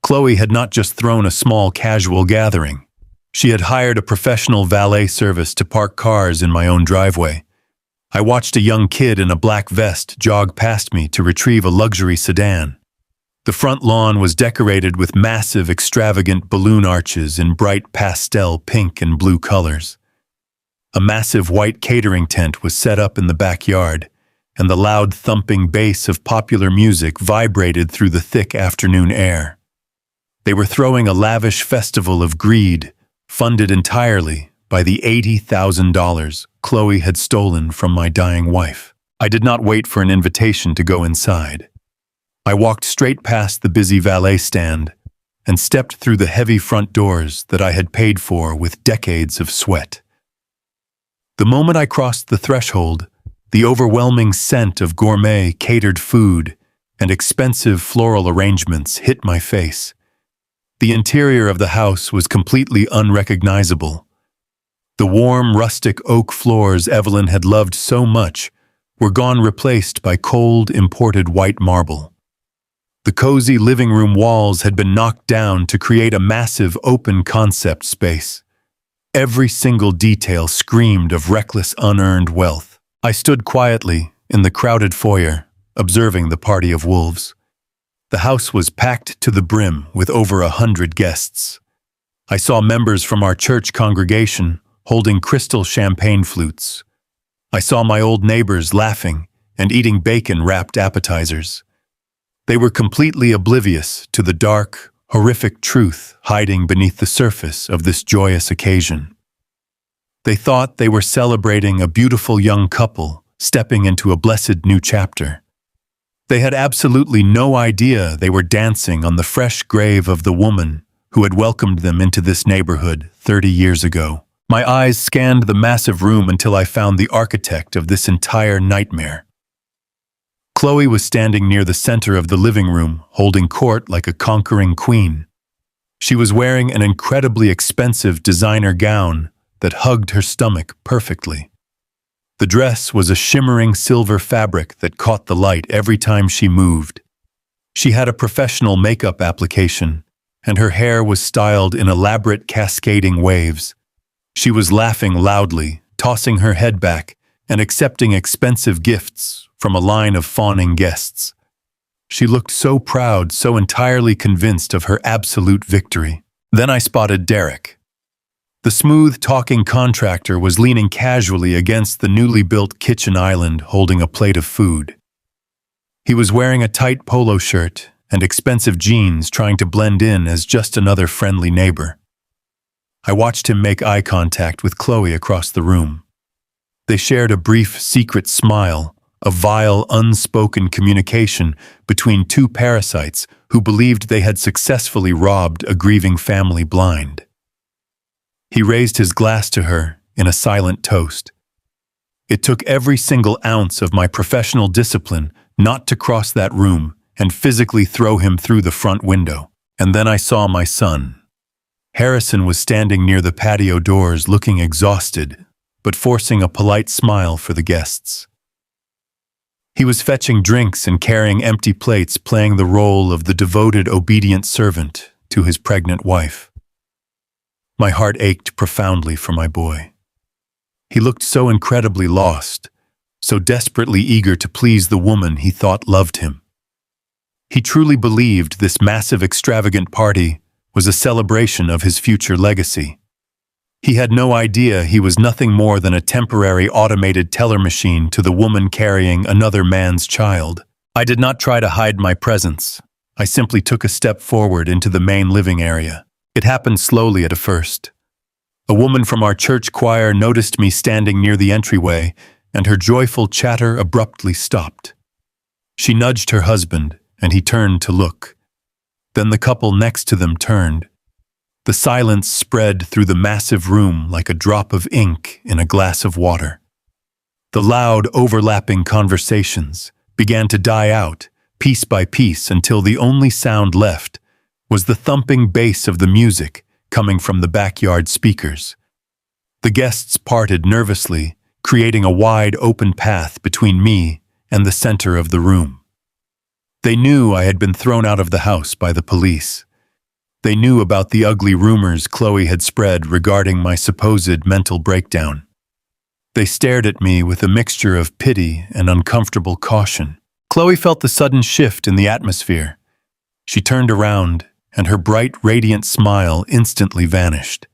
Chloe had not just thrown a small, casual gathering. She had hired a professional valet service to park cars in my own driveway. I watched a young kid in a black vest jog past me to retrieve a luxury sedan. The front lawn was decorated with massive, extravagant balloon arches in bright pastel pink and blue colors. A massive white catering tent was set up in the backyard, and the loud thumping bass of popular music vibrated through the thick afternoon air. They were throwing a lavish festival of greed, funded entirely by the $80,000 Chloe had stolen from my dying wife. I did not wait for an invitation to go inside. I walked straight past the busy valet stand and stepped through the heavy front doors that I had paid for with decades of sweat. The moment I crossed the threshold, the overwhelming scent of gourmet catered food and expensive floral arrangements hit my face. The interior of the house was completely unrecognizable. The warm, rustic oak floors Evelyn had loved so much were gone, replaced by cold, imported white marble. The cozy living room walls had been knocked down to create a massive open-concept space. Every single detail screamed of reckless, unearned wealth. I stood quietly in the crowded foyer, observing the party of wolves. The house was packed to the brim with over 100 guests. I saw members from our church congregation holding crystal champagne flutes. I saw my old neighbors laughing and eating bacon-wrapped appetizers. They were completely oblivious to the dark, horrific truth hiding beneath the surface of this joyous occasion. They thought they were celebrating a beautiful young couple stepping into a blessed new chapter. They had absolutely no idea they were dancing on the fresh grave of the woman who had welcomed them into this neighborhood 30 years ago. My eyes scanned the massive room until I found the architect of this entire nightmare. Chloe was standing near the center of the living room, holding court like a conquering queen. She was wearing an incredibly expensive designer gown that hugged her stomach perfectly. The dress was a shimmering silver fabric that caught the light every time she moved. She had a professional makeup application, and her hair was styled in elaborate cascading waves. She was laughing loudly, tossing her head back, and accepting expensive gifts from a line of fawning guests. She looked so proud, so entirely convinced of her absolute victory. Then I spotted Derek. The smooth-talking contractor was leaning casually against the newly built kitchen island, holding a plate of food. He was wearing a tight polo shirt and expensive jeans, trying to blend in as just another friendly neighbor. I watched him make eye contact with Chloe across the room. They shared a brief, secret smile, a vile, unspoken communication between two parasites who believed they had successfully robbed a grieving family blind. He raised his glass to her in a silent toast. It took every single ounce of my professional discipline not to cross that room and physically throw him through the front window. And then I saw my son. Harrison was standing near the patio doors, looking exhausted, but forcing a polite smile for the guests. He was fetching drinks and carrying empty plates, playing the role of the devoted, obedient servant to his pregnant wife. My heart ached profoundly for my boy. He looked so incredibly lost, so desperately eager to please the woman he thought loved him. He truly believed this massive, extravagant party was a celebration of his future legacy. He had no idea he was nothing more than a temporary automated teller machine to the woman carrying another man's child. I did not try to hide my presence. I simply took a step forward into the main living area. It happened slowly at first. A woman from our church choir noticed me standing near the entryway, and her joyful chatter abruptly stopped. She nudged her husband, and he turned to look. Then the couple next to them turned. The silence spread through the massive room like a drop of ink in a glass of water. The loud, overlapping conversations began to die out, piece by piece, until the only sound left was the thumping bass of the music coming from the backyard speakers. The guests parted nervously, creating a wide open path between me and the center of the room. They knew I had been thrown out of the house by the police. They knew about the ugly rumors Chloe had spread regarding my supposed mental breakdown. They stared at me with a mixture of pity and uncomfortable caution. Chloe felt the sudden shift in the atmosphere. She turned around, and her bright, radiant smile instantly vanished.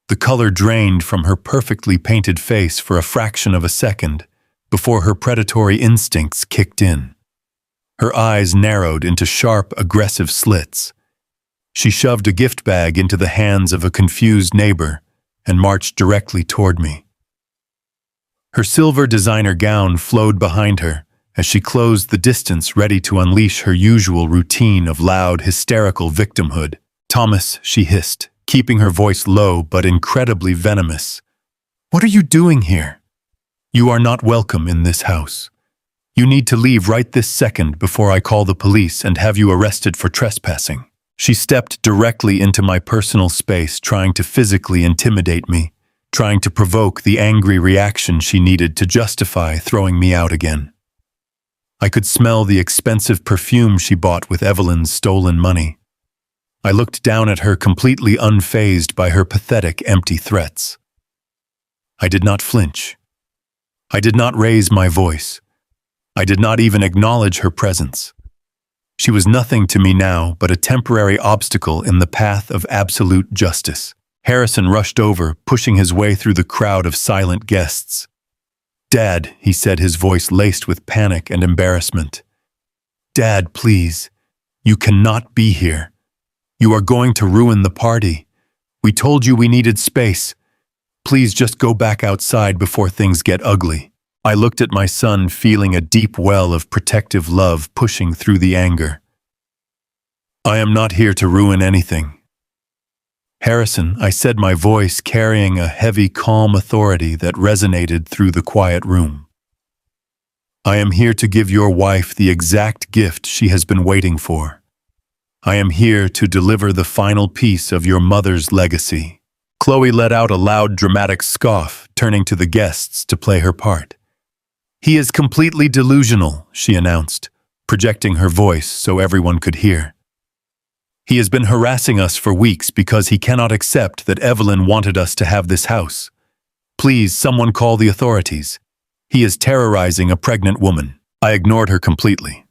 The color drained from her perfectly painted face for a fraction of a second before her predatory instincts kicked in. Her eyes narrowed into sharp, aggressive slits. She shoved a gift bag into the hands of a confused neighbor and marched directly toward me. Her silver designer gown flowed behind her as she closed the distance, ready to unleash her usual routine of loud, hysterical victimhood. "Thomas," she hissed, keeping her voice low but incredibly venomous. "What are you doing here? You are not welcome in this house. You need to leave right this second before I call the police and have you arrested for trespassing." She stepped directly into my personal space, trying to physically intimidate me, trying to provoke the angry reaction she needed to justify throwing me out again. I could smell the expensive perfume she bought with Evelyn's stolen money. I looked down at her, completely unfazed by her pathetic, empty threats. I did not flinch. I did not raise my voice. I did not even acknowledge her presence. She was nothing to me now but a temporary obstacle in the path of absolute justice. Harrison rushed over, pushing his way through the crowd of silent guests. "Dad," he said, his voice laced with panic and embarrassment. "Dad, please. You cannot be here. You are going to ruin the party. We told you we needed space. Please just go back outside before things get ugly." I looked at my son, feeling a deep well of protective love pushing through the anger. "I am not here to ruin anything." "Harrison," I said, my voice carrying a heavy, calm authority that resonated through the quiet room. "I am here to give your wife the exact gift she has been waiting for. I am here to deliver the final piece of your mother's legacy." Chloe let out a loud, dramatic scoff, turning to the guests to play her part. "He is completely delusional," she announced, projecting her voice so everyone could hear. "He has been harassing us for weeks because he cannot accept that Evelyn wanted us to have this house. Please, someone call the authorities. He is terrorizing a pregnant woman." I ignored her completely.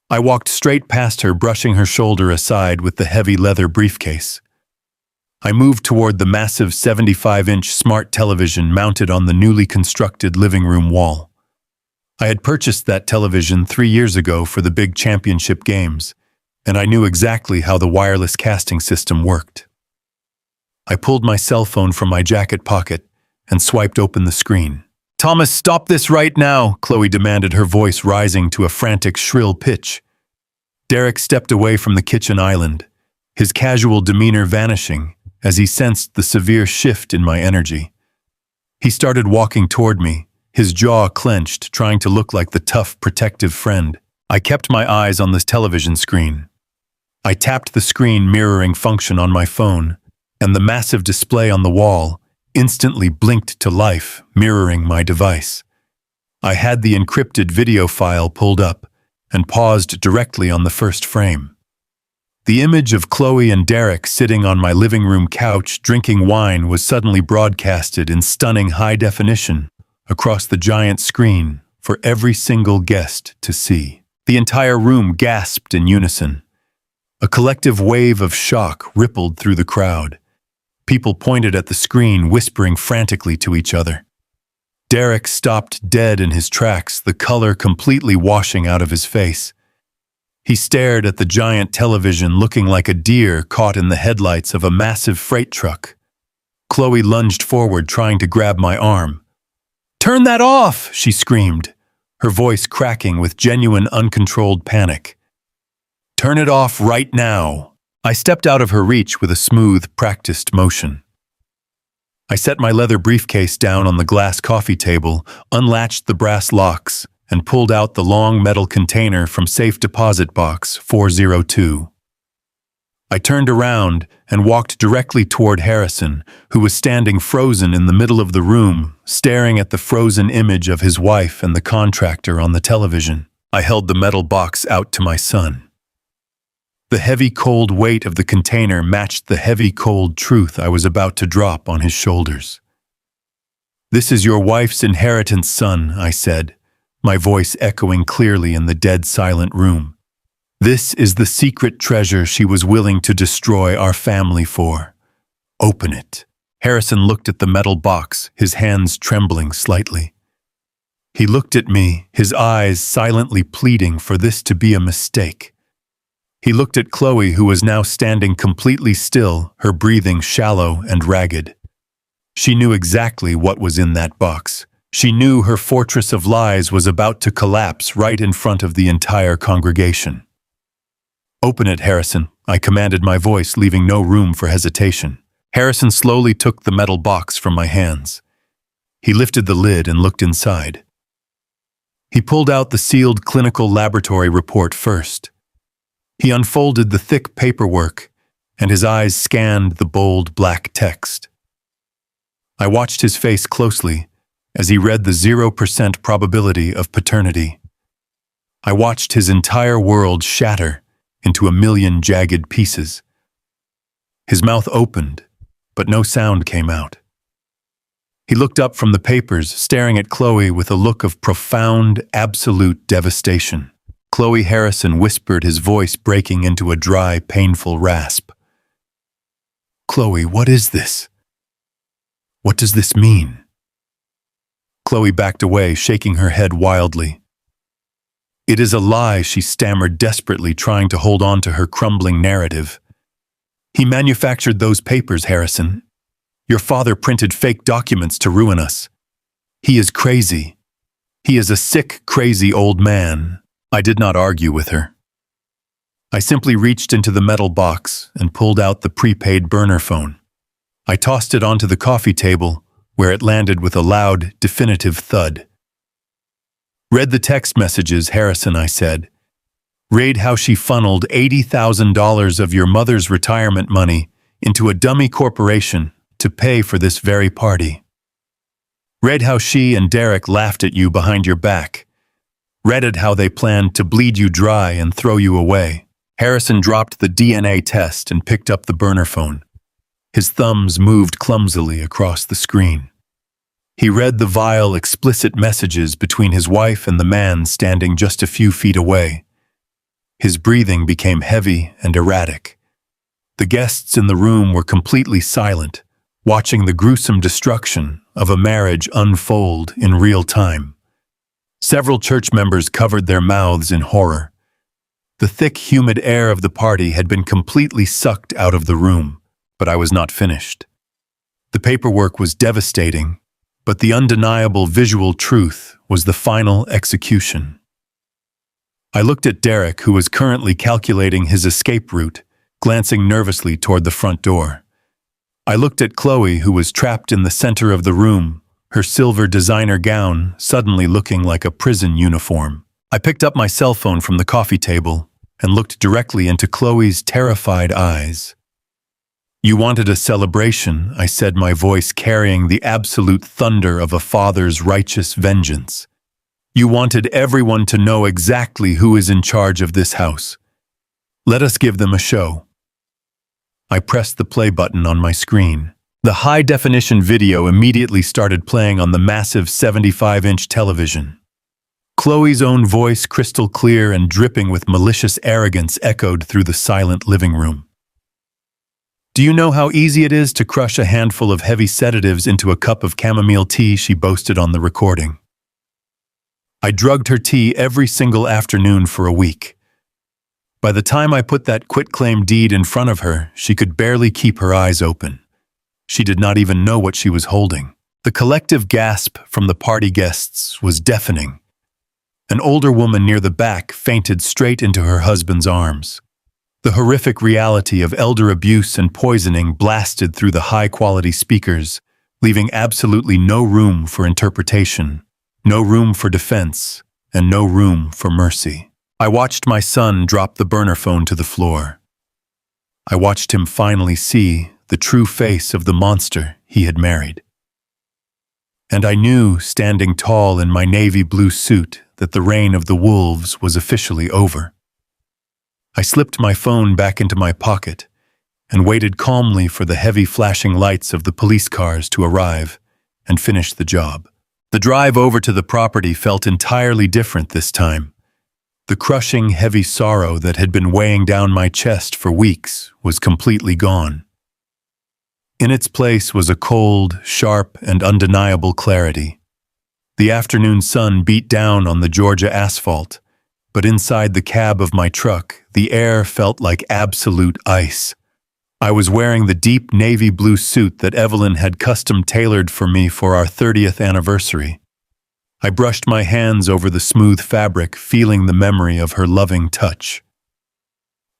I walked straight past her, brushing her shoulder aside with the heavy leather briefcase. I moved toward the massive 75-inch smart television mounted on the newly constructed living room wall. I had purchased that television 3 years ago for the big championship games, and I knew exactly how the wireless casting system worked. I pulled my cell phone from my jacket pocket and swiped open the screen. "Thomas, stop this right now," Chloe demanded, her voice rising to a frantic, shrill pitch. Derek stepped away from the kitchen island, his casual demeanor vanishing as he sensed the severe shift in my energy. He started walking toward me, his jaw clenched, trying to look like the tough, protective friend. I kept my eyes on this television screen. I tapped the screen mirroring function on my phone, and the massive display on the wall instantly blinked to life, mirroring my device. I had the encrypted video file pulled up and paused directly on the first frame. The image of Chloe and Derek sitting on my living room couch drinking wine was suddenly broadcasted in stunning high definition across the giant screen for every single guest to see. The entire room gasped in unison. A collective wave of shock rippled through the crowd. People pointed at the screen, whispering frantically to each other. Derek stopped dead in his tracks, the color completely washing out of his face. He stared at the giant television, looking like a deer caught in the headlights of a massive freight truck. Chloe lunged forward, trying to grab my arm. "Turn that off!" she screamed, her voice cracking with genuine uncontrolled panic. "Turn it off right now!" I stepped out of her reach with a smooth, practiced motion. I set my leather briefcase down on the glass coffee table, unlatched the brass locks, and pulled out the long metal container from safe deposit box 402. I turned around and walked directly toward Harrison, who was standing frozen in the middle of the room, staring at the frozen image of his wife and the contractor on the television. I held the metal box out to my son. The heavy, cold weight of the container matched the heavy, cold truth I was about to drop on his shoulders. "This is your wife's inheritance, son," I said, my voice echoing clearly in the dead silent room. "This is the secret treasure she was willing to destroy our family for. Open it." Harrison looked at the metal box, his hands trembling slightly. He looked at me, his eyes silently pleading for this to be a mistake. He looked at Chloe, who was now standing completely still, her breathing shallow and ragged. She knew exactly what was in that box. She knew her fortress of lies was about to collapse right in front of the entire congregation. "Open it, Harrison," I commanded, my voice leaving no room for hesitation. Harrison slowly took the metal box from my hands. He lifted the lid and looked inside. He pulled out the sealed clinical laboratory report first. He unfolded the thick paperwork, and his eyes scanned the bold black text. I watched his face closely as he read the 0% probability of paternity. I watched his entire world shatter into a million jagged pieces. His mouth opened, but no sound came out. He looked up from the papers, staring at Chloe with a look of profound, absolute devastation. Chloe Harrison whispered, his voice breaking into a dry, painful rasp. "Chloe, what is this? What does this mean?" Chloe backed away, shaking her head wildly. "It is a lie," she stammered desperately, trying to hold on to her crumbling narrative. "He manufactured those papers, Harrison. Your father printed fake documents to ruin us. He is crazy. He is a sick, crazy old man." I did not argue with her. I simply reached into the metal box and pulled out the prepaid burner phone. I tossed it onto the coffee table, where it landed with a loud, definitive thud. "Read the text messages, Harrison," I said. "Read how she funneled $80,000 of your mother's retirement money into a dummy corporation to pay for this very party. Read how she and Derek laughed at you behind your back. Read how they planned to bleed you dry and throw you away." Harrison dropped the DNA test and picked up the burner phone. His thumbs moved clumsily across the screen. He read the vile, explicit messages between his wife and the man standing just a few feet away. His breathing became heavy and erratic. The guests in the room were completely silent, watching the gruesome destruction of a marriage unfold in real time. Several church members covered their mouths in horror. The thick, humid air of the party had been completely sucked out of the room, but I was not finished. The paperwork was devastating, but the undeniable visual truth was the final execution. I looked at Derek, who was currently calculating his escape route, glancing nervously toward the front door. I looked at Chloe, who was trapped in the center of the room, her silver designer gown suddenly looking like a prison uniform. I picked up my cell phone from the coffee table and looked directly into Chloe's terrified eyes. "You wanted a celebration," I said, my voice carrying the absolute thunder of a father's righteous vengeance. "You wanted everyone to know exactly who is in charge of this house. Let us give them a show." I pressed the play button on my screen. The high-definition video immediately started playing on the massive 75-inch television. Chloe's own voice, crystal clear and dripping with malicious arrogance, echoed through the silent living room. "Do you know how easy it is to crush a handful of heavy sedatives into a cup of chamomile tea?" she boasted on the recording. "I drugged her tea every single afternoon for a week. By the time I put that quitclaim deed in front of her, she could barely keep her eyes open. She did not even know what she was holding." The collective gasp from the party guests was deafening. An older woman near the back fainted straight into her husband's arms. The horrific reality of elder abuse and poisoning blasted through the high-quality speakers, leaving absolutely no room for interpretation, no room for defense, and no room for mercy. I watched my son drop the burner phone to the floor. I watched him finally see the true face of the monster he had married. And I knew, standing tall in my navy blue suit, that the reign of the wolves was officially over. I slipped my phone back into my pocket and waited calmly for the heavy flashing lights of the police cars to arrive and finish the job. The drive over to the property felt entirely different this time. The crushing, heavy sorrow that had been weighing down my chest for weeks was completely gone. In its place was a cold, sharp, and undeniable clarity. The afternoon sun beat down on the Georgia asphalt, but inside the cab of my truck, the air felt like absolute ice. I was wearing the deep navy blue suit that Evelyn had custom-tailored for me for our 30th anniversary. I brushed my hands over the smooth fabric, feeling the memory of her loving touch.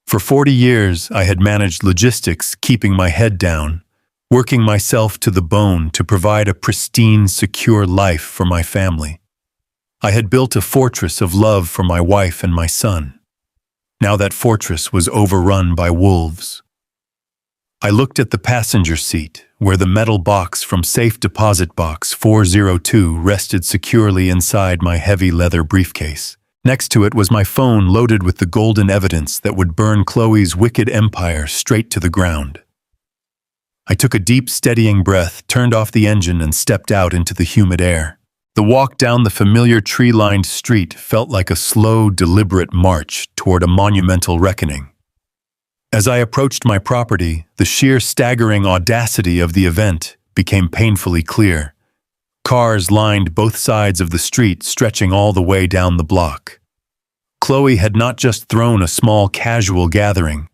For 40 years, I had managed logistics, keeping my head down, working myself to the bone to provide a pristine, secure life for my family. I had built a fortress of love for my wife and my son. Now that fortress was overrun by wolves. I looked at the passenger seat, where the metal box from Safe Deposit Box 402 rested securely inside my heavy leather briefcase. Next to it was my phone loaded with the golden evidence that would burn Chloe's wicked empire straight to the ground. I took a deep, steadying breath, turned off the engine, and stepped out into the humid air. The walk down the familiar tree-lined street felt like a slow, deliberate march toward a monumental reckoning. As I approached my property, the sheer staggering audacity of the event became painfully clear. Cars lined both sides of the street, stretching all the way down the block. Chloe had not just thrown a small casual gathering.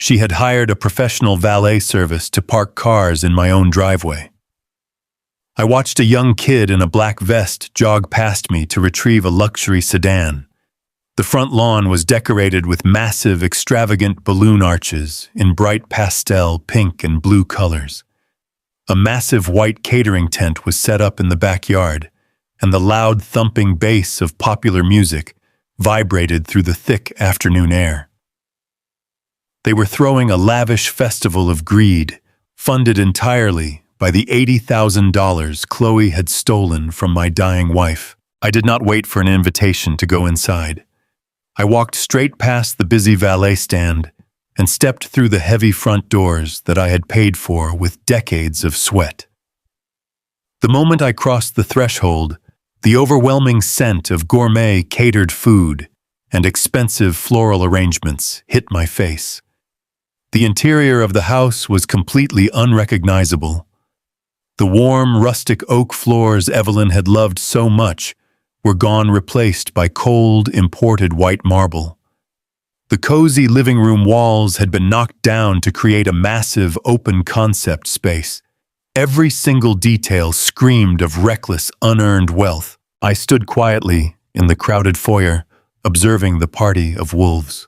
She had hired a professional valet service to park cars in my own driveway. I watched a young kid in a black vest jog past me to retrieve a luxury sedan. The front lawn was decorated with massive, extravagant balloon arches in bright pastel, pink, and blue colors. A massive white catering tent was set up in the backyard, and the loud, thumping bass of popular music vibrated through the thick afternoon air. They were throwing a lavish festival of greed, funded entirely by the $80,000 Chloe had stolen from my dying wife. I did not wait for an invitation to go inside. I walked straight past the busy valet stand and stepped through the heavy front doors that I had paid for with decades of sweat. The moment I crossed the threshold, the overwhelming scent of gourmet catered food and expensive floral arrangements hit my face. The interior of the house was completely unrecognizable. The warm, rustic oak floors Evelyn had loved so much were gone, replaced by cold, imported white marble. The cozy living room walls had been knocked down to create a massive, open-concept space. Every single detail screamed of reckless, unearned wealth. I stood quietly in the crowded foyer, observing the party of wolves.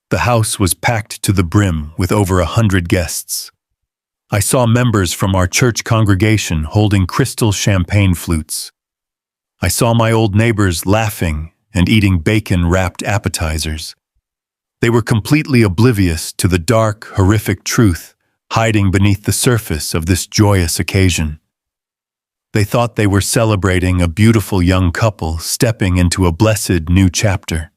The house was packed to the brim with over 100 guests. I saw members from our church congregation holding crystal champagne flutes. I saw my old neighbors laughing and eating bacon-wrapped appetizers. They were completely oblivious to the dark, horrific truth hiding beneath the surface of this joyous occasion. They thought they were celebrating a beautiful young couple stepping into a blessed new chapter.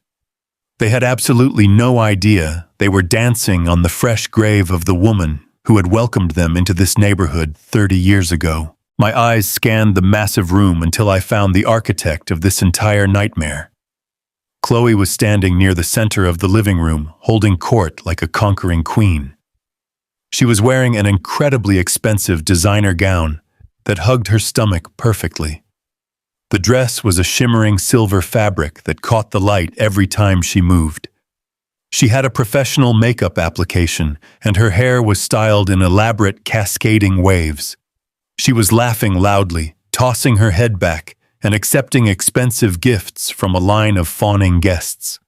They had absolutely no idea they were dancing on the fresh grave of the woman who had welcomed them into this neighborhood 30 years ago. My eyes scanned the massive room until I found the architect of this entire nightmare. Chloe was standing near the center of the living room, holding court like a conquering queen. She was wearing an incredibly expensive designer gown that hugged her stomach perfectly. The dress was a shimmering silver fabric that caught the light every time she moved. She had a professional makeup application, and her hair was styled in elaborate cascading waves. She was laughing loudly, tossing her head back, and accepting expensive gifts from a line of fawning guests.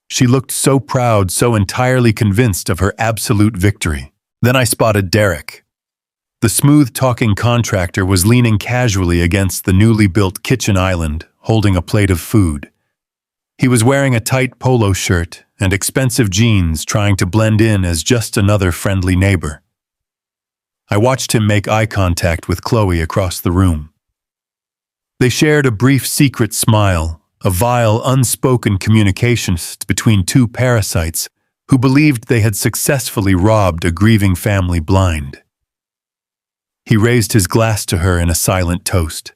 She looked so proud, so entirely convinced of her absolute victory. Then I spotted Derek. The smooth-talking contractor was leaning casually against the newly built kitchen island, holding a plate of food. He was wearing a tight polo shirt and expensive jeans, trying to blend in as just another friendly neighbor. I watched him make eye contact with Chloe across the room. They shared a brief secret smile, a vile, unspoken communication between two parasites who believed they had successfully robbed a grieving family blind. He raised his glass to her in a silent toast.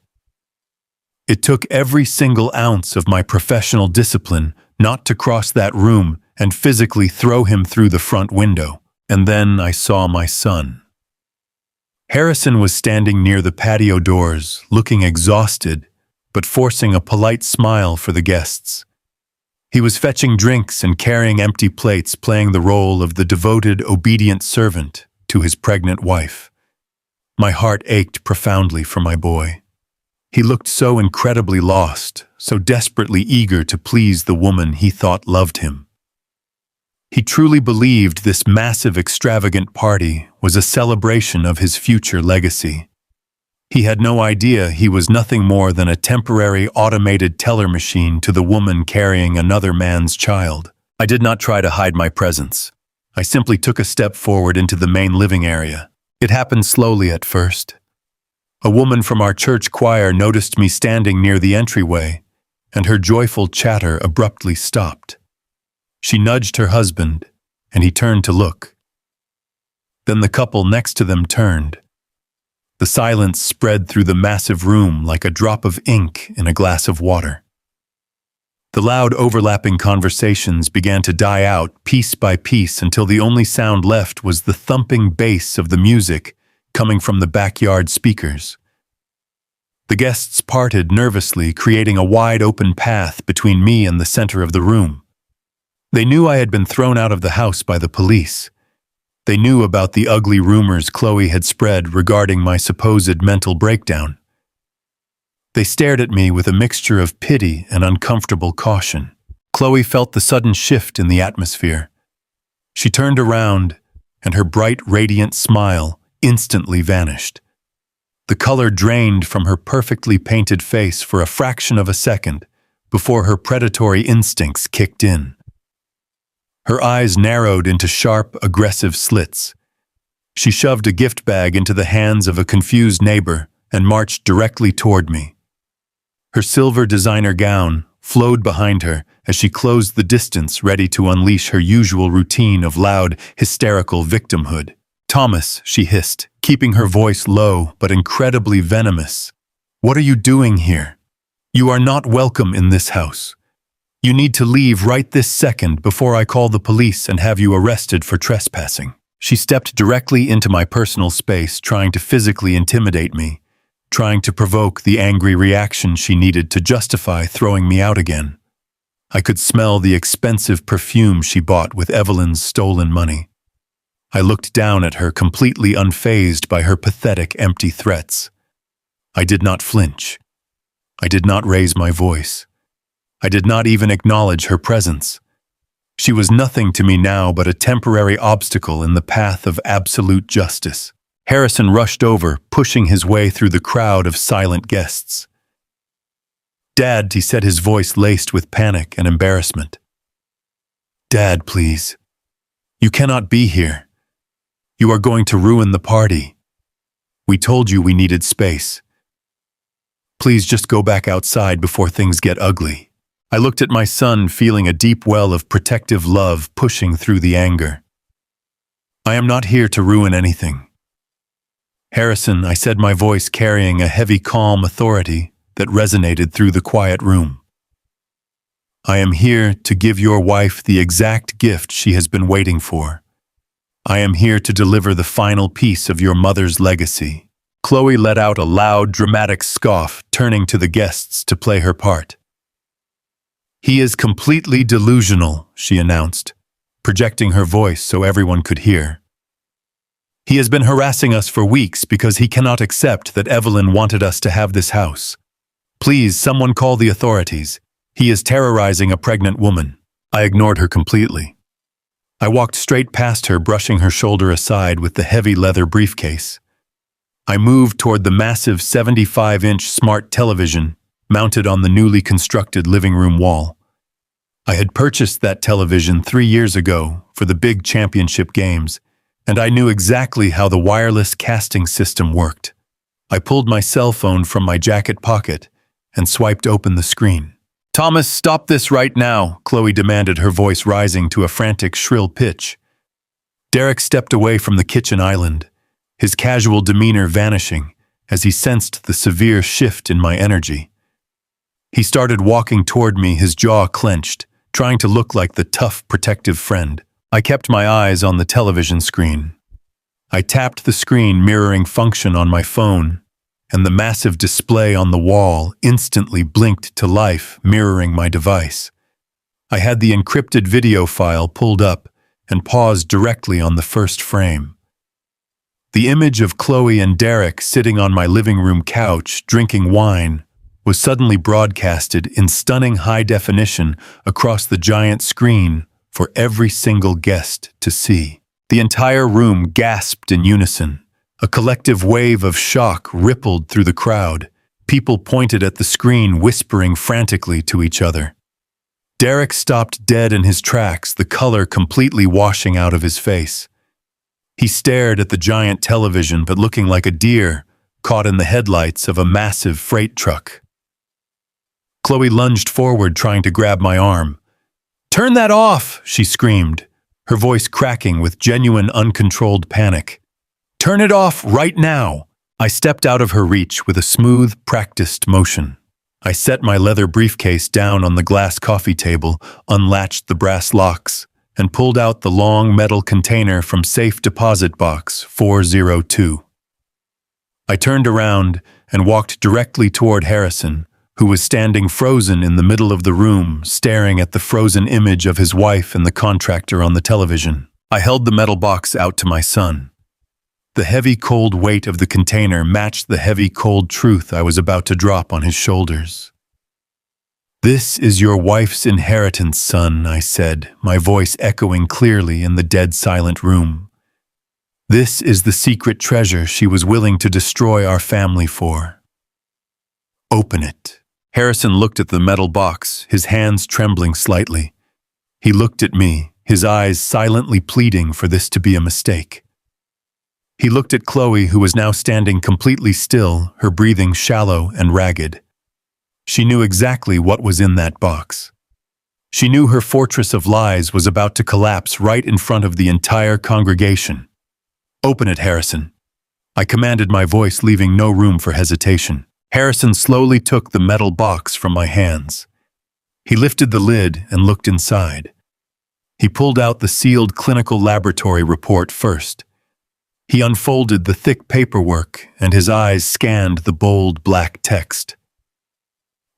It took every single ounce of my professional discipline not to cross that room and physically throw him through the front window. And then I saw my son. Harrison was standing near the patio doors, looking exhausted, but forcing a polite smile for the guests. He was fetching drinks and carrying empty plates, playing the role of the devoted, obedient servant to his pregnant wife. My heart ached profoundly for my boy. He looked so incredibly lost, so desperately eager to please the woman he thought loved him. He truly believed this massive, extravagant party was a celebration of his future legacy. He had no idea he was nothing more than a temporary automated teller machine to the woman carrying another man's child. I did not try to hide my presence. I simply took a step forward into the main living area. It happened slowly at first. A woman from our church choir noticed me standing near the entryway, and her joyful chatter abruptly stopped. She nudged her husband, and he turned to look. Then the couple next to them turned. The silence spread through the massive room like a drop of ink in a glass of water. The loud overlapping conversations began to die out piece by piece until the only sound left was the thumping bass of the music coming from the backyard speakers. The guests parted nervously, creating a wide open path between me and the center of the room. They knew I had been thrown out of the house by the police. They knew about the ugly rumors Chloe had spread regarding my supposed mental breakdown. They stared at me with a mixture of pity and uncomfortable caution. Chloe felt the sudden shift in the atmosphere. She turned around, and her bright, radiant smile instantly vanished. The color drained from her perfectly painted face for a fraction of a second before her predatory instincts kicked in. Her eyes narrowed into sharp, aggressive slits. She shoved a gift bag into the hands of a confused neighbor and marched directly toward me. Her silver designer gown flowed behind her as she closed the distance, ready to unleash her usual routine of loud, hysterical victimhood. "Thomas," she hissed, keeping her voice low but incredibly venomous. "What are you doing here? You are not welcome in this house. You need to leave right this second before I call the police and have you arrested for trespassing." She stepped directly into my personal space, trying to physically intimidate me, trying to provoke the angry reaction she needed to justify throwing me out again. I could smell the expensive perfume she bought with Evelyn's stolen money. I looked down at her, completely unfazed by her pathetic, empty threats. I did not flinch. I did not raise my voice. I did not even acknowledge her presence. She was nothing to me now but a temporary obstacle in the path of absolute justice. Harrison rushed over, pushing his way through the crowd of silent guests. "Dad," he said, his voice laced with panic and embarrassment. "Dad, please. You cannot be here. You are going to ruin the party. We told you we needed space. Please just go back outside before things get ugly." I looked at my son, feeling a deep well of protective love pushing through the anger. "I am not here to ruin anything. Harrison, I said, my voice carrying a heavy, calm authority that resonated through the quiet room. I am here to give your wife the exact gift she has been waiting for. I am here to deliver the final piece of your mother's legacy. Chloe let out a loud, dramatic scoff, turning to the guests to play her part. He is completely delusional, she announced, projecting her voice so everyone could hear. He has been harassing us for weeks because he cannot accept that Evelyn wanted us to have this house. Please, someone call the authorities. He is terrorizing a pregnant woman. I ignored her completely. I walked straight past her, brushing her shoulder aside with the heavy leather briefcase. I moved toward the massive 75-inch smart television mounted on the newly constructed living room wall. I had purchased that television 3 years ago for the big championship games, and I knew exactly how the wireless casting system worked. I pulled my cell phone from my jacket pocket and swiped open the screen. Thomas, stop this right now, Chloe demanded, her voice rising to a frantic, shrill pitch. Derek stepped away from the kitchen island, his casual demeanor vanishing as he sensed the severe shift in my energy. He started walking toward me, his jaw clenched, trying to look like the tough, protective friend. I kept my eyes on the television screen. I tapped the screen mirroring function on my phone, and the massive display on the wall instantly blinked to life, mirroring my device. I had the encrypted video file pulled up and paused directly on the first frame. The image of Chloe and Derek sitting on my living room couch, drinking wine, was suddenly broadcasted in stunning high definition across the giant screen for every single guest to see. The entire room gasped in unison. A collective wave of shock rippled through the crowd. People pointed at the screen, whispering frantically to each other. Derek stopped dead in his tracks, the color completely washing out of his face. He stared at the giant television, but looking like a deer caught in the headlights of a massive freight truck. Chloe lunged forward, trying to grab my arm. "Turn that off!" she screamed, her voice cracking with genuine, uncontrolled panic. "Turn it off right now!" I stepped out of her reach with a smooth, practiced motion. I set my leather briefcase down on the glass coffee table, unlatched the brass locks, and pulled out the long metal container from safe deposit box 402. I turned around and walked directly toward Harrison, who was standing frozen in the middle of the room, staring at the frozen image of his wife and the contractor on the television. I held the metal box out to my son. The heavy, cold weight of the container matched the heavy, cold truth I was about to drop on his shoulders. "This is your wife's inheritance, son," I said, my voice echoing clearly in the dead silent room. "This is the secret treasure she was willing to destroy our family for. Open it." Harrison looked at the metal box, his hands trembling slightly. He looked at me, his eyes silently pleading for this to be a mistake. He looked at Chloe, who was now standing completely still, her breathing shallow and ragged. She knew exactly what was in that box. She knew her fortress of lies was about to collapse right in front of the entire congregation. "Open it, Harrison." I commanded, my voice leaving no room for hesitation. Harrison slowly took the metal box from my hands. He lifted the lid and looked inside. He pulled out the sealed clinical laboratory report first. He unfolded the thick paperwork, and his eyes scanned the bold black text.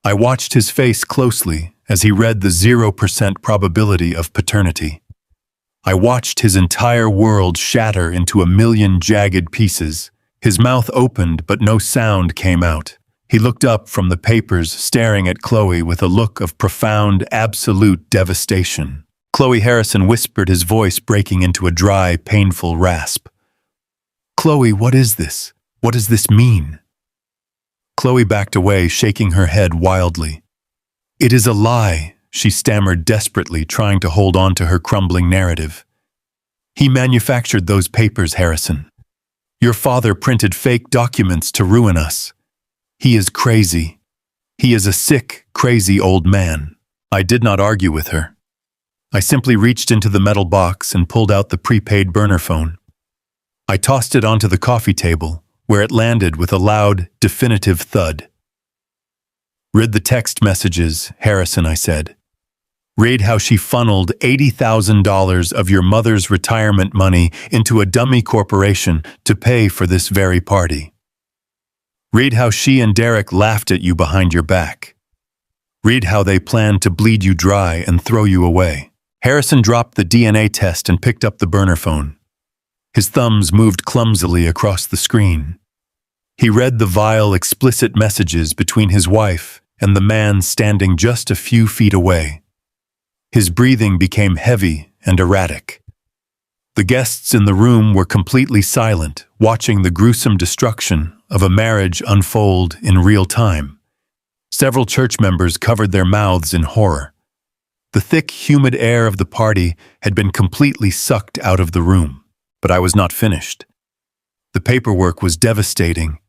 I watched his face closely as he read the 0% probability of paternity. I watched his entire world shatter into a million jagged pieces. His mouth opened, but no sound came out. He looked up from the papers, staring at Chloe with a look of profound, absolute devastation. "Chloe," Harrison whispered, his voice breaking into a dry, painful rasp. "Chloe, what is this? What does this mean?" Chloe backed away, shaking her head wildly. "It is a lie," she stammered desperately, trying to hold on to her crumbling narrative. "He manufactured those papers, Harrison. Your father printed fake documents to ruin us. He is crazy. He is a sick, crazy old man." I did not argue with her. I simply reached into the metal box and pulled out the prepaid burner phone. I tossed it onto the coffee table, where it landed with a loud, definitive thud. "Read the text messages, Harrison," I said. "Read how she funneled $80,000 of your mother's retirement money into a dummy corporation to pay for this very party. Read how she and Derek laughed at you behind your back. Read how they planned to bleed you dry and throw you away." Harrison dropped the DNA test and picked up the burner phone. His thumbs moved clumsily across the screen. He read the vile, explicit messages between his wife and the man standing just a few feet away. His breathing became heavy and erratic. The guests in the room were completely silent, watching the gruesome destruction of a marriage unfold in real time. Several church members covered their mouths in horror. The thick, humid air of the party had been completely sucked out of the room, but I was not finished. The paperwork was devastating,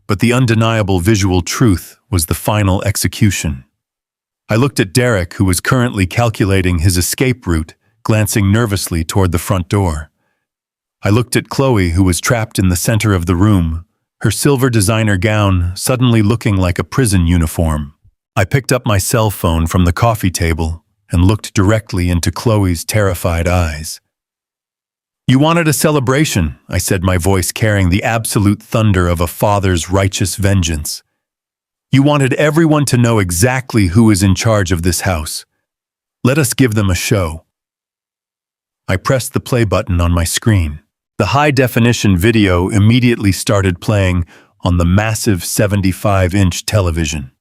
but the undeniable visual truth was the final execution. I looked at Derek, who was currently calculating his escape route, glancing nervously toward the front door. I looked at Chloe, who was trapped in the center of the room, her silver designer gown suddenly looking like a prison uniform. I picked up my cell phone from the coffee table and looked directly into Chloe's terrified eyes. "You wanted a celebration," I said, my voice carrying the absolute thunder of a father's righteous vengeance. "You wanted everyone to know exactly who is in charge of this house. Let us give them a show." I pressed the play button on my screen. The high-definition video immediately started playing on the massive 75-inch television.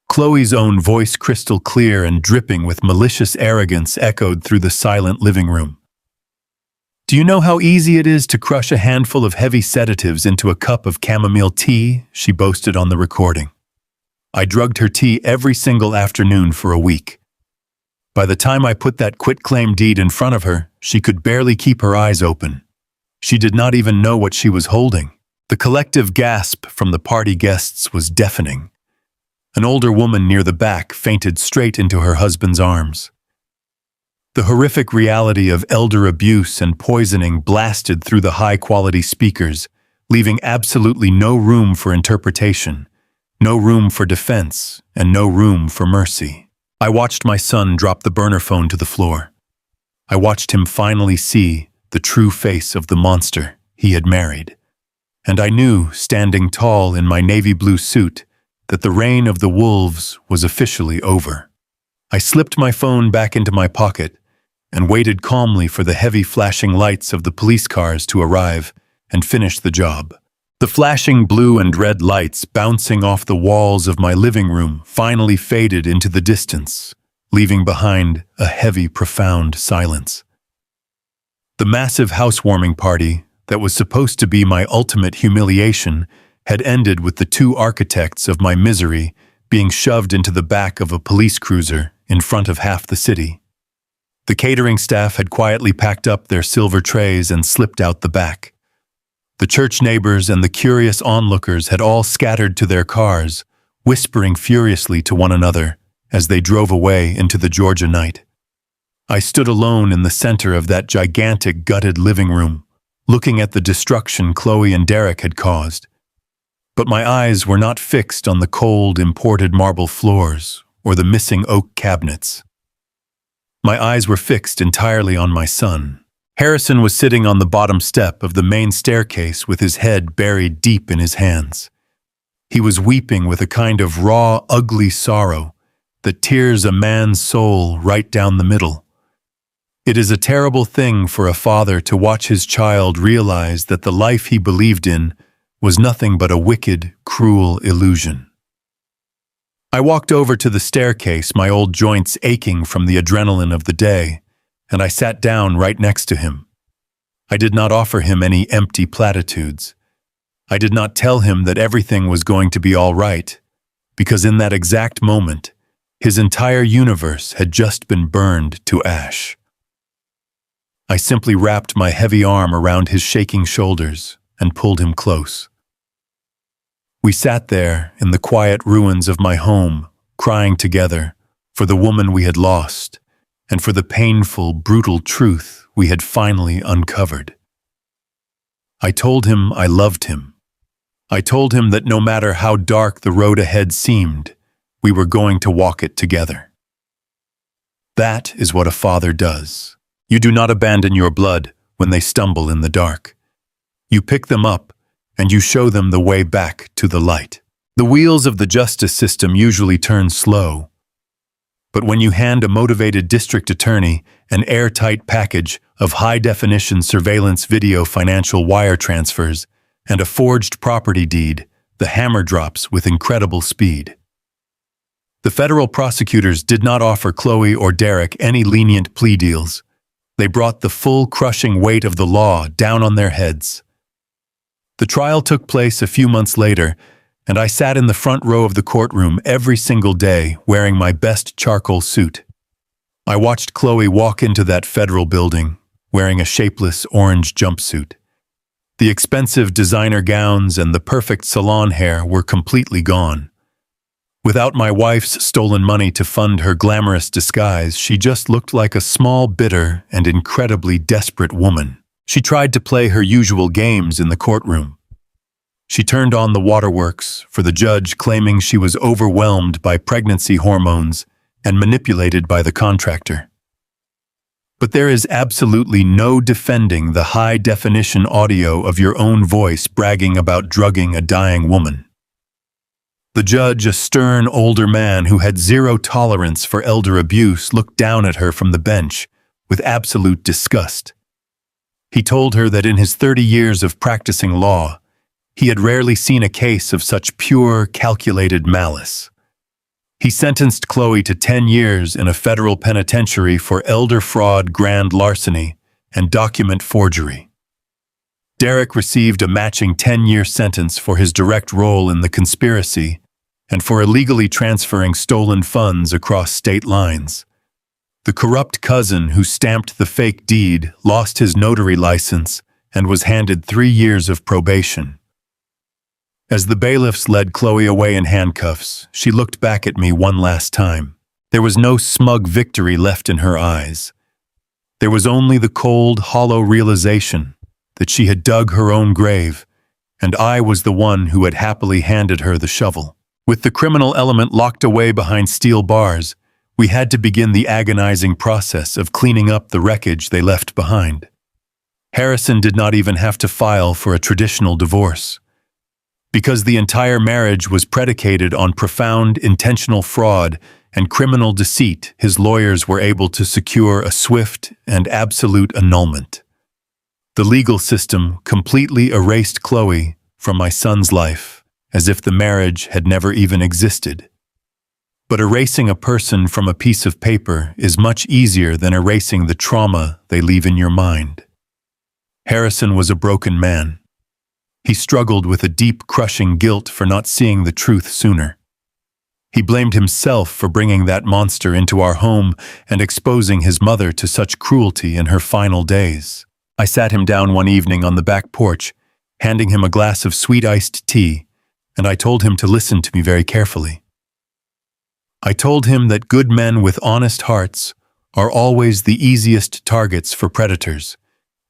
Chloe's own voice, crystal clear and dripping with malicious arrogance, echoed through the silent living room. "Do you know how easy it is to crush a handful of heavy sedatives into a cup of chamomile tea?" she boasted on the recording. "I drugged her tea every single afternoon for a week. By the time I put that quitclaim deed in front of her, she could barely keep her eyes open. She did not even know what she was holding." The collective gasp from the party guests was deafening. An older woman near the back fainted straight into her husband's arms. The horrific reality of elder abuse and poisoning blasted through the high-quality speakers, leaving absolutely no room for interpretation, no room for defense, and no room for mercy. I watched my son drop the burner phone to the floor. I watched him finally see the true face of the monster he had married. And I knew, standing tall in my navy blue suit, that the reign of the wolves was officially over. I slipped my phone back into my pocket and waited calmly for the heavy flashing lights of the police cars to arrive and finish the job. The flashing blue and red lights bouncing off the walls of my living room finally faded into the distance, leaving behind a heavy, profound silence. The massive housewarming party that was supposed to be my ultimate humiliation had ended with the two architects of my misery being shoved into the back of a police cruiser in front of half the city. The catering staff had quietly packed up their silver trays and slipped out the back. The church neighbors and the curious onlookers had all scattered to their cars, whispering furiously to one another as they drove away into the Georgia night. I stood alone in the center of that gigantic, gutted living room, looking at the destruction Chloe and Derek had caused. But my eyes were not fixed on the cold, imported marble floors or the missing oak cabinets. My eyes were fixed entirely on my son. Harrison was sitting on the bottom step of the main staircase with his head buried deep in his hands. He was weeping with a kind of raw, ugly sorrow that tears a man's soul right down the middle. It is a terrible thing for a father to watch his child realize that the life he believed in was nothing but a wicked, cruel illusion. I walked over to the staircase, my old joints aching from the adrenaline of the day, and I sat down right next to him. I did not offer him any empty platitudes. I did not tell him that everything was going to be all right, because in that exact moment, his entire universe had just been burned to ash. I simply wrapped my heavy arm around his shaking shoulders and pulled him close. We sat there in the quiet ruins of my home, crying together for the woman we had lost, and for the painful, brutal truth we had finally uncovered. I told him I loved him, I told him that no matter how dark the road ahead seemed, we were going to walk it together. That is what a father does. You do not abandon your blood when they stumble in the dark. You pick them up and you show them the way back to the light. The wheels of the justice system usually turn slow, but when you hand a motivated district attorney an airtight package of high-definition surveillance video financial wire transfers and a forged property deed, the hammer drops with incredible speed. The federal prosecutors did not offer Chloe or Derek any lenient plea deals. They brought the full crushing weight of the law down on their heads. The trial took place a few months later, and I sat in the front row of the courtroom every single day wearing my best charcoal suit. I watched Chloe walk into that federal building, wearing a shapeless orange jumpsuit. The expensive designer gowns and the perfect salon hair were completely gone. Without my wife's stolen money to fund her glamorous disguise, she just looked like a small, bitter, and incredibly desperate woman. She tried to play her usual games in the courtroom. She turned on the waterworks for the judge, claiming she was overwhelmed by pregnancy hormones and manipulated by the contractor. But there is absolutely no defending the high-definition audio of your own voice bragging about drugging a dying woman. The judge, a stern older man who had zero tolerance for elder abuse, looked down at her from the bench with absolute disgust. He told her that in his 30 years of practicing law, he had rarely seen a case of such pure, calculated malice. He sentenced Chloe to 10 years in a federal penitentiary for elder fraud, grand larceny, and document forgery. Derek received a matching 10-year sentence for his direct role in the conspiracy and for illegally transferring stolen funds across state lines. The corrupt cousin who stamped the fake deed lost his notary license and was handed 3 years of probation. As the bailiffs led Chloe away in handcuffs, she looked back at me one last time. There was no smug victory left in her eyes. There was only the cold, hollow realization that she had dug her own grave, and I was the one who had happily handed her the shovel. With the criminal element locked away behind steel bars, we had to begin the agonizing process of cleaning up the wreckage they left behind. Harrison did not even have to file for a traditional divorce. Because the entire marriage was predicated on profound, intentional fraud and criminal deceit, his lawyers were able to secure a swift and absolute annulment. The legal system completely erased Chloe from my son's life, as if the marriage had never even existed. But erasing a person from a piece of paper is much easier than erasing the trauma they leave in your mind. Harrison was a broken man. He struggled with a deep, crushing guilt for not seeing the truth sooner. He blamed himself for bringing that monster into our home and exposing his mother to such cruelty in her final days. I sat him down one evening on the back porch, handing him a glass of sweet iced tea, and I told him to listen to me very carefully. I told him that good men with honest hearts are always the easiest targets for predators,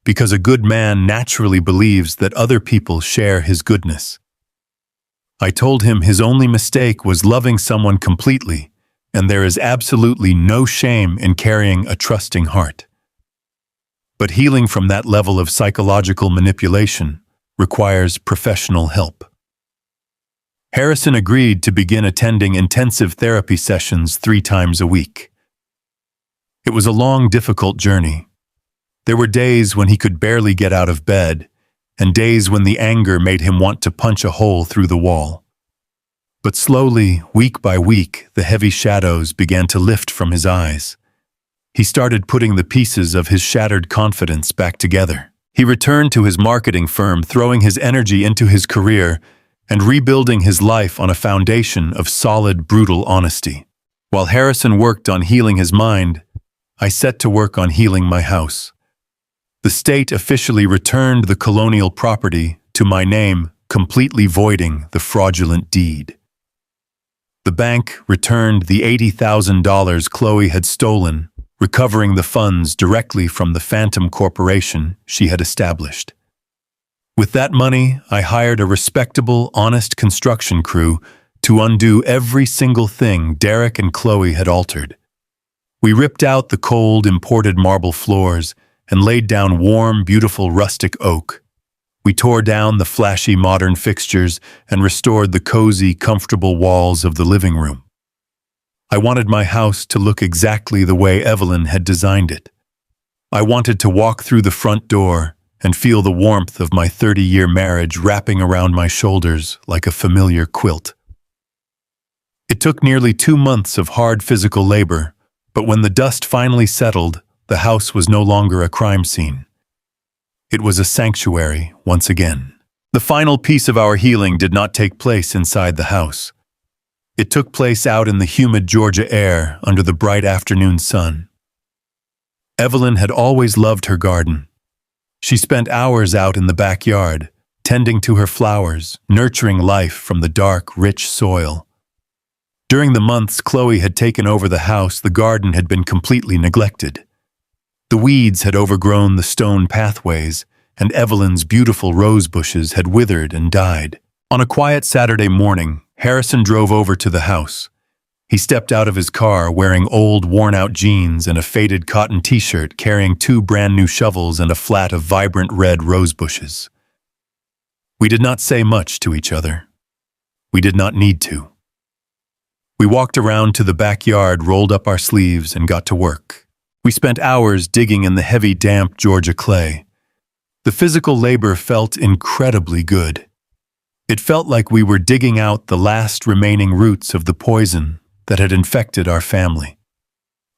because a good man naturally believes that other people share his goodness. I told him his only mistake was loving someone completely, and there is absolutely no shame in carrying a trusting heart. But healing from that level of psychological manipulation requires professional help. Harrison agreed to begin attending intensive therapy sessions 3 times a week. It was a long, difficult journey. There were days when he could barely get out of bed, and days when the anger made him want to punch a hole through the wall. But slowly, week by week, the heavy shadows began to lift from his eyes. He started putting the pieces of his shattered confidence back together. He returned to his marketing firm, throwing his energy into his career and rebuilding his life on a foundation of solid, brutal honesty. While Harrison worked on healing his mind, I set to work on healing my house. The state officially returned the colonial property to my name, completely voiding the fraudulent deed. The bank returned the $80,000 Chloe had stolen, recovering the funds directly from the phantom corporation she had established. With that money, I hired a respectable, honest construction crew to undo every single thing Derek and Chloe had altered. We ripped out the cold, imported marble floors and laid down warm, beautiful rustic oak. We tore down the flashy modern fixtures and restored the cozy, comfortable walls of the living room. I wanted my house to look exactly the way Evelyn had designed it. I wanted to walk through the front door and feel the warmth of my 30-year marriage wrapping around my shoulders like a familiar quilt. It took nearly 2 months of hard physical labor, but when the dust finally settled, the house was no longer a crime scene. It was a sanctuary once again. The final piece of our healing did not take place inside the house. It took place out in the humid Georgia air under the bright afternoon sun. Evelyn had always loved her garden. She spent hours out in the backyard, tending to her flowers, nurturing life from the dark, rich soil. During the months Chloe had taken over the house, the garden had been completely neglected. The weeds had overgrown the stone pathways, and Evelyn's beautiful rose bushes had withered and died. On a quiet Saturday morning, Harrison drove over to the house. He stepped out of his car wearing old, worn-out jeans and a faded cotton t-shirt, carrying 2 brand-new shovels and a flat of vibrant red rose bushes. We did not say much to each other. We did not need to. We walked around to the backyard, rolled up our sleeves, and got to work. We spent hours digging in the heavy, damp Georgia clay. The physical labor felt incredibly good. It felt like we were digging out the last remaining roots of the poison that had infected our family.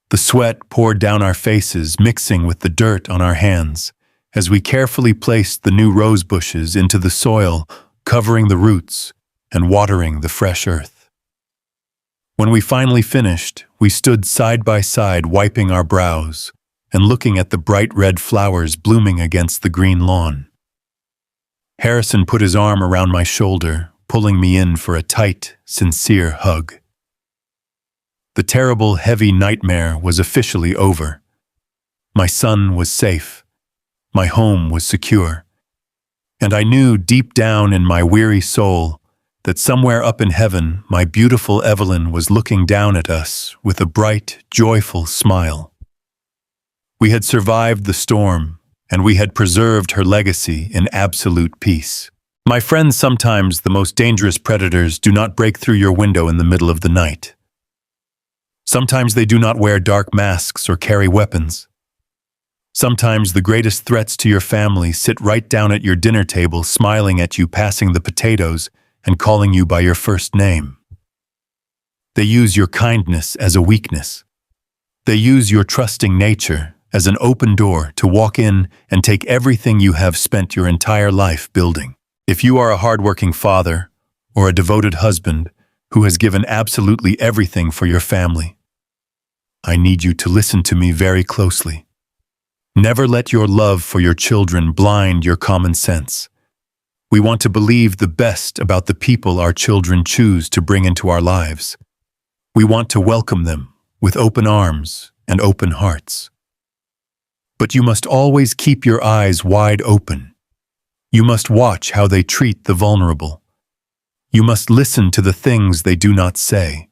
The sweat poured down our faces, mixing with the dirt on our hands, as we carefully placed the new rose bushes into the soil, covering the roots and watering the fresh earth. When we finally finished, we stood side by side, wiping our brows and looking at the bright red flowers blooming against the green lawn. Harrison put his arm around my shoulder, pulling me in for a tight, sincere hug. The terrible, heavy nightmare was officially over. My son was safe. My home was secure. And I knew deep down in my weary soul that somewhere up in heaven, my beautiful Evelyn was looking down at us with a bright, joyful smile. We had survived the storm, and we had preserved her legacy in absolute peace. My friends, sometimes the most dangerous predators do not break through your window in the middle of the night. Sometimes they do not wear dark masks or carry weapons. Sometimes the greatest threats to your family sit right down at your dinner table, smiling at you, passing the potatoes, and calling you by your first name. They use your kindness as a weakness. They use your trusting nature as an open door to walk in and take everything you have spent your entire life building. If you are a hardworking father or a devoted husband who has given absolutely everything for your family, I need you to listen to me very closely. Never let your love for your children blind your common sense. We want to believe the best about the people our children choose to bring into our lives. We want to welcome them with open arms and open hearts. But you must always keep your eyes wide open. You must watch how they treat the vulnerable. You must listen to the things they do not say.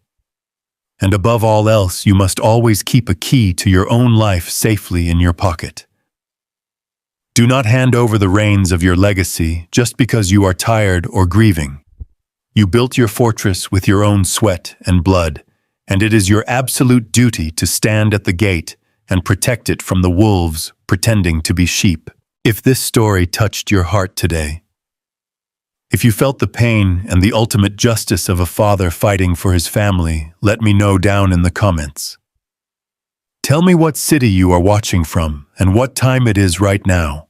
And above all else, you must always keep a key to your own life safely in your pocket. Do not hand over the reins of your legacy just because you are tired or grieving. You built your fortress with your own sweat and blood, and it is your absolute duty to stand at the gate and protect it from the wolves pretending to be sheep. If this story touched your heart today, if you felt the pain and the ultimate justice of a father fighting for his family, let me know down in the comments. Tell me what city you are watching from and what time it is right now.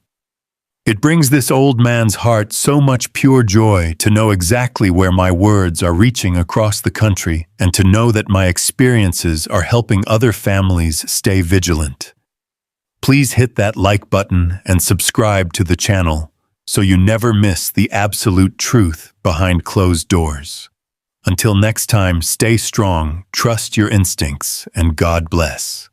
It brings this old man's heart so much pure joy to know exactly where my words are reaching across the country and to know that my experiences are helping other families stay vigilant. Please hit that like button and subscribe to the channel so you never miss the absolute truth behind closed doors. Until next time, stay strong, trust your instincts, and God bless.